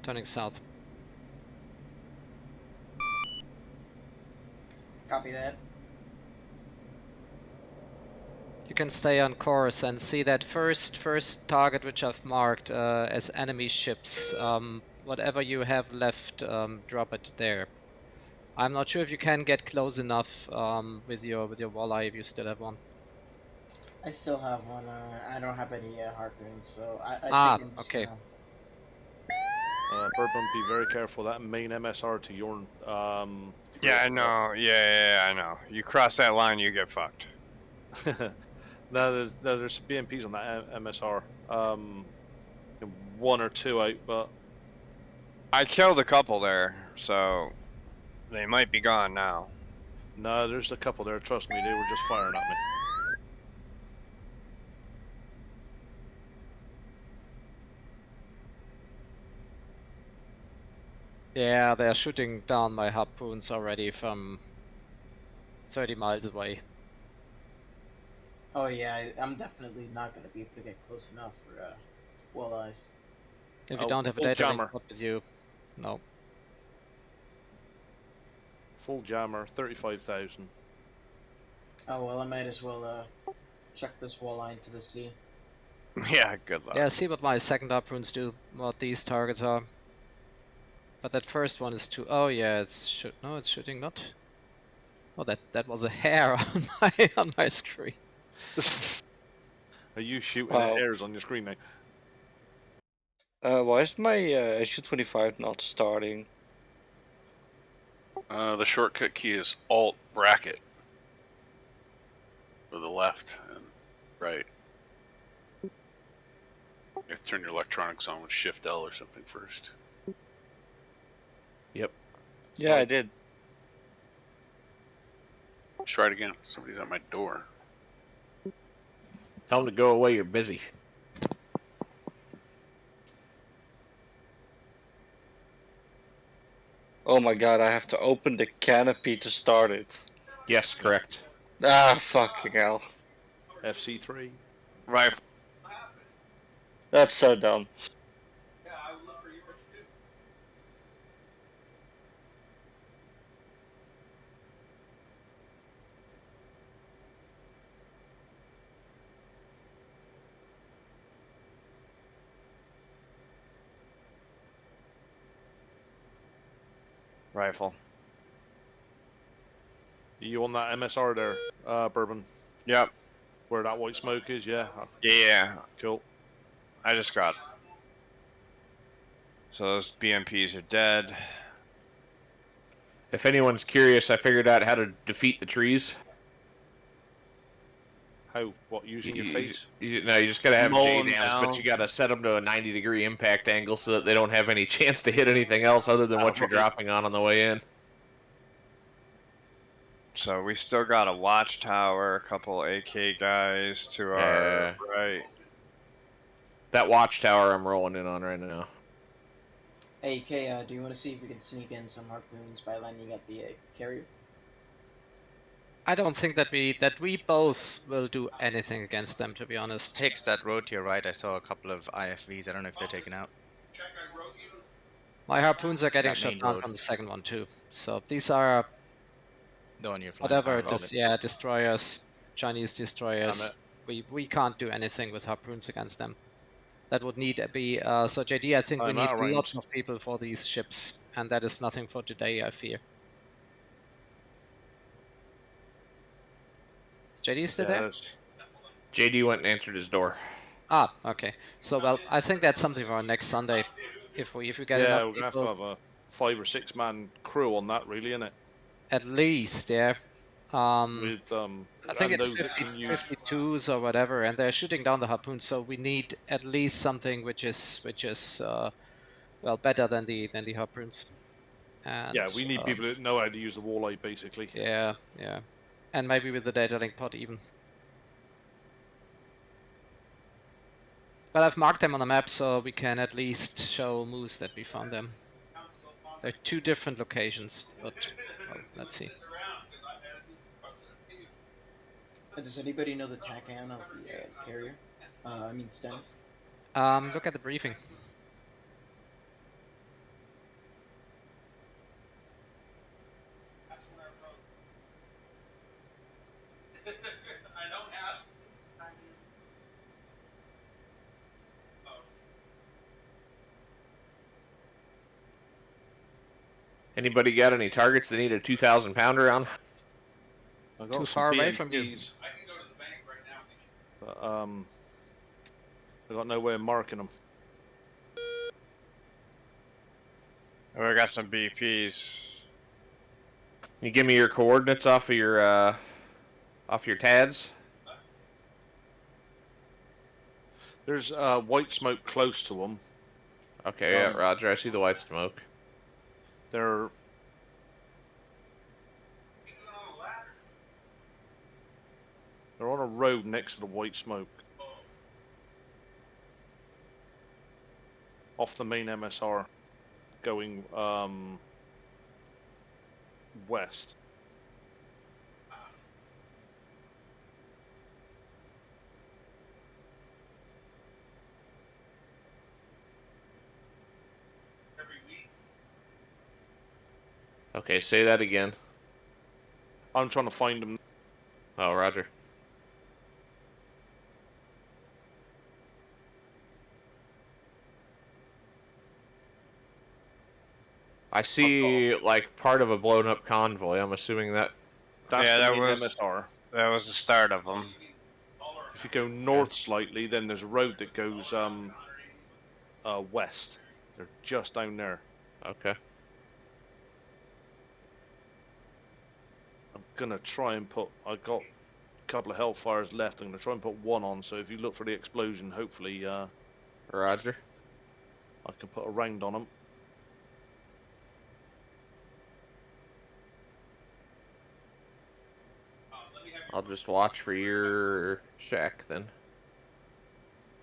Speaker 2: Turning south.
Speaker 10: Copy that.
Speaker 2: You can stay on course and see that first target which I've marked as enemy ships. Whatever you have left, drop it there. I'm not sure if you can get close enough with your walleye if you still have one.
Speaker 10: I still have one. I don't have any harpoons, so I think I'm just
Speaker 2: okay.
Speaker 10: gonna.
Speaker 4: Bourbon, be very careful. That main MSR to your
Speaker 6: Yeah, I know. Yeah, I know. You cross that line, you get fucked.
Speaker 4: No, there's BMPs on that MSR. One or two out, but
Speaker 6: I killed a couple there, so they might be gone now.
Speaker 4: no, there's a couple there. Trust me, they were just firing at me.
Speaker 2: Yeah, they're shooting down my harpoons already from 30 miles away.
Speaker 10: Oh yeah, I'm definitely not gonna be able to get close enough for walleyes.
Speaker 2: If you don't have a data link with you, no.
Speaker 4: Full jammer, 35,000.
Speaker 10: Oh well, I might as well chuck this walleye into the sea.
Speaker 6: Yeah, good luck.
Speaker 2: Yeah, see what my second harpoons do, what these targets are. But that first one is too. Oh yeah, it's shooting not. Oh, that was a hair on my screen.
Speaker 4: Are you shooting at hairs on your screen now?
Speaker 7: Why is my SU-25 not starting?
Speaker 1: The shortcut key is Alt bracket for the left and right. You have to turn your electronics on with Shift L or something first.
Speaker 9: Yep.
Speaker 7: Yeah, I did.
Speaker 1: Let's try it again. Somebody's at my door.
Speaker 9: Tell them to go away. You're busy.
Speaker 7: Oh my god, I have to open the canopy to start it.
Speaker 9: Yes, correct.
Speaker 7: Ah, fucking hell.
Speaker 4: FC3.
Speaker 6: Right.
Speaker 7: That's so dumb.
Speaker 6: Rifle.
Speaker 4: You on that MSR there, Bourbon?
Speaker 6: Yep.
Speaker 4: Where that white smoke is, yeah?
Speaker 6: Yeah.
Speaker 4: Cool.
Speaker 6: I just got. So those BMPs are dead.
Speaker 9: If anyone's curious, I figured out how to defeat the trees.
Speaker 4: How? What, using your face?
Speaker 9: No, you just gotta have
Speaker 6: Mowing
Speaker 9: JDS,
Speaker 6: down.
Speaker 9: but you gotta set them to a 90-degree impact angle so that they don't have any chance to hit anything else other than what you're dropping on the way in.
Speaker 6: So we still got a watchtower, a couple AK guys to our right.
Speaker 9: That watchtower I'm rolling in on right now.
Speaker 10: Hey Kay, do you want to see if we can sneak in some harpoons by landing at the carrier?
Speaker 2: I don't think that we both will do anything against them, to be honest.
Speaker 14: Hicks, that road to your right, I saw a couple of IFVs. I don't know if they're taken out.
Speaker 2: My harpoons are getting
Speaker 14: That
Speaker 2: shot
Speaker 14: main
Speaker 2: down
Speaker 14: road.
Speaker 2: from the second one too. So these are
Speaker 14: The one you're flying.
Speaker 2: whatever
Speaker 14: Oh,
Speaker 2: it is. Yeah, destroyers, Chinese destroyers.
Speaker 4: Damn
Speaker 2: We can't do anything with harpoons against them. That would need to be so JD. I think we
Speaker 4: I'm
Speaker 2: need
Speaker 4: out of range.
Speaker 2: lots of people for these ships, and that is nothing for today, I fear. Is JD still there?
Speaker 9: JD went and answered his door.
Speaker 2: Ah, okay. So well, I think that's something for our next Sunday. If we get
Speaker 4: Yeah,
Speaker 2: enough
Speaker 4: we're gonna
Speaker 2: people.
Speaker 4: have to have a 5 or 6 man crew on that, really, innit?
Speaker 2: at least, yeah.
Speaker 4: With
Speaker 2: I think
Speaker 4: and
Speaker 2: it's
Speaker 4: those that
Speaker 2: 50,
Speaker 4: can use
Speaker 2: 52s or whatever, and they're shooting down the harpoon. So we need at least something which is well better than the harpoons. And
Speaker 4: yeah, we need people that know how to use the walleye basically.
Speaker 2: yeah, yeah, and maybe with the data link pod even. But I've marked them on the map so we can at least show moose that we found them. They're two different locations, but well, let's see.
Speaker 10: Does anybody know the TACAN of the carrier? I mean Stennis?
Speaker 2: Look at the briefing.
Speaker 9: Anybody got any targets that need a 2,000 pounder on?
Speaker 4: I got
Speaker 2: Too
Speaker 4: some
Speaker 2: far away from you.
Speaker 4: BMPs. But, I got no way of marking them.
Speaker 6: Oh, we got some BPs.
Speaker 9: Can you give me your coordinates off of your TADs?
Speaker 4: There's white smoke close to them.
Speaker 9: Okay, yeah, Roger. I see the white smoke.
Speaker 4: They're on a road next to the white smoke. Off the main MSR, going west.
Speaker 9: Okay, say that again.
Speaker 4: I'm trying to find them.
Speaker 9: Oh, Roger. I see like part of a blown up convoy. I'm assuming that.
Speaker 4: That's
Speaker 6: Yeah,
Speaker 4: the
Speaker 6: that
Speaker 4: main
Speaker 6: was
Speaker 4: MSR.
Speaker 6: that was the start of them.
Speaker 4: If you go north slightly, then there's a road that goes west. They're just down there.
Speaker 9: Okay.
Speaker 4: I'm gonna try and put. I got a couple of Hellfires left. I'm gonna try and put one on. So if you look for the explosion, hopefully,
Speaker 9: Roger.
Speaker 4: I can put a round on them.
Speaker 9: I'll just watch for your shack then.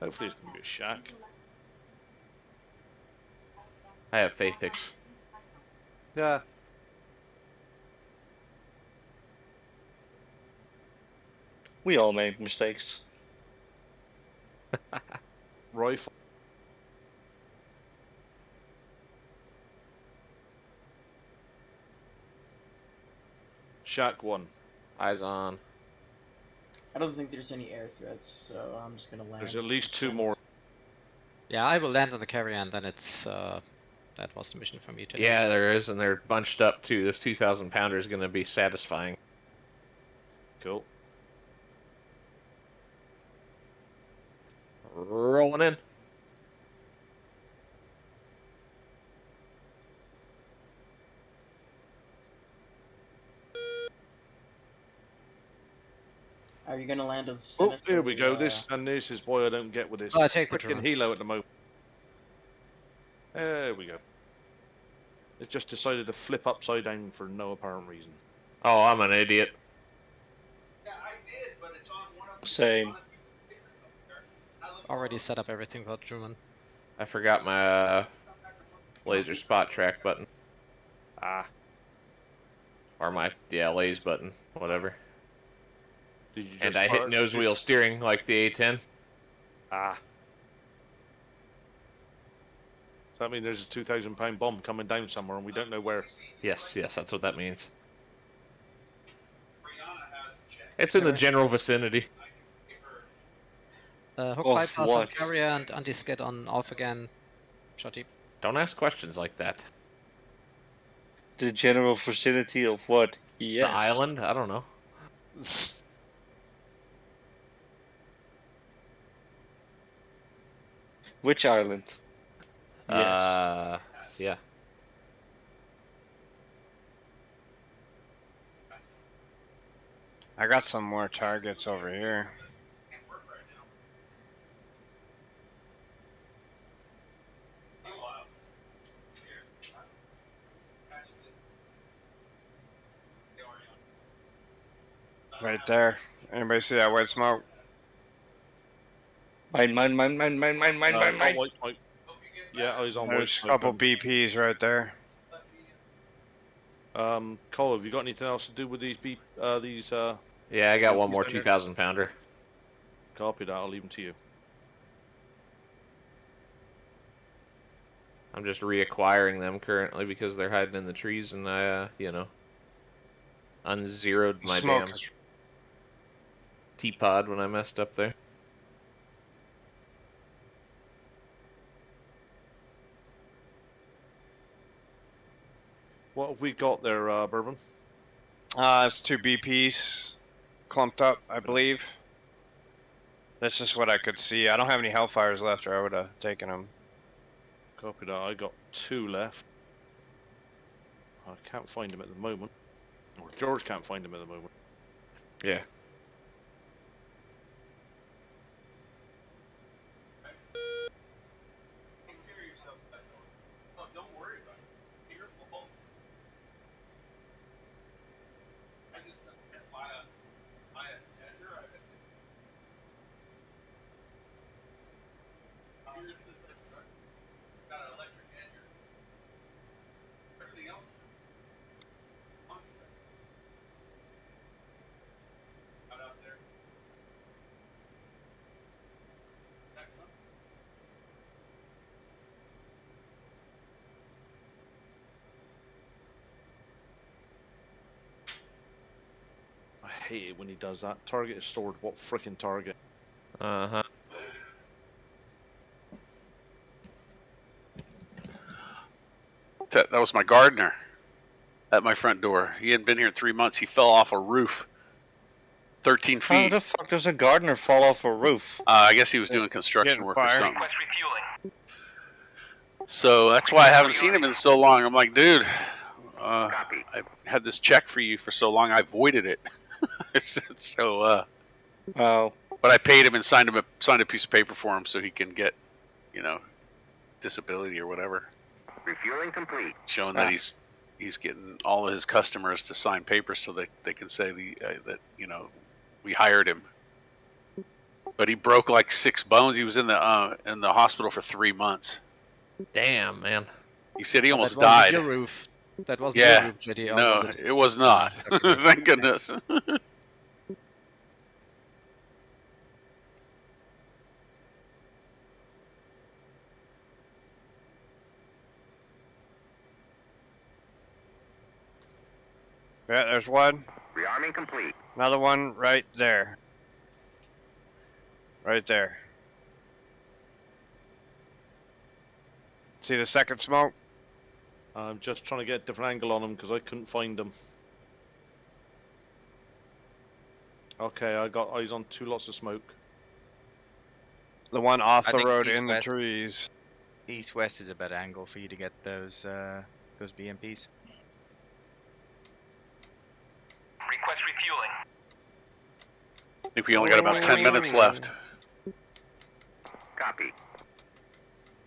Speaker 4: Hopefully, it's gonna be a shack.
Speaker 9: I have faith, Hicks.
Speaker 4: Yeah.
Speaker 7: We all make mistakes.
Speaker 4: Rifle. Shack 1.
Speaker 9: Eyes on.
Speaker 10: I don't think there's any air threats, so I'm just gonna land.
Speaker 4: There's at least 2 more.
Speaker 2: Yeah, I will land on the carrier, and then it's that was the mission from you today.
Speaker 9: Yeah, there is, and they're bunched up too. This 2,000 pounder is going to be satisfying.
Speaker 4: Cool.
Speaker 9: Rolling in.
Speaker 10: Are you gonna land on
Speaker 4: Oh,
Speaker 10: Stennis?
Speaker 4: here we go. This is why I don't get with this
Speaker 2: Oh, I take the
Speaker 4: freaking
Speaker 2: drone.
Speaker 4: helo at the moment. There we go. It just decided to flip upside down for no apparent reason.
Speaker 9: Oh, I'm an idiot.
Speaker 7: Same.
Speaker 2: Already set up everything for Truman.
Speaker 9: I forgot my laser spot track button.
Speaker 4: Ah.
Speaker 9: Or my, laze button, whatever.
Speaker 4: Did you just
Speaker 9: And I hit nose wheel steering like the A10.
Speaker 4: Ah. Does that mean there's a 2,000-pound bomb coming down somewhere and we don't know where?
Speaker 9: Yes, that's what that means. It's in the general vicinity.
Speaker 2: Hook
Speaker 7: Of
Speaker 2: bypass on
Speaker 7: what?
Speaker 2: carrier and anti-skid on off again. Shotty.
Speaker 9: Don't ask questions like that.
Speaker 7: The general vicinity of what? Yes.
Speaker 9: The island? I don't know.
Speaker 7: Which island? Yes.
Speaker 9: Yeah.
Speaker 6: I got some more targets over here. Right there. Anybody see that white smoke?
Speaker 7: Mine.
Speaker 4: Got white smoke. Yeah, he's on white
Speaker 6: There's a
Speaker 4: smoke.
Speaker 6: couple BPs right there.
Speaker 4: Cole, have you got anything else to do with these
Speaker 9: Yeah, I got one
Speaker 4: BMPs
Speaker 9: more
Speaker 4: down there?
Speaker 9: 2,000 pounder.
Speaker 4: Copy that. I'll leave them to you.
Speaker 9: I'm just reacquiring them currently because they're hiding in the trees, and I, unzeroed my
Speaker 6: Smoke
Speaker 9: damn
Speaker 6: is
Speaker 9: T-pod when I messed up there.
Speaker 4: What have we got there, Bourbon?
Speaker 6: it's 2 BPs clumped up, I believe. That's just what I could see. I don't have any Hellfires left, or I would have taken them.
Speaker 4: Copy that. I got 2 left. I can't find them at the moment. Or George can't find them at the moment.
Speaker 9: Yeah.
Speaker 4: I hate it when he does that. Target is stored. What frickin' target?
Speaker 9: Uh-huh.
Speaker 1: That was my gardener at my front door. He hadn't been here in 3 months. He fell off a roof, 13 feet.
Speaker 7: How the fuck does a gardener fall off a roof?
Speaker 1: I guess he was doing construction
Speaker 6: Getting
Speaker 1: work
Speaker 6: fired.
Speaker 1: or something.
Speaker 8: Request refueling.
Speaker 1: So that's why I haven't seen him in so long. I'm like, dude, I've had this check for you for so long. I voided it. So,
Speaker 7: Oh.
Speaker 1: but I paid him and signed a piece of paper for him so he can get, disability or whatever.
Speaker 8: Refueling complete.
Speaker 1: Showing that he's getting all of his customers to sign papers so that they can say that we hired him. But he broke like 6 bones. He was in the hospital for 3 months.
Speaker 9: Damn, man.
Speaker 1: He said he almost
Speaker 2: that wasn't
Speaker 1: died.
Speaker 2: your roof. That wasn't your roof, JD. Or
Speaker 1: No,
Speaker 2: was it?
Speaker 1: it was not.
Speaker 2: Okay.
Speaker 1: Thank goodness.
Speaker 6: Yeah, there's one.
Speaker 8: Rearming complete.
Speaker 6: Another one right there. Right there. See the second smoke?
Speaker 4: I'm just trying to get a different angle on him because I couldn't find him. Okay, I got eyes on 2 lots of smoke.
Speaker 6: The one off
Speaker 14: I
Speaker 6: the
Speaker 14: think
Speaker 6: road
Speaker 14: east
Speaker 6: in the
Speaker 14: west.
Speaker 6: trees.
Speaker 14: East-west is a better angle for you to get those BMPs.
Speaker 8: Request refueling.
Speaker 1: I think we only got about 10 minutes left.
Speaker 8: Copy.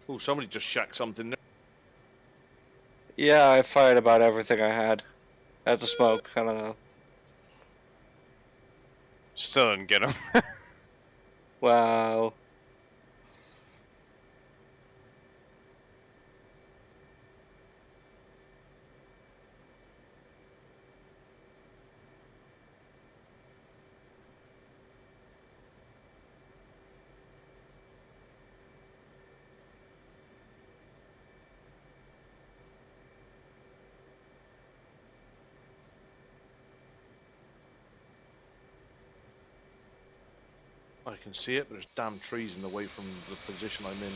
Speaker 4: Oh, somebody just shacked something there.
Speaker 7: Yeah, I fired about everything I had. At the smoke, I don't know.
Speaker 6: Still didn't get him.
Speaker 7: Wow.
Speaker 4: I can see it, but there's damn trees in the way from the position I'm in.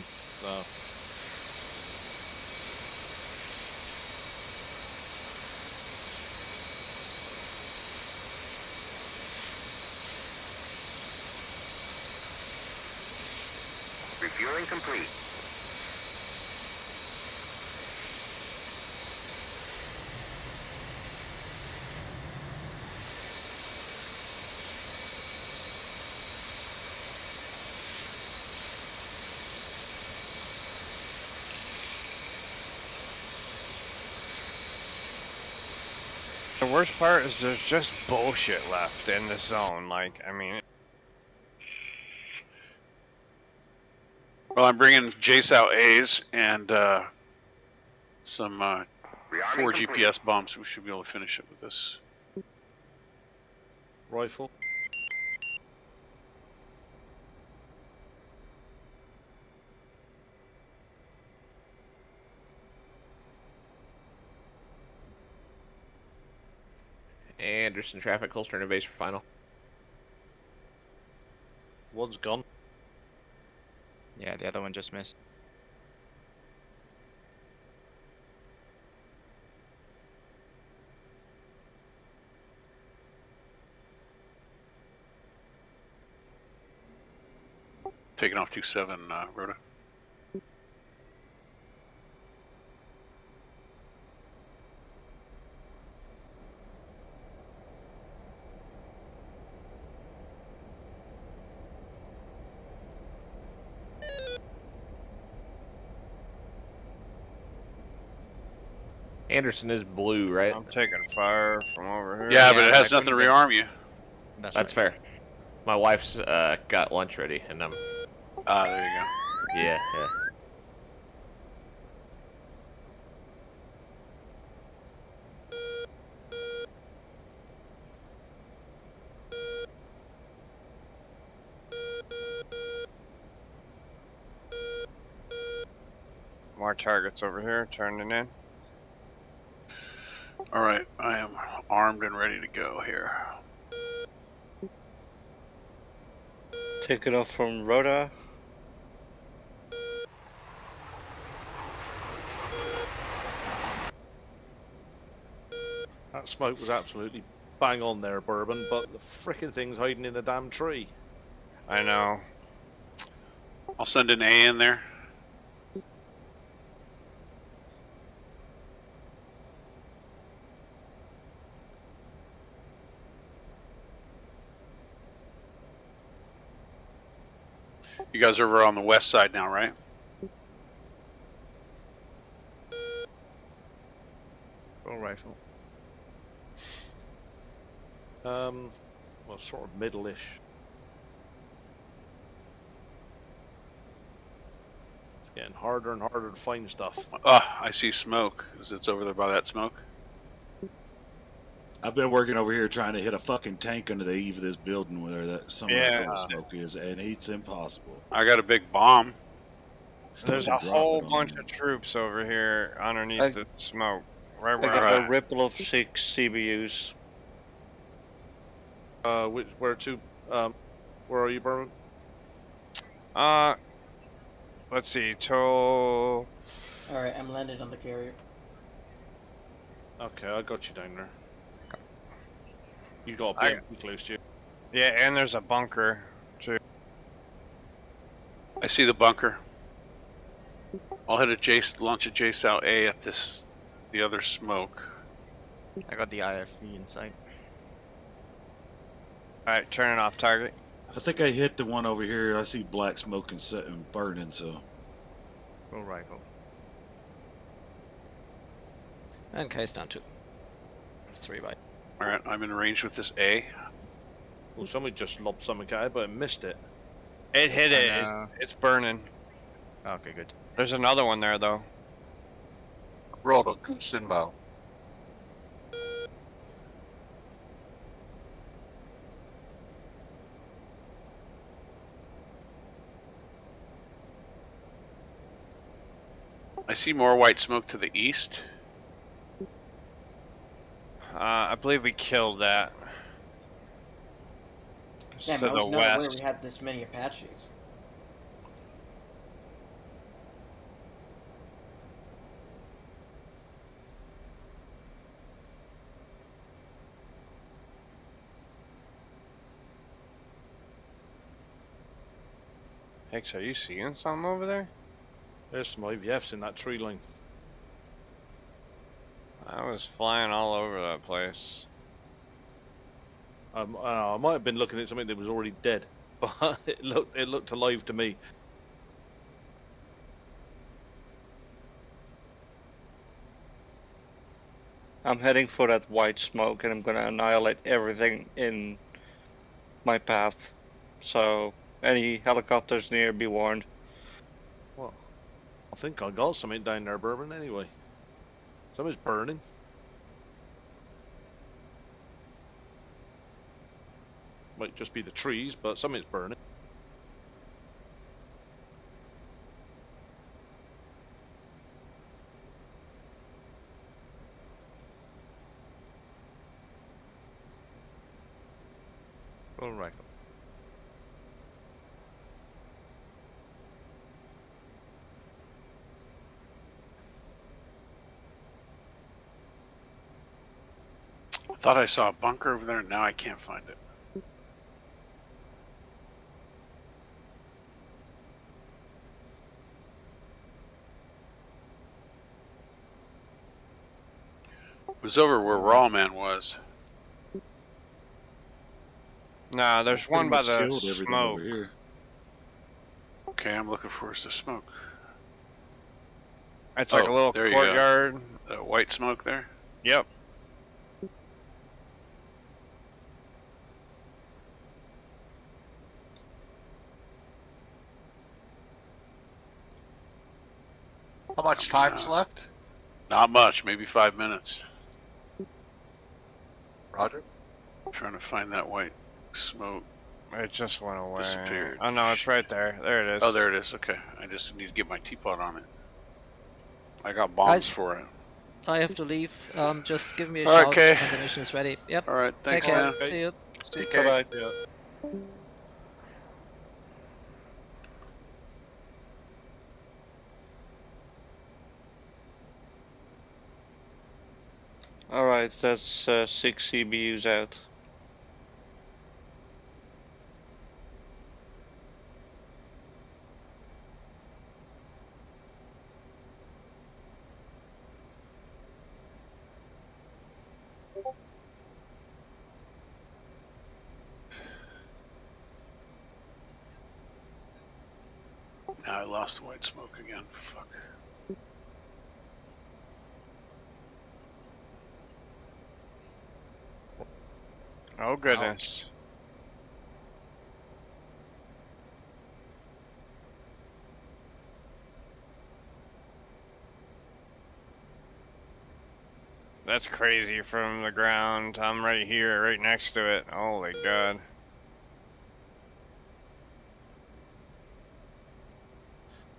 Speaker 8: Refueling complete.
Speaker 6: The worst part is there's just bullshit left in the zone. Like, I mean.
Speaker 1: Well, I'm bringing Jace out A's and some 4 GPS bombs. We should be able to finish it with this.
Speaker 4: Rifle.
Speaker 9: Anderson traffic, holster and base for final.
Speaker 4: One's gone.
Speaker 14: Yeah, the other one just missed.
Speaker 1: Taking off 27, Rhoda.
Speaker 9: Anderson is blue, right?
Speaker 6: I'm taking fire from over here.
Speaker 1: Yeah, but it has nothing to rearm you.
Speaker 9: That's
Speaker 14: right.
Speaker 9: fair. My wife's got lunch ready, and I'm.
Speaker 1: There you go.
Speaker 9: Yeah, yeah.
Speaker 6: More targets over here, turning in.
Speaker 1: Alright, I am armed and ready to go here.
Speaker 7: Taking off from Rhoda.
Speaker 4: That smoke was absolutely bang on there, Bourbon, but the frickin' thing's hiding in a damn tree.
Speaker 6: I know.
Speaker 1: I'll send an A in there. You guys are over on the west side now, right?
Speaker 14: Full rifle.
Speaker 4: Well, sort of middle-ish. It's getting harder and harder to find stuff.
Speaker 1: I see smoke. It's over there by that smoke.
Speaker 3: I've been working over here trying to hit a fucking tank under the eave of this building where some of that
Speaker 6: Yeah.
Speaker 3: little smoke is, and it's impossible.
Speaker 1: I got a big bomb.
Speaker 6: There's a
Speaker 3: Fucking drop
Speaker 6: whole
Speaker 3: it on
Speaker 6: bunch
Speaker 3: me.
Speaker 6: of troops over here underneath the smoke. Right
Speaker 7: I
Speaker 6: where
Speaker 7: got
Speaker 6: I'm
Speaker 7: a ripple of 6 CBUs.
Speaker 4: Where to? Where are you, Bourbon?
Speaker 6: Let's see, toll.
Speaker 10: Alright, I'm landed on the carrier.
Speaker 4: Okay, I got you down there. You got a big close to you.
Speaker 6: Yeah, and there's a bunker too.
Speaker 1: I see the bunker. I'll hit a Jace, launch a Jace out A at the other smoke.
Speaker 14: I got the IFV in sight.
Speaker 6: Alright, turning off target.
Speaker 3: I think I hit the one over here. I see black smoke and burning, so.
Speaker 14: Full rifle.
Speaker 2: And case down 2. 3 by.
Speaker 1: Alright, I'm in range with this A.
Speaker 4: Well, somebody just lobbed something at it, but it missed it.
Speaker 6: It hit it. It's burning.
Speaker 14: Okay, good.
Speaker 6: There's another one there though.
Speaker 13: Roll goose inbound.
Speaker 1: I see more white smoke to the east.
Speaker 6: I believe we killed that.
Speaker 10: Damn,
Speaker 6: to
Speaker 10: I was
Speaker 6: the
Speaker 10: not aware
Speaker 6: west.
Speaker 10: we had this many Apaches.
Speaker 6: Hicks, are you seeing something over there?
Speaker 4: There's some IVFs in that tree line.
Speaker 6: I was flying all over that place.
Speaker 4: I might have been looking at something that was already dead, but it looked alive to me.
Speaker 7: I'm heading for that white smoke, and I'm gonna annihilate everything in my path. So, any helicopters near, be warned.
Speaker 4: Well, I think I got something down there, Bourbon, anyway. Something's burning. Might just be the trees, but something's burning.
Speaker 14: Full rifle.
Speaker 1: I thought I saw a bunker over there, and now I can't find it. It was over where Raw Man was.
Speaker 6: Nah, there's
Speaker 3: Pretty
Speaker 6: one by
Speaker 3: much
Speaker 6: the
Speaker 3: killed everything over
Speaker 6: smoke.
Speaker 3: here.
Speaker 1: Okay, I'm looking for the smoke.
Speaker 6: It's like a little
Speaker 1: there
Speaker 6: courtyard.
Speaker 1: You go. The white smoke there?
Speaker 6: Yep.
Speaker 13: How much time's left?
Speaker 1: Not much, maybe 5 minutes.
Speaker 13: Roger.
Speaker 1: Trying to find that white smoke.
Speaker 6: It just went away.
Speaker 1: Disappeared.
Speaker 6: Oh no, it's right there. There it is.
Speaker 1: Oh, there it is. Okay, I just need to get my teapot on it. I got bombs for it.
Speaker 2: I have to leave. Just give me a
Speaker 1: All right,
Speaker 2: shout
Speaker 1: Kay.
Speaker 2: when the mission is ready. Yep.
Speaker 1: All right, thanks,
Speaker 2: Take care.
Speaker 1: man.
Speaker 2: See you.
Speaker 7: Bye-bye.
Speaker 4: Yeah.
Speaker 7: Alright, that's 6 CBUs out.
Speaker 1: Now I lost the white smoke again. Fuck.
Speaker 6: Oh goodness. That's crazy from the ground. I'm right here, right next to it. Holy God.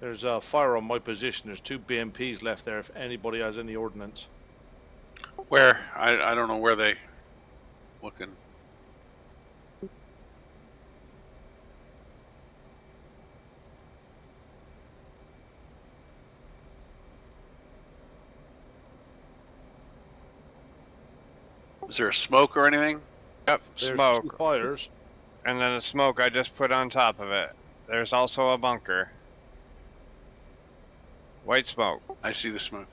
Speaker 4: There's a fire on my position. There's 2 BMPs left there if anybody has any ordnance.
Speaker 1: Where? I don't know where they looking. Is there a smoke or anything?
Speaker 6: Yep,
Speaker 4: There's
Speaker 6: smoke.
Speaker 4: 2 fires.
Speaker 6: And then the smoke I just put on top of it. There's also a bunker. White smoke.
Speaker 1: I see the smoke.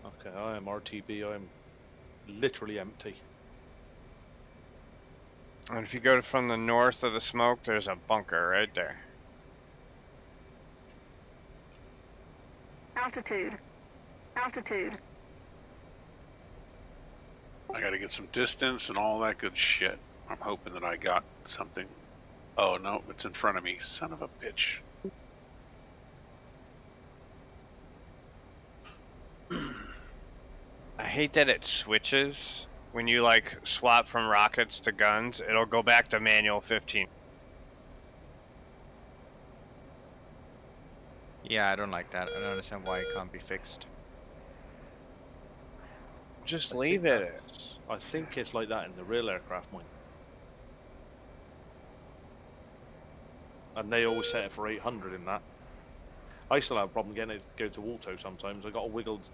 Speaker 4: Okay, I am RTB. I am literally empty.
Speaker 6: And if you go from the north of the smoke, there's a bunker right there.
Speaker 15: Altitude. Altitude.
Speaker 1: I gotta get some distance and all that good shit. I'm hoping that I got something. Oh no, it's in front of me. Son of a bitch.
Speaker 6: I hate that it switches. When you like swap from rockets to guns, it'll go back to manual 15.
Speaker 14: Yeah, I don't like that. I don't understand why it can't be fixed.
Speaker 6: Just
Speaker 4: I
Speaker 6: leave
Speaker 4: think
Speaker 6: it.
Speaker 4: that's- I think it's like that in the real aircraft, mine. And they always set it for 800 in that. I still have a problem getting it to go to auto sometimes. I got a wiggled.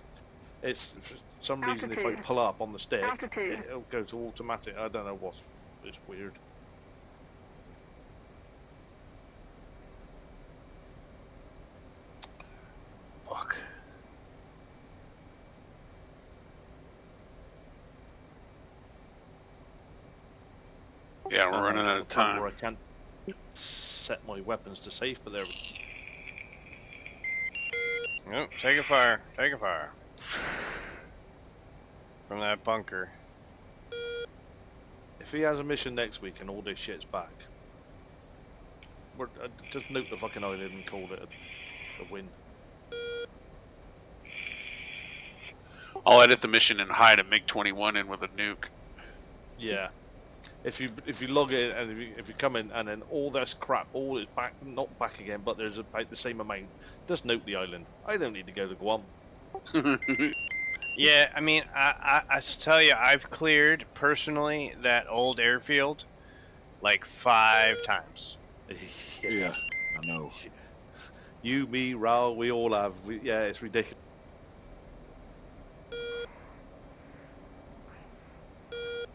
Speaker 4: It's for some reason if I
Speaker 15: Altitude.
Speaker 4: pull up on the stick,
Speaker 15: Altitude.
Speaker 4: it'll go to automatic. I don't know what's. It's weird.
Speaker 1: Fuck. Yeah, we're running out of time.
Speaker 4: Where I can't set my weapons to safe, but they're.
Speaker 6: Yep, take a fire. Take a fire. From that bunker.
Speaker 4: If he has a mission next week and all this shit's back, we're just nuke the fucking island and call it a win.
Speaker 1: I'll edit the mission and hide a MiG-21 in with a nuke.
Speaker 4: Yeah. If you log in and if you come in and then all this crap all is back, not back again, but there's about the same amount, just nuke the island. I don't need to go to Guam.
Speaker 6: Yeah, I mean, I tell you, I've cleared personally that old airfield like 5 times.
Speaker 3: Yeah, I know.
Speaker 4: You, me, Raul, we all have. Yeah, it's ridiculous.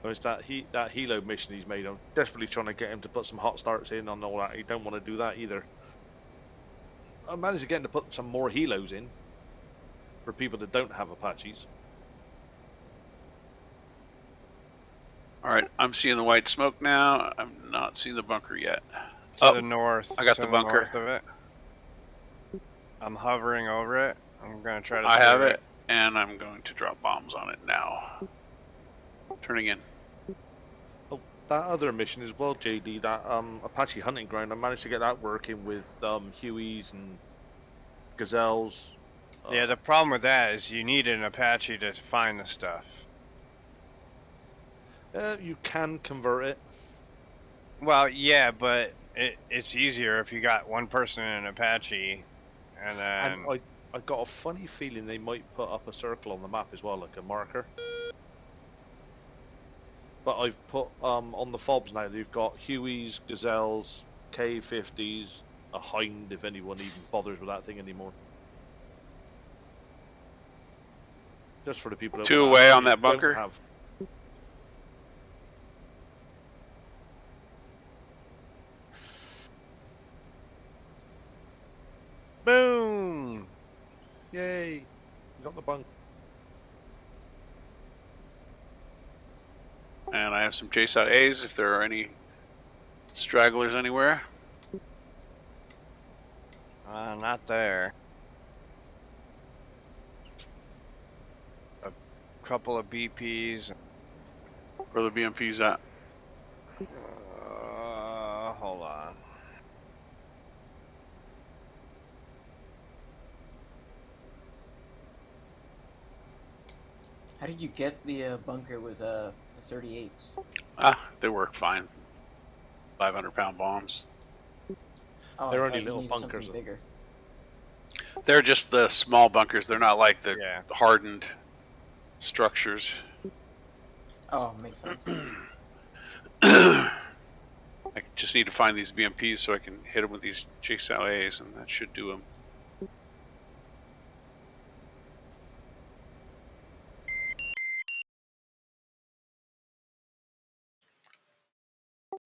Speaker 4: It's that helo mission he's made. I'm desperately trying to get him to put some hot starts in on all that. He don't want to do that either. I managed to get him to put some more helos in for people that don't have Apaches.
Speaker 1: All right, I'm seeing the white smoke now. I'm not seeing the bunker yet.
Speaker 6: To the north.
Speaker 1: I got
Speaker 6: to
Speaker 1: the bunker.
Speaker 6: North of it. I'm hovering over it. I'm gonna try to.
Speaker 1: I have
Speaker 6: right.
Speaker 1: it, and I'm going to drop bombs on it now. Turning in.
Speaker 4: Oh, that other mission as well, JD. That Apache hunting ground. I managed to get that working with Hueys and Gazelles.
Speaker 6: Yeah, the problem with that is you need an Apache to find the stuff.
Speaker 4: You can convert it.
Speaker 6: Well, yeah, but it's easier if you got one person in an Apache, and then.
Speaker 4: And I got a funny feeling they might put up a circle on the map as well, like a marker. But I've put on the fobs now. They've got Hueys, Gazelles, K50s, a Hind if anyone even bothers with that thing anymore. Just for the people that
Speaker 1: 2 away on that
Speaker 4: don't
Speaker 1: bunker.
Speaker 4: have.
Speaker 6: Boom!
Speaker 4: Yay! You got the bunk.
Speaker 1: And I have some chase out A's if there are any stragglers anywhere.
Speaker 6: Not there. A couple of BPs.
Speaker 1: Where are the BMPs at?
Speaker 6: Hold on.
Speaker 10: How did you get the bunker with the 38s?
Speaker 1: They work fine. 500-pound bombs.
Speaker 10: Oh,
Speaker 4: They're
Speaker 10: I
Speaker 4: only
Speaker 10: thought you
Speaker 4: little
Speaker 10: needed
Speaker 4: bunkers.
Speaker 10: something bigger.
Speaker 1: They're just the small bunkers. They're not like the hardened structures.
Speaker 10: Oh, makes sense.
Speaker 1: I just need to find these BMPs so I can hit them with these chase out A's, and that should do them.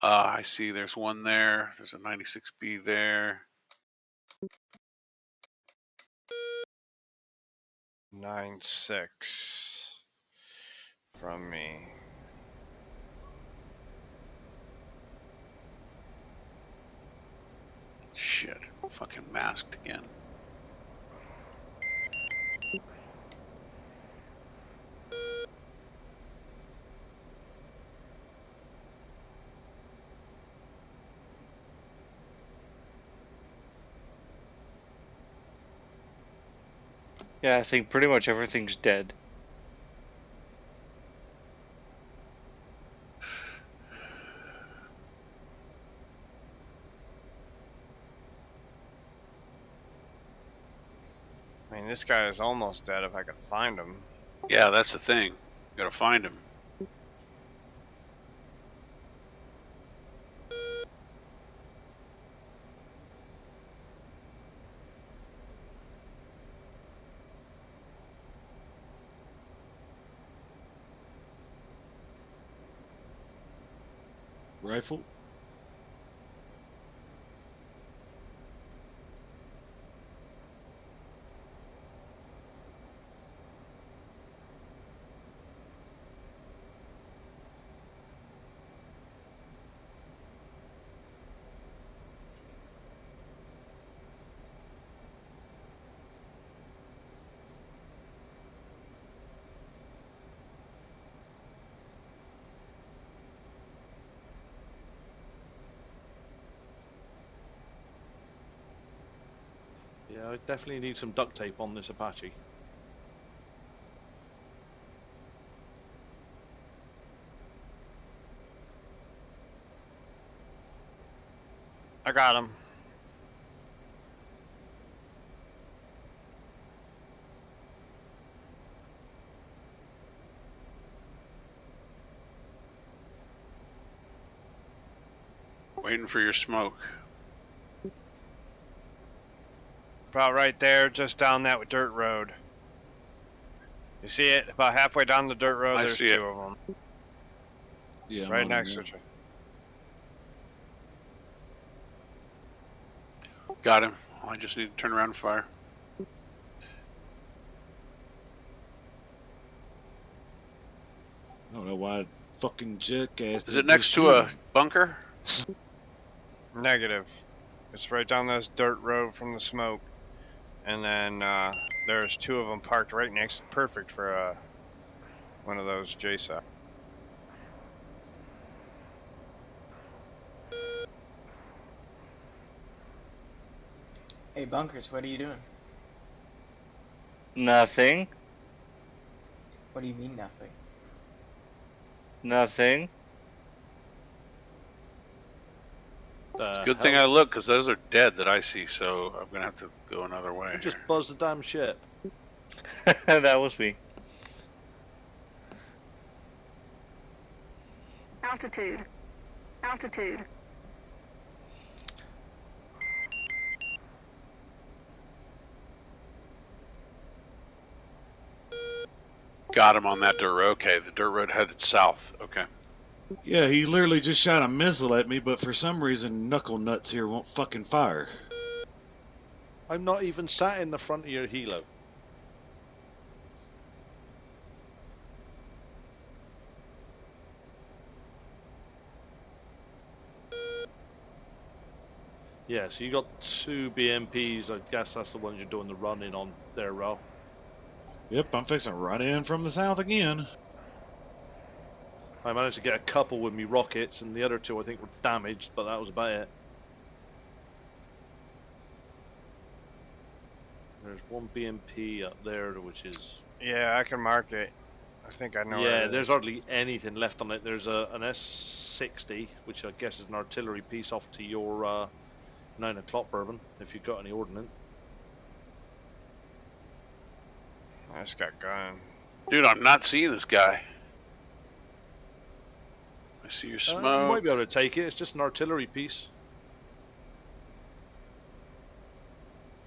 Speaker 1: I see there's one there. There's a 96B there.
Speaker 6: 9-6 from me.
Speaker 1: Shit, fucking masked again.
Speaker 7: Yeah, I think pretty much everything's dead.
Speaker 6: I mean, this guy is almost dead if I could find him.
Speaker 1: Yeah, that's the thing. You gotta find him.
Speaker 3: Rifle?
Speaker 4: Yeah, I definitely need some duct tape on this Apache.
Speaker 6: I got him.
Speaker 1: Waiting for your smoke.
Speaker 6: About right there, just down that dirt road. You see it? About halfway down the dirt road,
Speaker 1: I
Speaker 6: there's
Speaker 1: see
Speaker 6: two
Speaker 1: it.
Speaker 6: of them.
Speaker 3: Yeah, I'm
Speaker 6: right
Speaker 3: on
Speaker 6: next
Speaker 3: there.
Speaker 6: to you.
Speaker 1: Got him. I just need to turn around and fire.
Speaker 3: I don't know why fucking jackass.
Speaker 1: Is it next to a bunker?
Speaker 6: Negative. It's right down this dirt road from the smoke. And then there's two of them parked right next. Perfect for one of those JSOC.
Speaker 10: Hey, Bunkers, what are you doing?
Speaker 7: Nothing.
Speaker 10: What do you mean nothing?
Speaker 7: Nothing.
Speaker 1: It's a good thing I look, because those are dead that I see, so I'm going to have to go another way.
Speaker 4: Just buzz the damn ship.
Speaker 7: That was me.
Speaker 15: Altitude. Altitude.
Speaker 1: Got him on that dirt road. Okay, the dirt road headed south. Okay.
Speaker 3: Yeah, he literally just shot a missile at me, but for some reason, knuckle nuts here won't fucking fire.
Speaker 4: I'm not even sat in the front of your helo. Yeah, so you got two BMPs. I guess that's the ones you're doing the run-in on there, Ro.
Speaker 3: Yep, I'm fixing to run in from the south again.
Speaker 4: I managed to get a couple with me rockets, and the other two I think were damaged, but that was about it. There's one BMP up there, which is...
Speaker 6: Yeah, I can mark it. I think I know where
Speaker 4: Yeah,
Speaker 6: it
Speaker 4: there's
Speaker 6: is.
Speaker 4: hardly anything left on it. There's an S-60, which I guess is an artillery piece off to your 9 o'clock bourbon, if you've got any ordnance.
Speaker 6: I just got gun.
Speaker 1: Dude, I'm not seeing this guy. I see your
Speaker 4: You
Speaker 1: smoke.
Speaker 4: might be able to take it. It's just an artillery piece.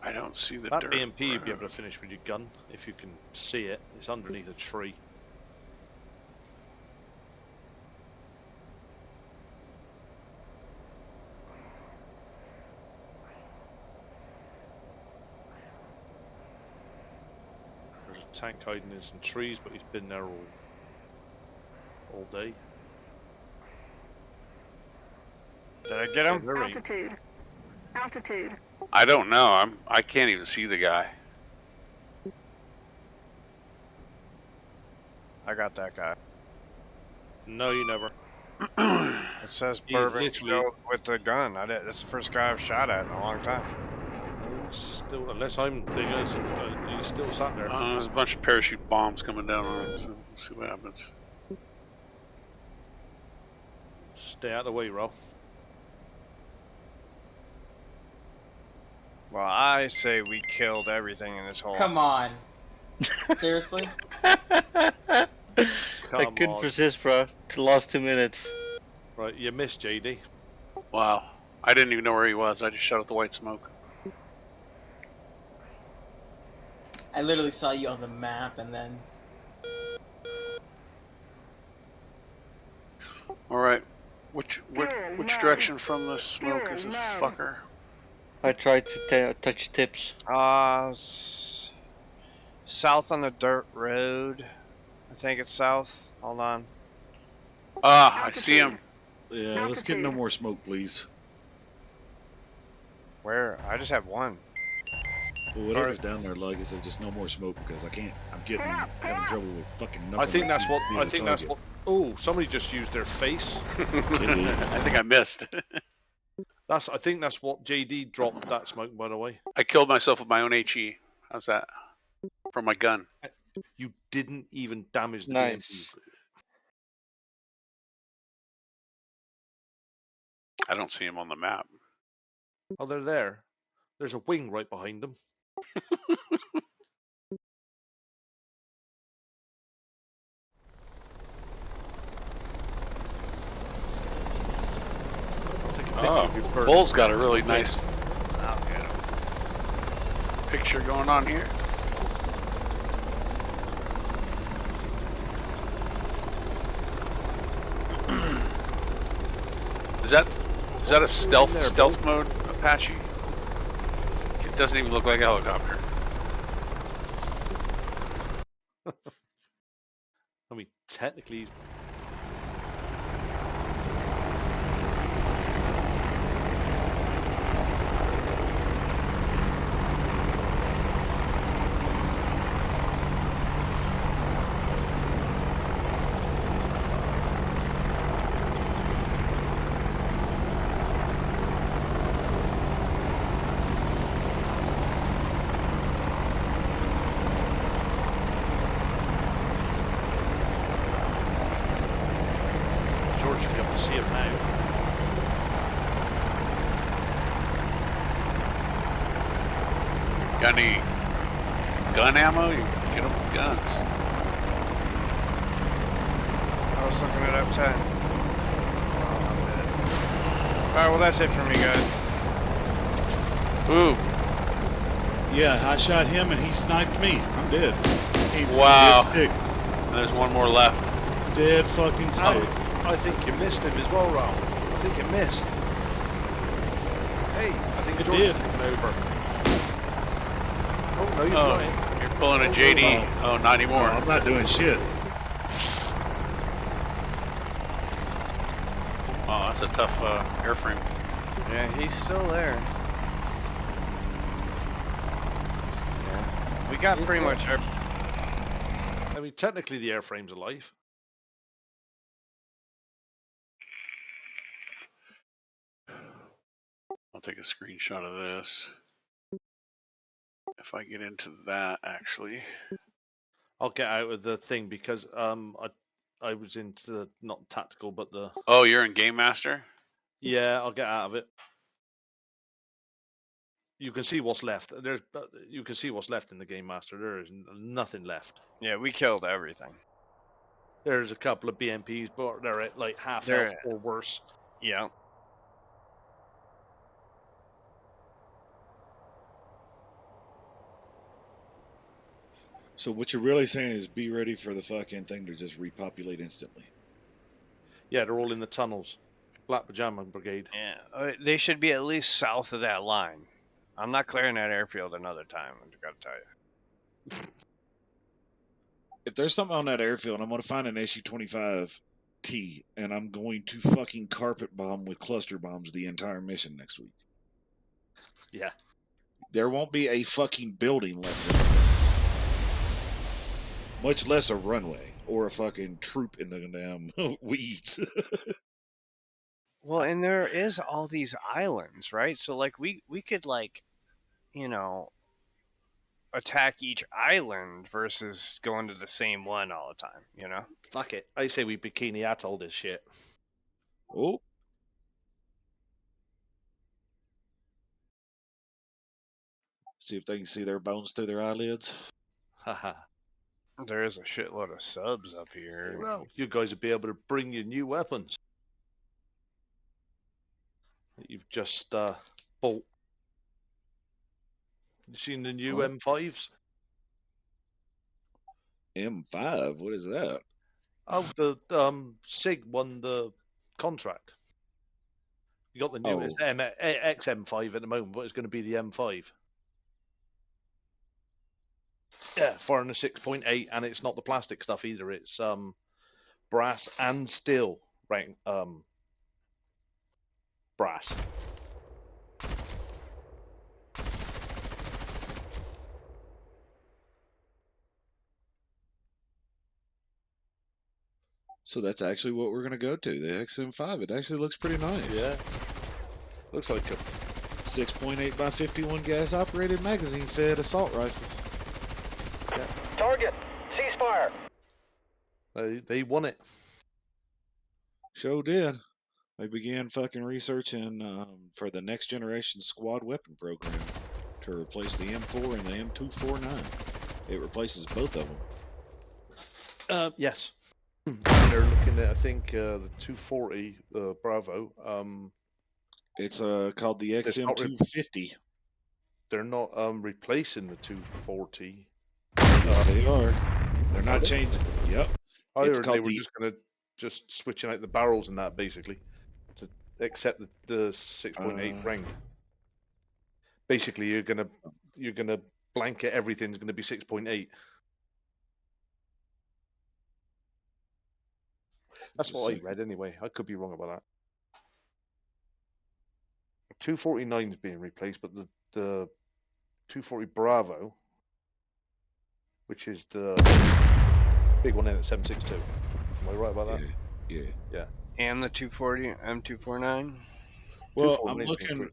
Speaker 1: I don't see the
Speaker 4: That
Speaker 1: dirt
Speaker 4: BMP you'd be
Speaker 1: road.
Speaker 4: able to finish with your gun, if you can see it. It's underneath a tree. There's a tank hiding in some trees, but he's been there all day.
Speaker 6: Did I get him?
Speaker 15: Altitude. Altitude.
Speaker 1: I don't know. I can't even see the guy.
Speaker 6: I got that guy.
Speaker 4: No, you never.
Speaker 6: It says
Speaker 4: He is
Speaker 6: bourbon
Speaker 4: literally-
Speaker 6: killed with the gun. That's the first guy I've shot at in a long time.
Speaker 4: Still, unless I'm thinking, he's still sat there.
Speaker 1: There's a bunch of parachute bombs coming down on him, so we'll see what happens.
Speaker 4: Stay out of the way, Ro.
Speaker 6: Well, I say we killed everything in this hole.
Speaker 10: Come on. Seriously?
Speaker 7: I couldn't
Speaker 4: on.
Speaker 7: persist, bro. Lost 2 minutes.
Speaker 4: Right, you missed, JD.
Speaker 1: Wow. I didn't even know where he was. I just shot at the white smoke.
Speaker 10: I literally saw you on the map and then...
Speaker 1: Alright. Which direction from the smoke is this fucker?
Speaker 7: I tried to touch tips.
Speaker 6: South on the dirt road. I think it's south. Hold on.
Speaker 1: Ah, I see him.
Speaker 3: Yeah, let's get no more smoke, please.
Speaker 6: Where? I just have one.
Speaker 3: Well, whatever's down there, like I said, just no more smoke because I'm having trouble with fucking knuckle
Speaker 4: I think
Speaker 3: nuts
Speaker 4: that's
Speaker 3: and
Speaker 4: what.
Speaker 3: speed
Speaker 4: I
Speaker 3: of
Speaker 4: think
Speaker 3: target.
Speaker 4: that's what. Oh, somebody just used their face.
Speaker 1: I think I missed.
Speaker 4: I think that's what JD dropped that smoke, by the way.
Speaker 1: I killed myself with my own HE. How's that? From my gun.
Speaker 4: You didn't even damage the
Speaker 7: Nice.
Speaker 4: BMPs.
Speaker 1: I don't see him on the map.
Speaker 4: Oh, they're there. There's a wing right behind them.
Speaker 1: Oh, Bull's got a really nice picture going on here. Is that a stealth mode Apache? It doesn't even look like a helicopter.
Speaker 4: I mean, technically. George should be able to see it now.
Speaker 1: Got any gun ammo? You get them with guns.
Speaker 6: I was looking it up, Ted. Alright, well that's it for me, guys.
Speaker 1: Ooh.
Speaker 3: Yeah, I shot him and he sniped me. I'm dead.
Speaker 1: Wow.
Speaker 3: Dead stick.
Speaker 1: There's one more left.
Speaker 3: Dead fucking stick.
Speaker 4: I think you missed him as well, Raoul. I think you missed. Hey, I think George is taking over. Oh, no, you're flying.
Speaker 1: You're pulling a JD. Oh, not anymore.
Speaker 3: No, I'm not doing shit.
Speaker 1: Oh, that's a tough airframe.
Speaker 6: Yeah, he's still there. Yeah. We got pretty much our...
Speaker 4: I mean, technically the airframe's alive.
Speaker 1: I'll take a screenshot of this. If I get into that, actually.
Speaker 4: I'll get out of the thing because I was into the, not tactical, but the...
Speaker 1: Oh, you're in Game Master?
Speaker 4: Yeah, I'll get out of it. You can see what's left. You can see what's left in the Game Master. There is nothing left.
Speaker 6: Yeah, we killed everything.
Speaker 4: There's a couple of BMPs, but they're at like half health or worse.
Speaker 6: Yeah.
Speaker 3: So what you're really saying is be ready for the fucking thing to just repopulate instantly.
Speaker 4: Yeah, they're all in the tunnels. Black Pajama Brigade.
Speaker 6: Yeah, they should be at least south of that line. I'm not clearing that airfield another time, I gotta tell you.
Speaker 3: If there's something on that airfield, I'm going to find an SU-25T, and I'm going to fucking carpet bomb with cluster bombs the entire mission next week.
Speaker 4: Yeah.
Speaker 3: There won't be a fucking building left. Much less a runway or a fucking troop in the damn weeds.
Speaker 6: Well, and there is all these islands, right? So, like, we could, like, you know, attack each island versus going to the same one all the time, you know?
Speaker 4: Fuck it. I say we Bikini Atoll this shit.
Speaker 3: Oh. See if they can see their bones through their eyelids.
Speaker 4: Haha.
Speaker 6: There is a shitload of subs up here.
Speaker 4: Well, you guys will be able to bring your new weapons. You've just bought. You seen the new M5s?
Speaker 3: M5? What is that?
Speaker 4: Oh, the SIG won the contract. You got the newest XM5 at the moment, but it's going to be the M5. Yeah, 406.8, and it's not the plastic stuff either. It's brass and steel brass.
Speaker 3: So that's actually what we're going to go to, the XM5. It actually looks pretty nice.
Speaker 4: Yeah. Looks like a
Speaker 3: 6.8 by 51 gas operated magazine fed assault rifle.
Speaker 11: Target, ceasefire.
Speaker 4: They won it.
Speaker 3: Sure did. They began fucking researching for the next generation squad weapon program to replace the M4 and the M249. It replaces both of them.
Speaker 4: Yes. They're looking at, I think, the 240 Bravo.
Speaker 3: It's called the XM250.
Speaker 4: They're not replacing the 240.
Speaker 3: Yes, they are. They're not changing. Yep.
Speaker 4: I
Speaker 3: It's
Speaker 4: heard
Speaker 3: called
Speaker 4: they were just going to switching out the barrels and that basically to accept the 6.8 round. Basically, you're gonna blanket everything's going to be 6.8. That's what I read anyway. I could be wrong about that. 249 is being replaced, but the 240 Bravo, which is the big one in at 7.62. Am I right about that?
Speaker 3: Yeah.
Speaker 6: And the 240 M249.
Speaker 3: Well, I'm looking.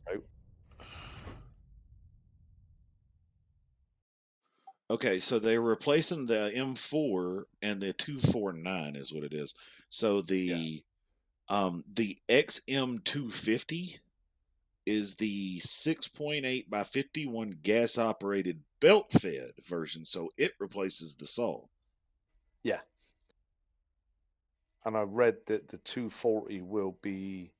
Speaker 3: Okay, so they're replacing the M4 and the 249 is what it is. So the XM250 is the 6.8 by 51 gas operated belt fed version, so it replaces the Sol.
Speaker 4: Yeah. And I read that the 240 will be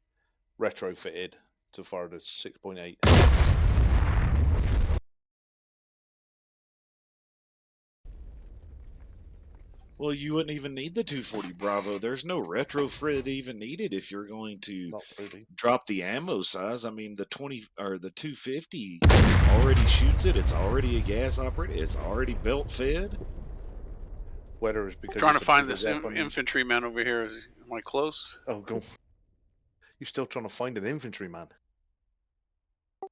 Speaker 4: retrofitted to fire the 6.8.
Speaker 3: Well, you wouldn't even need the 240 Bravo. There's no retrofit even needed if you're going to drop the ammo size. I mean, the 20 or the 250 already shoots it. It's already a gas operated. It's already belt fed.
Speaker 4: Whether it's because
Speaker 1: trying to find this infantryman over here. Am I close?
Speaker 4: Oh, go. You still trying to find an infantryman?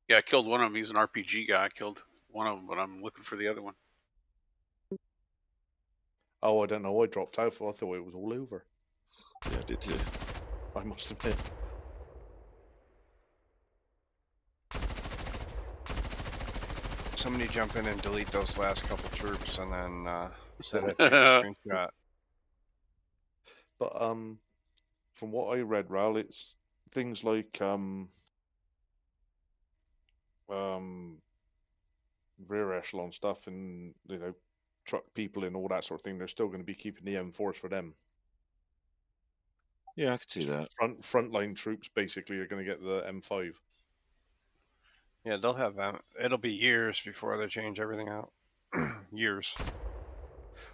Speaker 1: Yeah, I killed one of them. He's an RPG guy. I killed one of them, but I'm looking for the other one.
Speaker 4: Oh, I don't know. I dropped out. I thought it was all over.
Speaker 3: Yeah, I did too.
Speaker 4: I must admit.
Speaker 6: Somebody jump in and delete those last couple troops, and then send a screenshot.
Speaker 4: But from what I read, Ral, it's things like rear echelon stuff and truck people and all that sort of thing. They're still going to be keeping the M4s for them.
Speaker 3: Yeah, I can see that.
Speaker 4: Frontline troops basically are going to get the M5.
Speaker 6: Yeah, they'll have that. It'll be years before they change everything out. Years.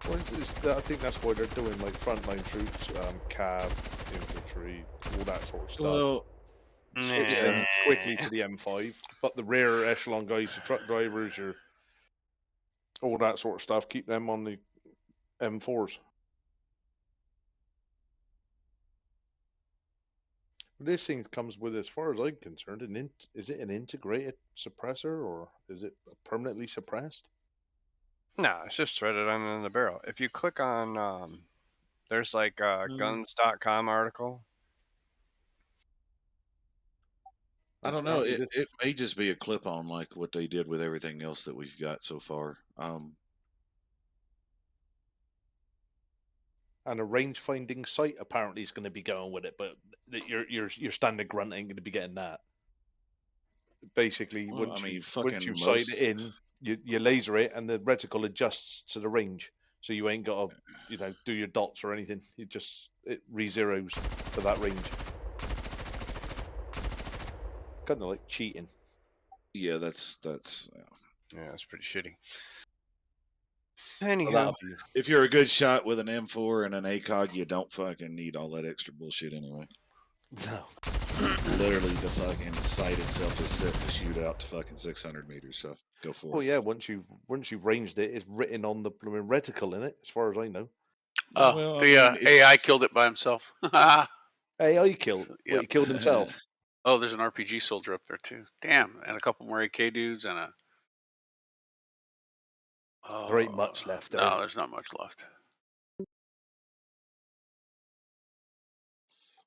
Speaker 4: Well, I think that's why they're doing like frontline troops, cav, infantry, all that sort of stuff.
Speaker 3: Well,
Speaker 4: switch them quickly to the M5, but the rear echelon guys, the truck drivers, all that sort of stuff, keep them on the M4s. This thing comes with, as far as I'm concerned, is it an integrated suppressor or is it permanently suppressed?
Speaker 6: No, it's just threaded on in the barrel. If you click on, there's like a guns.com article.
Speaker 3: I don't know. It may just be a clip on like what they did with everything else that we've got so far.
Speaker 4: And a range finding sight apparently is going to be going with it, but your standard grunt ain't going to be getting that. Basically, once you sight it in, you laser it, and the reticle adjusts to the range, so you ain't got to do your dots or anything. It re-zeros to that range. Kind of like cheating.
Speaker 3: Yeah, that's
Speaker 6: yeah, it's pretty shitty. Anyhow,
Speaker 3: well, if you're a good shot with an M4 and an ACOG, you don't fucking need all that extra bullshit anyway.
Speaker 4: No.
Speaker 3: Literally, the fucking sight itself is set to shoot out to fucking 600 meters, so go for it.
Speaker 4: Well, yeah, once you've ranged it, it's written on the blooming reticle in it, as far as I know.
Speaker 1: Well, AI killed it by himself.
Speaker 4: AI killed?
Speaker 1: Yep.
Speaker 4: What, he killed himself?
Speaker 1: Oh, there's an RPG soldier up there too. Damn, and a couple more AK dudes and a...
Speaker 4: There ain't much left.
Speaker 1: No, there's not much left.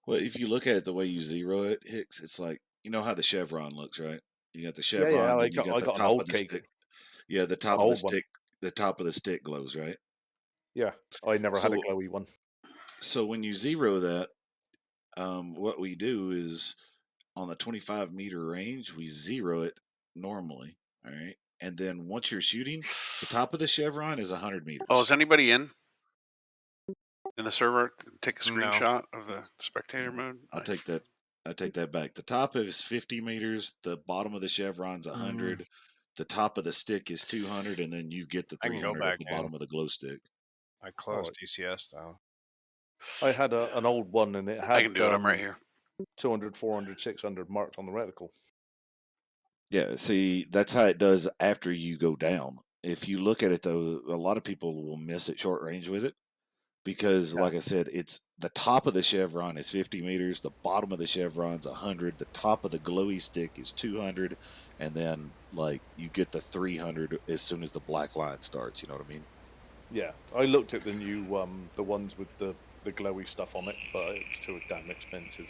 Speaker 3: Well, if you look at it the way you zero it, Hicks, it's like You know how the chevron looks, right? You got the
Speaker 4: Yeah,
Speaker 3: chevron,
Speaker 4: I
Speaker 3: then you got
Speaker 4: got
Speaker 3: the
Speaker 4: an
Speaker 3: top
Speaker 4: old
Speaker 3: of the
Speaker 4: cake,
Speaker 3: stick. Yeah, the
Speaker 4: an
Speaker 3: top of the
Speaker 4: old one.
Speaker 3: stick. The top of the stick glows, right?
Speaker 4: Yeah, I never had a
Speaker 3: So,
Speaker 4: glowy one.
Speaker 3: so when you zero that, what we do is on the 25-meter range, we zero it normally. All right, and then once you're shooting, the top of the chevron is 100 meters.
Speaker 1: Oh, is anybody in the server? Take a
Speaker 6: No.
Speaker 1: screenshot of the spectator mode.
Speaker 3: I'll
Speaker 1: Nice.
Speaker 3: take that. I take that back. The top is 50 meters. The bottom of the chevron's 100. The top of the stick is 200, and then you get the
Speaker 6: I can go
Speaker 3: 300 at
Speaker 6: back
Speaker 3: the
Speaker 6: in.
Speaker 3: bottom of the glow stick.
Speaker 6: I closed DCS though.
Speaker 4: I had an old one, and it had
Speaker 1: I can do it. I'm right here.
Speaker 4: 200, 400, 600 marked on the reticle.
Speaker 3: Yeah, see, that's how it does after you go down. If you look at it though, a lot of people will miss at short range with it because, like I said, it's the top of the chevron is 50 meters, the bottom of the chevron's 100, the top of the glowy stick is 200, and then like you get the 300 as soon as the black line starts. You know what I mean?
Speaker 4: Yeah, I looked at the new the ones with the glowy stuff on it, but it's too damn expensive.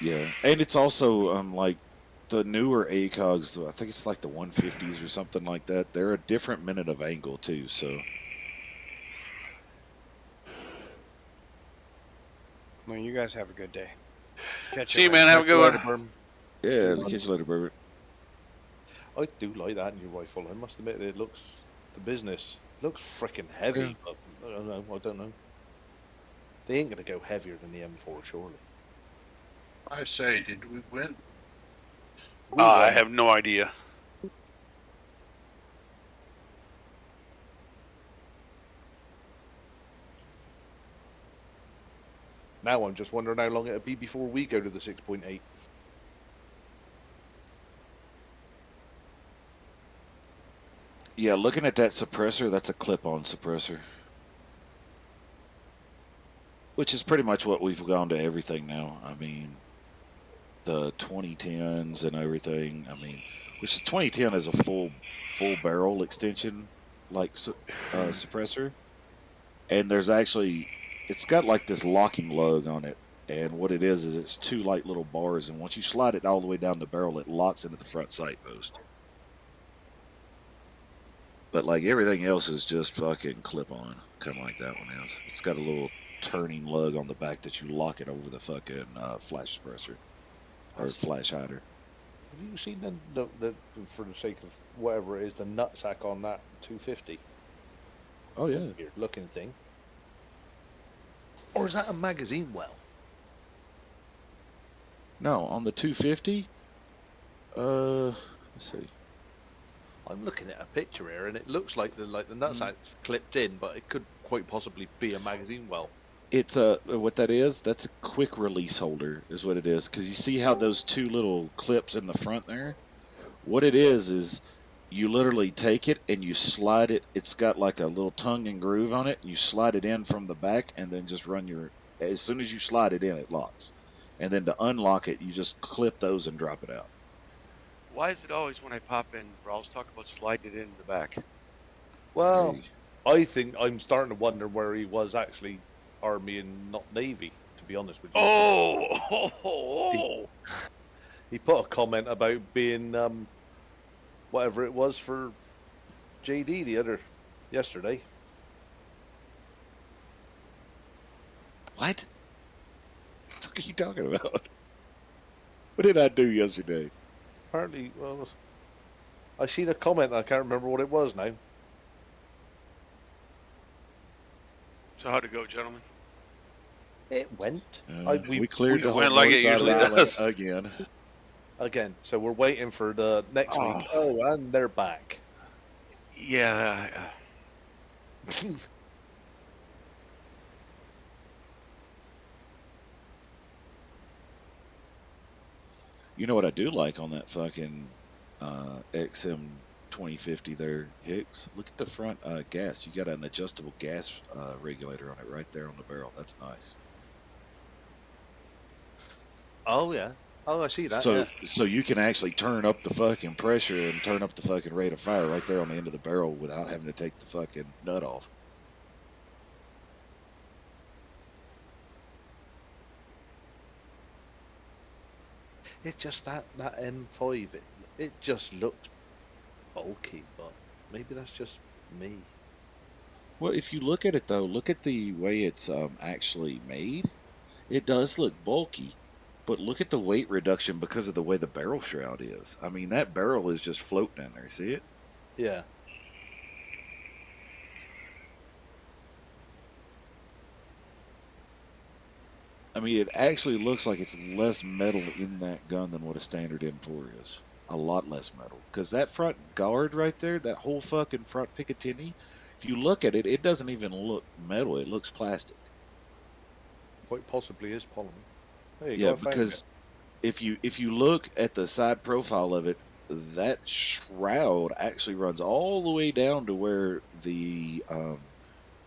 Speaker 3: Yeah, and it's also like the newer ACOGs. I think it's like the 150s or something like that. They're a different minute of angle too. So
Speaker 6: Well, you guys have a good day. Catch
Speaker 1: See you,
Speaker 6: later.
Speaker 1: man. Have a good
Speaker 4: Later,
Speaker 1: one.
Speaker 4: Berm.
Speaker 3: yeah, catch you later, Bert.
Speaker 4: I do like that new rifle. I must admit, it looks the business. It looks freaking heavy,
Speaker 3: Yeah.
Speaker 4: but I don't know. They ain't gonna go heavier than the M4, surely.
Speaker 13: I say, did we win?
Speaker 1: I have no idea.
Speaker 4: Now I'm just wondering how long it'll be before we go to the 6.8.
Speaker 3: Yeah, looking at that suppressor, that's a clip-on suppressor, which is pretty much what we've gone to everything now. I mean, the 2010s and everything. I mean, which 2010 is a full barrel extension like suppressor, and there's actually it's got like this locking lug on it, and what it is it's two light little bars, and once you slide it all the way down the barrel, it locks into the front sight post. But like everything else is just fucking clip on, kind of like that one is. It's got a little turning lug on the back that you lock it over the fucking flash suppressor or flash hider.
Speaker 4: Have you seen the for the sake of whatever it is, the nutsack on that 250?
Speaker 3: Oh yeah,
Speaker 4: Weird looking thing. Or is that a magazine well?
Speaker 3: No, on the 250. Let's see.
Speaker 4: I'm looking at a picture here, and it looks like the nutsack's clipped in, but it could quite possibly be a magazine well.
Speaker 3: It's a what that is. That's a quick release holder, is what it is. Because you see how those two little clips in the front there. What it is you literally take it and you slide it. It's got like a little tongue and groove on it. And you slide it in from the back, and then just run your. As soon as you slide it in, it locks. And then to unlock it, you just clip those and drop it out.
Speaker 16: Why is it always when I pop in, Rawls talk about sliding it in the back?
Speaker 4: Well, I think I'm starting to wonder where he was actually Army and not Navy, to be honest with you.
Speaker 16: Oh!
Speaker 4: He put a comment about being whatever it was for JD yesterday.
Speaker 3: What? The fuck are you talking about? What did I do yesterday?
Speaker 4: Apparently, well, I seen a comment. I can't remember what it was now.
Speaker 16: So how'd it go, gentlemen?
Speaker 4: It went.
Speaker 3: We cleared the whole
Speaker 1: went like
Speaker 3: north
Speaker 1: it
Speaker 3: side of the
Speaker 1: usually
Speaker 3: island
Speaker 1: does.
Speaker 3: again.
Speaker 4: Again, so we're waiting for the next week. Oh, and they're back.
Speaker 16: Yeah.
Speaker 3: You know what I do like on that fucking XM 2050 there, Hicks? Look at the front gas. You got an adjustable gas regulator on it right there on the barrel. That's nice.
Speaker 4: Oh yeah. Oh, I see that.
Speaker 3: So you can actually turn up the fucking pressure and turn up the fucking rate of fire right there on the end of the barrel without having to take the fucking nut off.
Speaker 4: It just that M5, it just looked bulky, but maybe that's just me.
Speaker 3: Well, if you look at it though, look at the way it's actually made. It does look bulky, but look at the weight reduction because of the way the barrel shroud is. I mean, that barrel is just floating in there. See it?
Speaker 4: Yeah.
Speaker 3: I mean, it actually looks like it's less metal in that gun than what a standard M4 is. A lot less metal. Because that front guard right there, that whole fucking front Picatinny, if you look at it, it doesn't even look metal. It looks plastic.
Speaker 4: Quite possibly is polymer. There you
Speaker 3: Yeah,
Speaker 4: go, I found it.
Speaker 3: because if you look at the side profile of it, that shroud actually runs all the way down to where the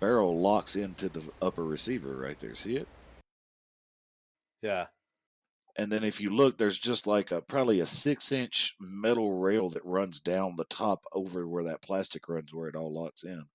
Speaker 3: barrel locks into the upper receiver right there. See it?
Speaker 4: Yeah.
Speaker 3: And then if you look, there's just like probably a 6-inch metal rail that runs down the top over where that plastic runs, where it all locks in.